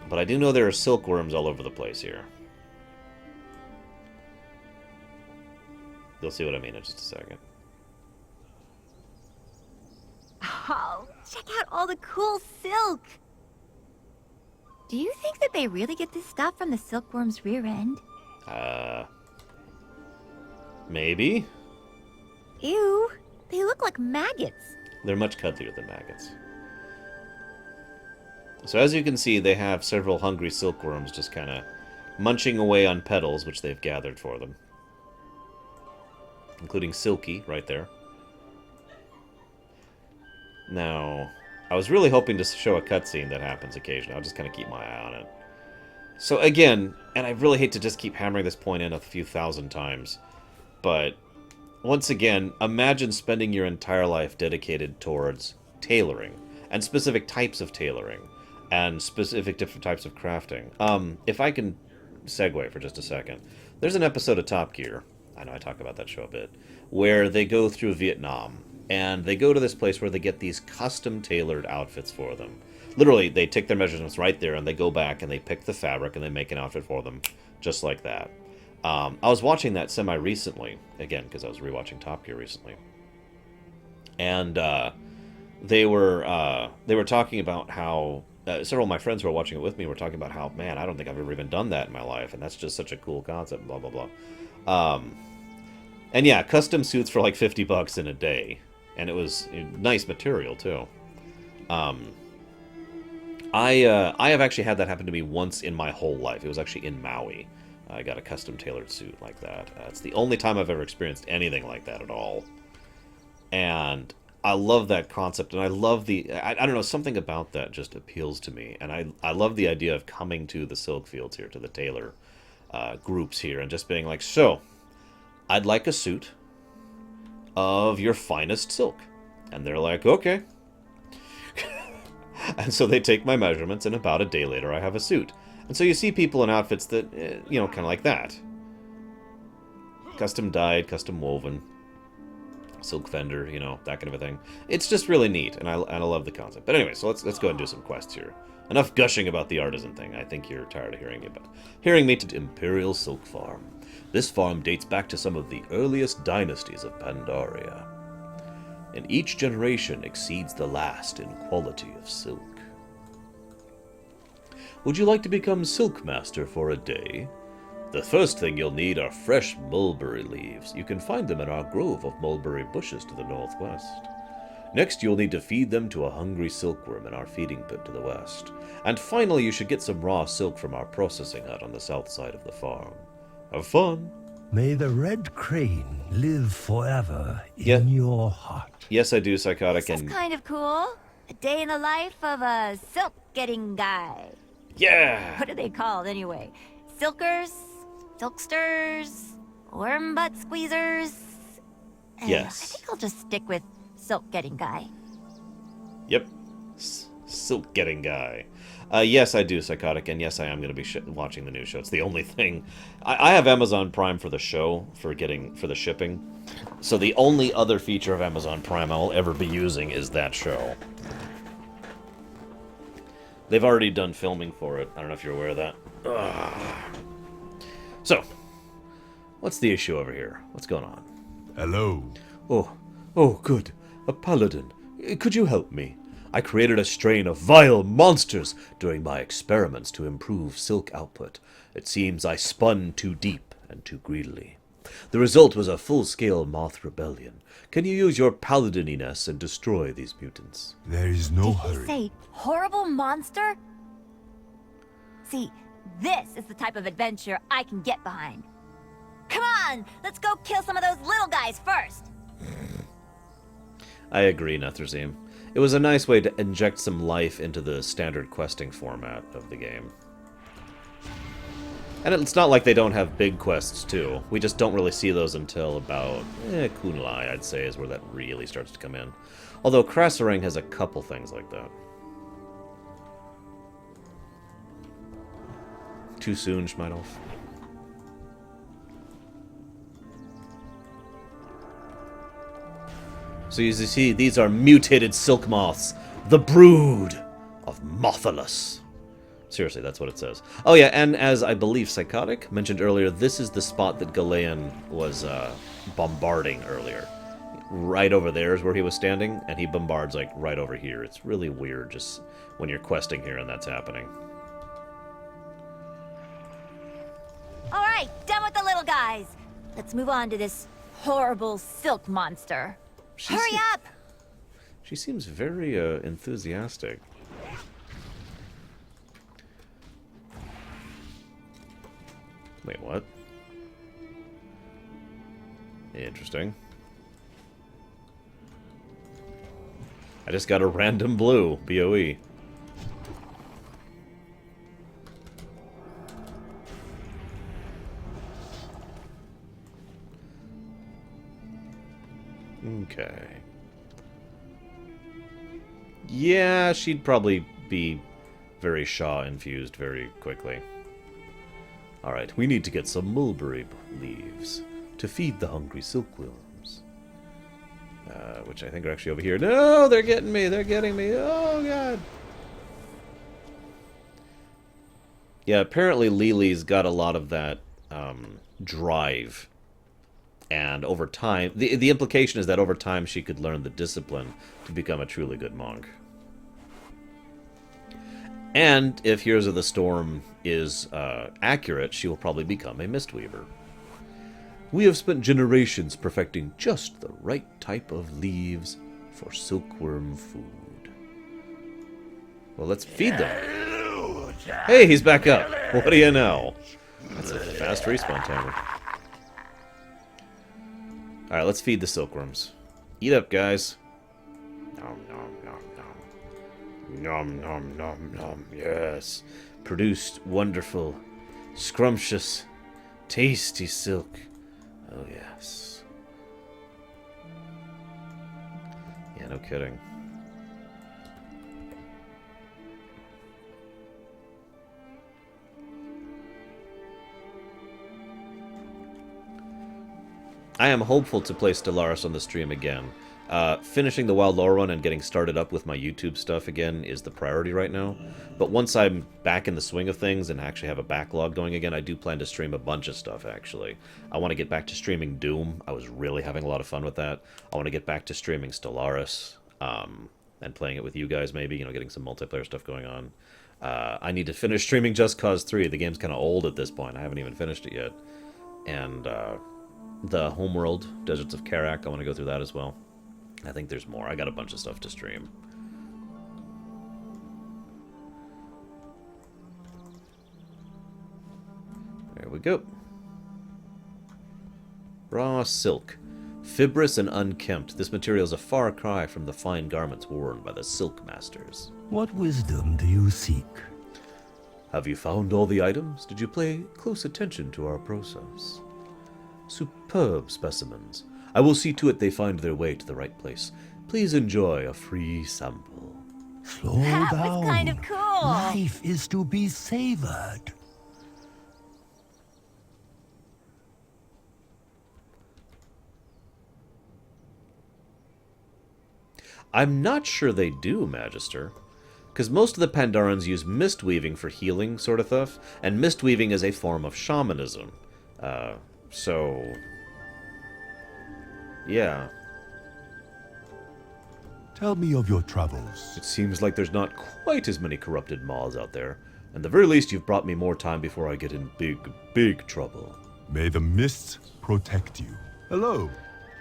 But I do know there are silkworms all over the place here. You'll see what I mean in just a second. Oh, check out all the cool silk! Do you think that they really get this stuff from the silkworm's rear end? Maybe? Ew, they look like maggots. They're much cuddlier than maggots. So as you can see, they have several hungry silkworms just kind of munching away on petals, which they've gathered for them. Including Silky, right there. Now, I was really hoping to show a cutscene that happens occasionally. I'll just kind of keep my eye on it. So again, and I really hate to just keep hammering this point in a few thousand times, but once again, imagine spending your entire life dedicated towards tailoring, and specific types of tailoring, and specific different types of crafting. If I can segue for just a second, there's an episode of Top Gear, I know I talk about that show a bit, where they go through Vietnam, and they go to this place where they get these custom-tailored outfits for them. Literally, they take their measurements right there, and they go back, and they pick the fabric, and they make an outfit for them, just like that. I was watching that semi-recently, again, because I was rewatching Top Gear recently. And they were talking about how... several of my friends who were watching it with me were talking about how, man, I don't think I've ever even done that in my life, and that's just such a cool concept, blah, blah, blah. And yeah, custom suits for like $50 in a day. And it was nice material, too. I have actually had that happen to me once in my whole life. It was actually in Maui. I got a custom-tailored suit like that. It's the only time I've ever experienced anything like that at all. And I love that concept, and I love the... I don't know, something about that just appeals to me. And I love the idea of coming to the silk fields here, to the tailor groups here, and just being like, so, I'd like a suit of your finest silk. And they're like, okay. And so they take my measurements, and about a day later I have a suit. And so you see people in outfits that, kind of like that. Custom dyed, custom woven. Silk fender, that kind of a thing. It's just really neat, and I love the concept. But anyway, so let's go ahead and do some quests here. Enough gushing about the artisan thing. I think you're tired of hearing me to Imperial Silk Farm. This farm dates back to some of the earliest dynasties of Pandaria, and each generation exceeds the last in quality of silk. Would you like to become Silk Master for a day? The first thing you'll need are fresh mulberry leaves. You can find them in our grove of mulberry bushes to the northwest. Next, you'll need to feed them to a hungry silkworm in our feeding pit to the west. And finally, you should get some raw silk from our processing hut on the south side of the farm. Have fun! May the red crane live forever in your heart. Yes, I do, Psychotic. This is kind of cool. A day in the life of a silk-getting guy. Yeah! What are they called, anyway? Silkers? Silksters? Worm butt squeezers? Yes. I think I'll just stick with silk-getting guy. Yep. Silk-getting guy. Yes, I do, Psychotic, and yes, I am going to be watching the new show. It's the only thing. I have Amazon Prime for the show, for the shipping. So the only other feature of Amazon Prime I'll ever be using is that show. They've already done filming for it. I don't know if you're aware of that. Ugh. So, what's the issue over here? What's going on? Hello. Oh, good. A paladin. Could you help me? I created a strain of vile monsters during my experiments to improve silk output. It seems I spun too deep and too greedily. The result was a full-scale moth rebellion. Can you use your paladininess and destroy these mutants? There is no Did hurry. he say horrible monster? See, this is the type of adventure I can get behind. Come on, let's go kill some of those little guys first. I agree, Netherzim. It was a nice way to inject some life into the standard questing format of the game. And it's not like they don't have big quests, too. We just don't really see those until about... Kunlai, I'd say, is where that really starts to come in. Although Krasarang has a couple things like that. Too soon, Schmeidolf. So as you see, these are mutated silk moths. The brood of Mothalus. Seriously, that's what it says. Oh yeah, and as I believe Psychotic mentioned earlier, this is the spot that Galeon was bombarding earlier. Right over there is where he was standing, and he bombards like right over here. It's really weird just when you're questing here and that's happening. All right, done with the little guys. Let's move on to this horrible silk monster. Hurry up! She seems very enthusiastic. Wait, what? Interesting. I just got a random blue, BOE. Okay. Yeah, she'd probably be very Shaw-infused very quickly. Alright, we need to get some mulberry leaves to feed the hungry silkworms. Which I think are actually over here. No, they're getting me! They're getting me! Oh, God! Yeah, apparently Lily's got a lot of that drive. And over time, the implication is that over time she could learn the discipline to become a truly good monk. And if Heroes of the Storm is accurate, she will probably become a Mistweaver. We have spent generations perfecting just the right type of leaves for silkworm food. Well, let's feed them. Hey, he's back up. What do you know? That's a fast respawn timer. Alright, let's feed the silkworms. Eat up, guys. Nom, nom, nom, nom. Nom, nom, nom, nom. Yes. Produced wonderful, scrumptious, tasty silk. Oh, yes. Yeah, no kidding. I am hopeful to play Stellaris on the stream again. Finishing the WoW Lorerun and getting started up with my YouTube stuff again is the priority right now. But once I'm back in the swing of things and actually have a backlog going again, I do plan to stream a bunch of stuff, actually. I want to get back to streaming Doom. I was really having a lot of fun with that. I want to get back to streaming Stellaris and playing it with you guys, maybe, you know, getting some multiplayer stuff going on. I need to finish streaming Just Cause 3. The game's kind of old at this point. I haven't even finished it yet. And the Homeworld, Deserts of Karak, I want to go through that as well. I think there's more. I got a bunch of stuff to stream. There we go. Raw silk. Fibrous and unkempt, this material is a far cry from the fine garments worn by the silk masters. What wisdom do you seek? Have you found all the items? Did you pay close attention to our process? Superb specimens. I will see to it they find their way to the right place. Please enjoy a free sample. Slow That down. was kind of cool. Life is to be savored. I'm not sure they do, Magister. Because most of the Pandarans use mistweaving for healing sort of stuff, and mistweaving is a form of shamanism. So... yeah. Tell me of your travels. It seems like there's not quite as many corrupted Maws out there. At the very least, you've brought me more time before I get in big, big trouble. May the mists protect you. Hello.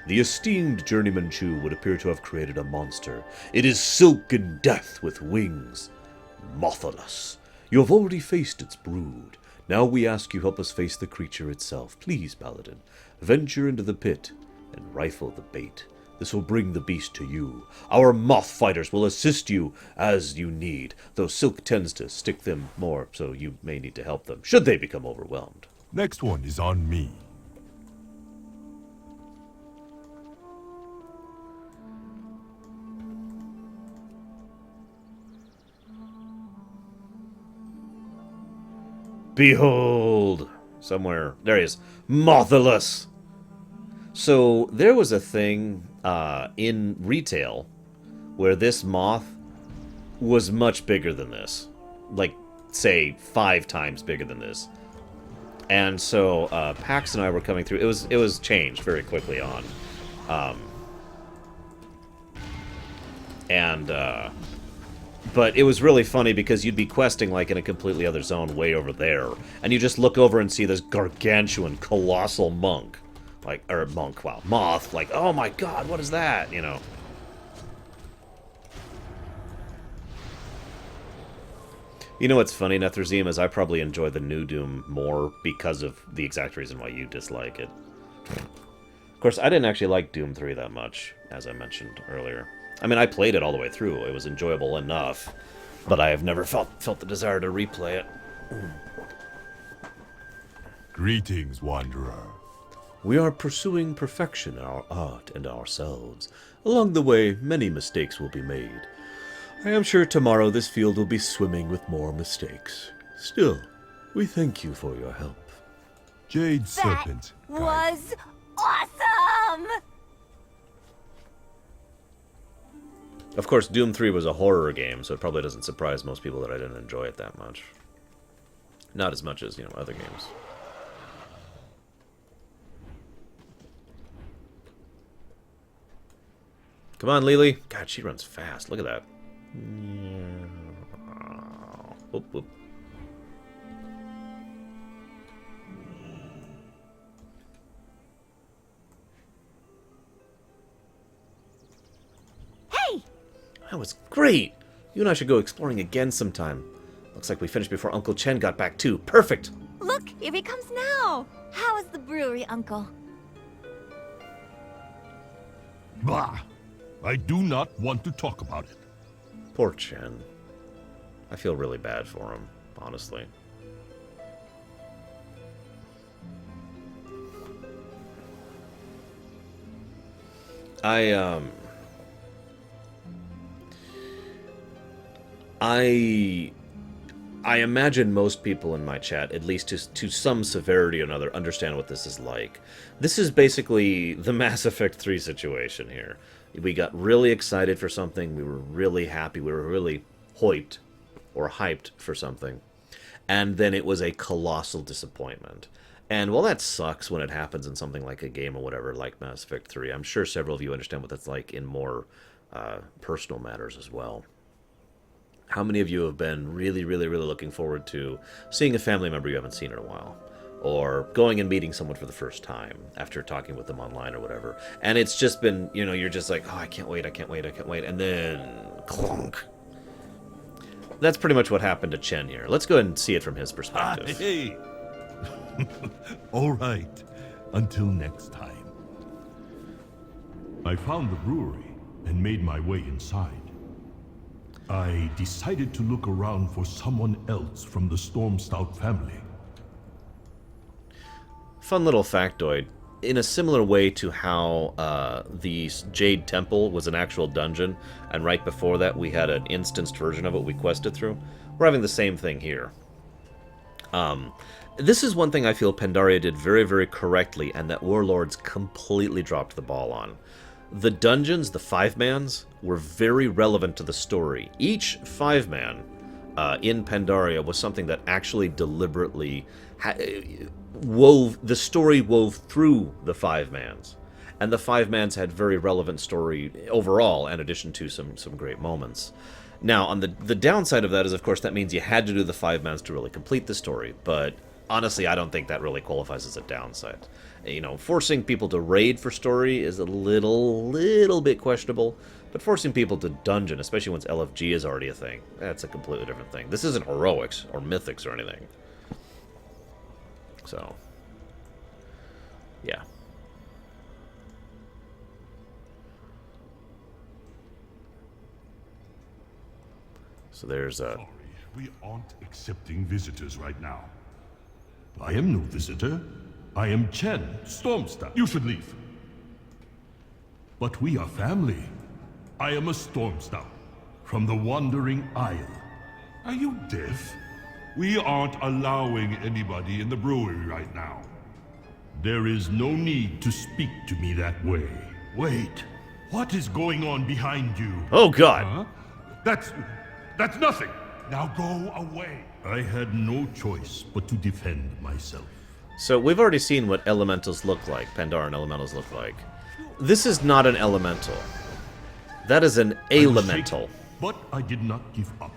The esteemed Journeyman Chu would appear to have created a monster. It is silken death with wings. Mothelus. You have already faced its brood. Now we ask you help us face the creature itself. Please, Paladin, venture into the pit and rifle the bait. This will bring the beast to you. Our moth fighters will assist you as you need, though silk tends to stick them more, so you may need to help them, should they become overwhelmed. Next one is on me. Behold! Somewhere. There he is. Mothelus! So, there was a thing in retail where this moth was much bigger than this. Like, say 5 times bigger than this. And so Pax and I were coming through. It was changed very quickly on. But it was really funny because you'd be questing like in a completely other zone way over there, and you just look over and see this gargantuan, colossal monk, moth, like, oh my god, what is that, you know? You know what's funny, Netherzim, is I probably enjoy the new Doom more because of the exact reason why you dislike it. Of course, I didn't actually like Doom 3 that much, as I mentioned earlier. I mean, I played it all the way through. It was enjoyable enough, but I have never felt the desire to replay it. Greetings, Wanderer. We are pursuing perfection in our art and ourselves. Along the way, many mistakes will be made. I am sure tomorrow this field will be swimming with more mistakes. Still, we thank you for your help. Jade That Serpent. was awesome! Of course, Doom 3 was a horror game, so it probably doesn't surprise most people that I didn't enjoy it that much. Not as much as, you know, other games. Come on, Lily. God, she runs fast. Look at that. Whoop, whoop. Hey! That was great! You and I should go exploring again sometime. Looks like we finished before Uncle Chen got back too. Perfect! Look, here he comes now! How is the brewery, Uncle? Bah! I do not want to talk about it. Poor Chen. I feel really bad for him, honestly. I imagine most people in my chat, at least to some severity or another, understand what this is like. This is basically the Mass Effect 3 situation here. We got really excited for something, we were really happy, we were really hyped for something, and then it was a colossal disappointment. And while that sucks when it happens in something like a game or whatever, like Mass Effect 3, I'm sure several of you understand what that's like in more personal matters as well. How many of you have been really, really, really looking forward to seeing a family member you haven't seen in a while? Or going and meeting someone for the first time after talking with them online or whatever. And it's just been, you know, you're just like, oh, I can't wait, I can't wait, I can't wait. And then, clunk. That's pretty much what happened to Chen here. Let's go ahead and see it from his perspective. Hey! All right. Until next time. I found the brewery and made my way inside. I decided to look around for someone else from the Stormstout family. Fun little factoid. In a similar way to how the Jade Temple was an actual dungeon, and right before that we had an instanced version of it we quested through, we're having the same thing here. This is one thing I feel Pandaria did very, very correctly, and that Warlords completely dropped the ball on. The dungeons, the 5-mans, were very relevant to the story. Each 5-man in Pandaria was something that actually deliberately the story wove through the 5-mans. And the 5-mans had very relevant story overall, in addition to some great moments. Now, on the downside of that is, of course, that means you had to do the 5-mans to really complete the story, but honestly, I don't think that really qualifies as a downside. You know, forcing people to raid for story is a little bit questionable, but forcing people to dungeon, especially once LFG is already a thing, that's a completely different thing. This isn't heroics or mythics or anything. So, yeah. So there's a... Sorry, we aren't accepting visitors right now. I am no visitor. I am Chen, Stormstout. You should leave. But we are family. I am a Stormstout, from the Wandering Isle. Are you deaf? We aren't allowing anybody in the brewery right now. There is no need to speak to me that way. Wait, what is going on behind you? Oh, God! Huh? That's nothing! Now go away. I had no choice but to defend myself. So we've already seen what elementals look like, Pandaran elementals look like. This is not an elemental. That is an elemental. But I did not give up.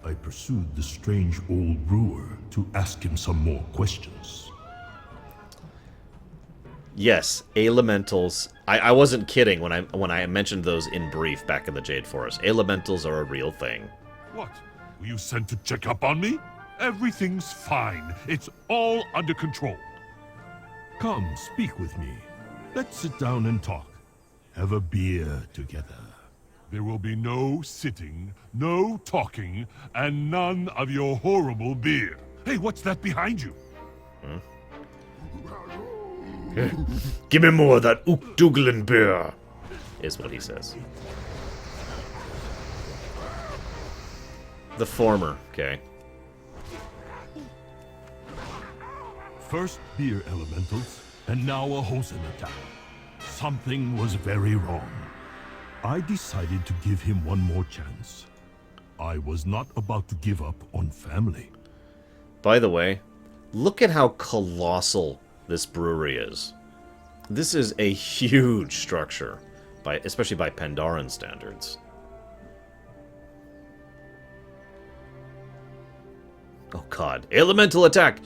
I pursued the strange old brewer to ask him some more questions. Yes, elementals. I wasn't kidding when I mentioned those in brief back in the Jade Forest. Elementals are a real thing. What? Were you sent to check up on me? Everything's fine. It's all under control. Come, speak with me. Let's sit down and talk. Have a beer together. There will be no sitting, no talking, and none of your horrible beer. Hey, what's that behind you? Give me more of that Ukduglin beer. Is what he says. The former, okay. First beer elementals, and now a Hosen attack. Something was very wrong. I decided to give him one more chance. I was not about to give up on family. By the way, look at how colossal this brewery is. This is a huge structure, especially by Pandaran standards. Oh god. Elemental attack!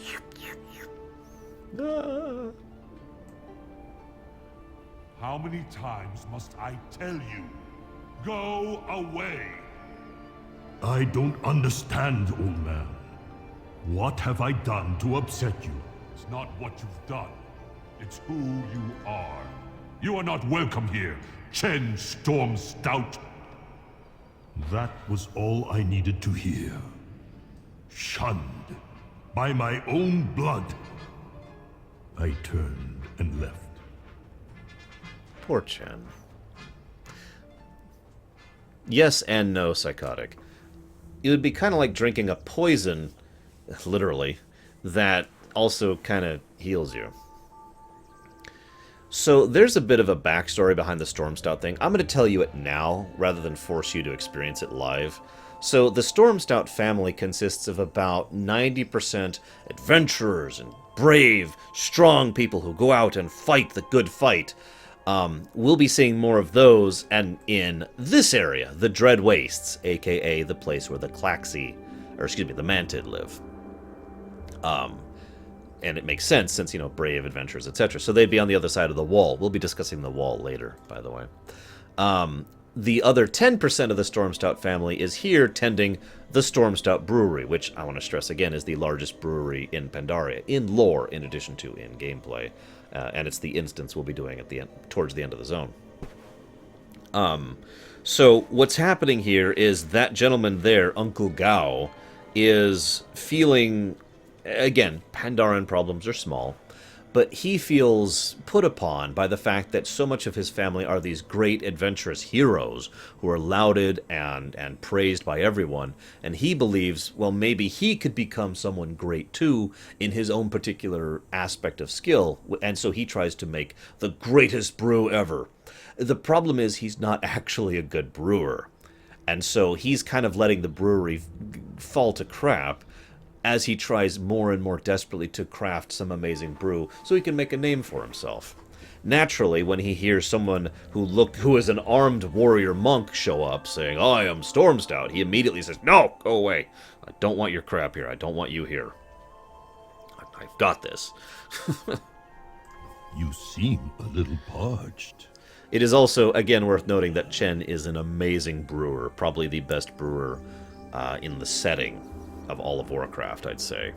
How many times must I tell you? Go away! I don't understand, old man. What have I done to upset you? It's not what you've done. It's who you are. You are not welcome here, Chen Storm Stout. That was all I needed to hear. Shunned by my own blood. I turned and left. Poor Chen. Yes and no, Psychotic. It would be kind of like drinking a poison, literally, that also kind of heals you. So there's a bit of a backstory behind the Storm Stout thing. I'm going to tell you it now, rather than force you to experience it live. So the Storm Stout family consists of about 90% adventurers and brave, strong people who go out and fight the good fight. We'll be seeing more of those, and in this area, the Dread Wastes, aka the place where the Klaxi, or excuse me, the Mantid live. And it makes sense since, you know, brave adventurers, etc. So they'd be on the other side of the wall. We'll be discussing the wall later, by the way. The other 10% of the Storm Stout family is here tending the Storm Stout Brewery, which I want to stress again is the largest brewery in Pandaria, in lore, in addition to in gameplay. And it's the instance we'll be doing at the end, towards the end of the zone. So what's happening here is that gentleman there, Uncle Gao, is feeling, again, Pandaran problems are small, but he feels put upon by the fact that so much of his family are these great adventurous heroes who are lauded and praised by everyone, and he believes, well, maybe he could become someone great too in his own particular aspect of skill, and so he tries to make the greatest brew ever. The problem is he's not actually a good brewer, and so he's kind of letting the brewery fall to crap as he tries more and more desperately to craft some amazing brew so he can make a name for himself. Naturally, when he hears someone who is an armed warrior monk show up saying, "I am Storm Stout," he immediately says, "No, go away. I don't want your crap here. I don't want you here. I've got this." You seem a little parched. It is also, again, worth noting that Chen is an amazing brewer, probably the best brewer in the setting of all of Warcraft, I'd say.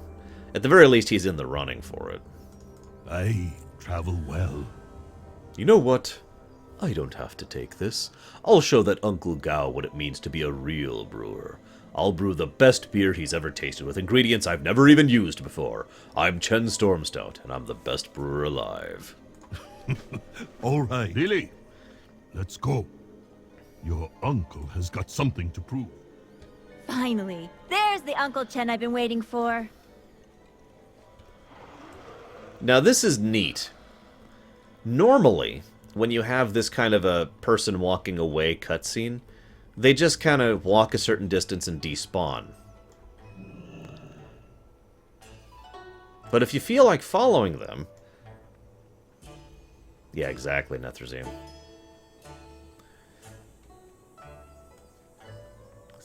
At the very least, he's in the running for it. I travel well. You know what? I don't have to take this. I'll show that Uncle Gao what it means to be a real brewer. I'll brew the best beer he's ever tasted with ingredients I've never even used before. I'm Chen Stormstout, and I'm the best brewer alive. All right. Lily, let's go. Your uncle has got something to prove. Finally, there's the Uncle Chen I've been waiting for. Now this is neat. Normally, when you have this kind of a person walking away cutscene, They just kind of walk a certain distance and despawn. But if you feel like following them... Yeah, exactly, Netherzeem.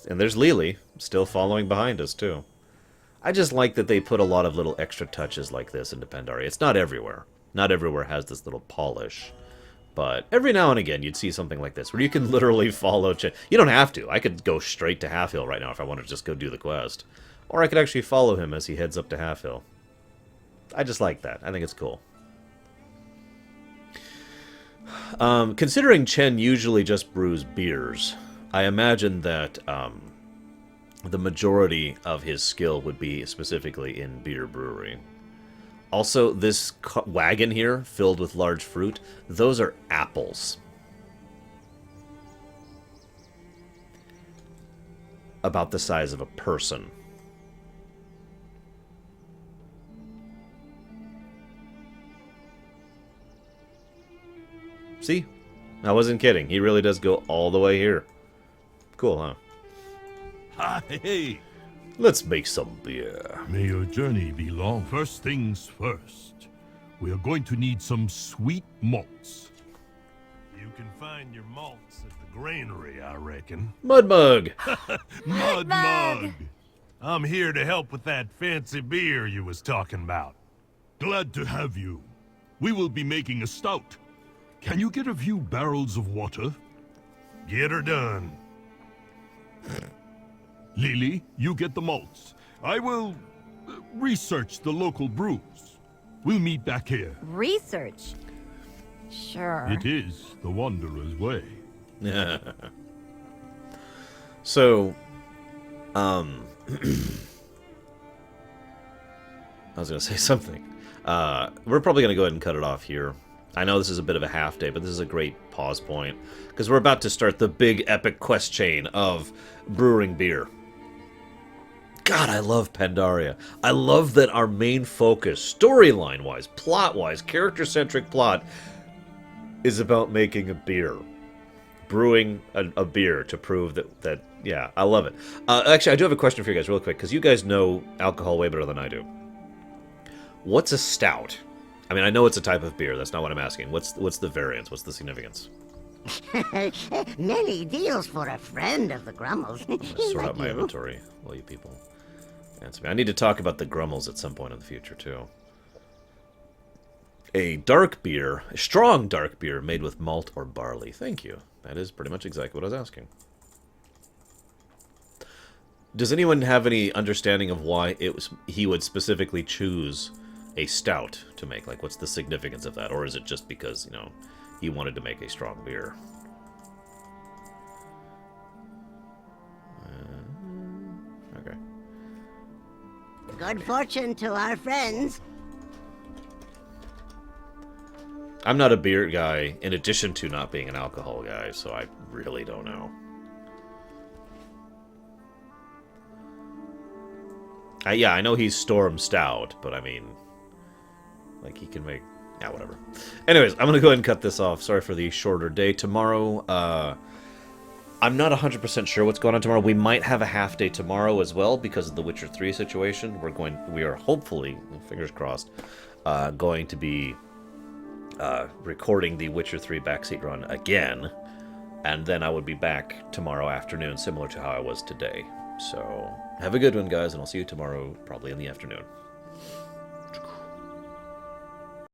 And there's Lily, still following behind us, too. I just like that they put a lot of little extra touches like this into Pandaria. It's not everywhere. Not everywhere has this little polish. But every now and again, you'd see something like this, where you can literally follow... You don't have to. I could go straight to Halfhill right now if I wanted to just go do the quest. Or I could actually follow him as he heads up to Halfhill. I just like that. I think it's cool. Considering Chen usually just brews beers, I imagine that the majority of his skill would be specifically in beer brewery. Also, this wagon here, filled with large fruit, those are apples. About the size of a person. See? I wasn't kidding. He really does go all the way here. Cool, huh? Hey! Let's make some beer. May your journey be long. First things first. We are going to need some sweet malts. You can find your malts at the granary, I reckon. Mudmug! Mud. I'm here to help with that fancy beer you was talking about. Glad to have you. We will be making a stout. Can you get a few barrels of water? Get her done. Lily, you get the malts. I will research the local brews. We'll meet back here. Research? Sure. It is the Wanderer's way. So, I was going to say something. We're probably going to go ahead and cut it off here. I know this is a bit of a half day, but this is a great pause point, because we're about to start the big epic quest chain of brewing beer. God, I love Pandaria. I love that our main focus, storyline-wise, plot-wise, character-centric plot, is about making a beer. Brewing a beer to prove that, yeah, I love it. Actually, I do have a question for you guys real quick, because you guys know alcohol way better than I do. What's a stout? I mean, I know it's a type of beer. That's not what I'm asking. What's the variance? What's the significance? Many deals for a friend of the Grummels. I'm going to sort out my inventory while you people answer me. I need to talk about the Grummels at some point in the future, too. A dark beer, a strong dark beer made with malt or barley. Thank you. That is pretty much exactly what I was asking. Does anyone have any understanding of why he would specifically choose a stout to make? Like, what's the significance of that? Or is it just because, you know, he wanted to make a strong beer? Okay. Good fortune to our friends. I'm not a beer guy, in addition to not being an alcohol guy, so I really don't know. Yeah, I know he's Storm Stout, but I mean... Like, he can make... Yeah, whatever. Anyways, I'm going to go ahead and cut this off. Sorry for the shorter day. Tomorrow, I'm not 100% sure what's going on tomorrow. We might have a half day tomorrow as well because of the Witcher 3 situation. We are hopefully, fingers crossed, going to be recording the Witcher 3 backseat run again. And then I would be back tomorrow afternoon, similar to how I was today. So, have a good one, guys, and I'll see you tomorrow, probably in the afternoon.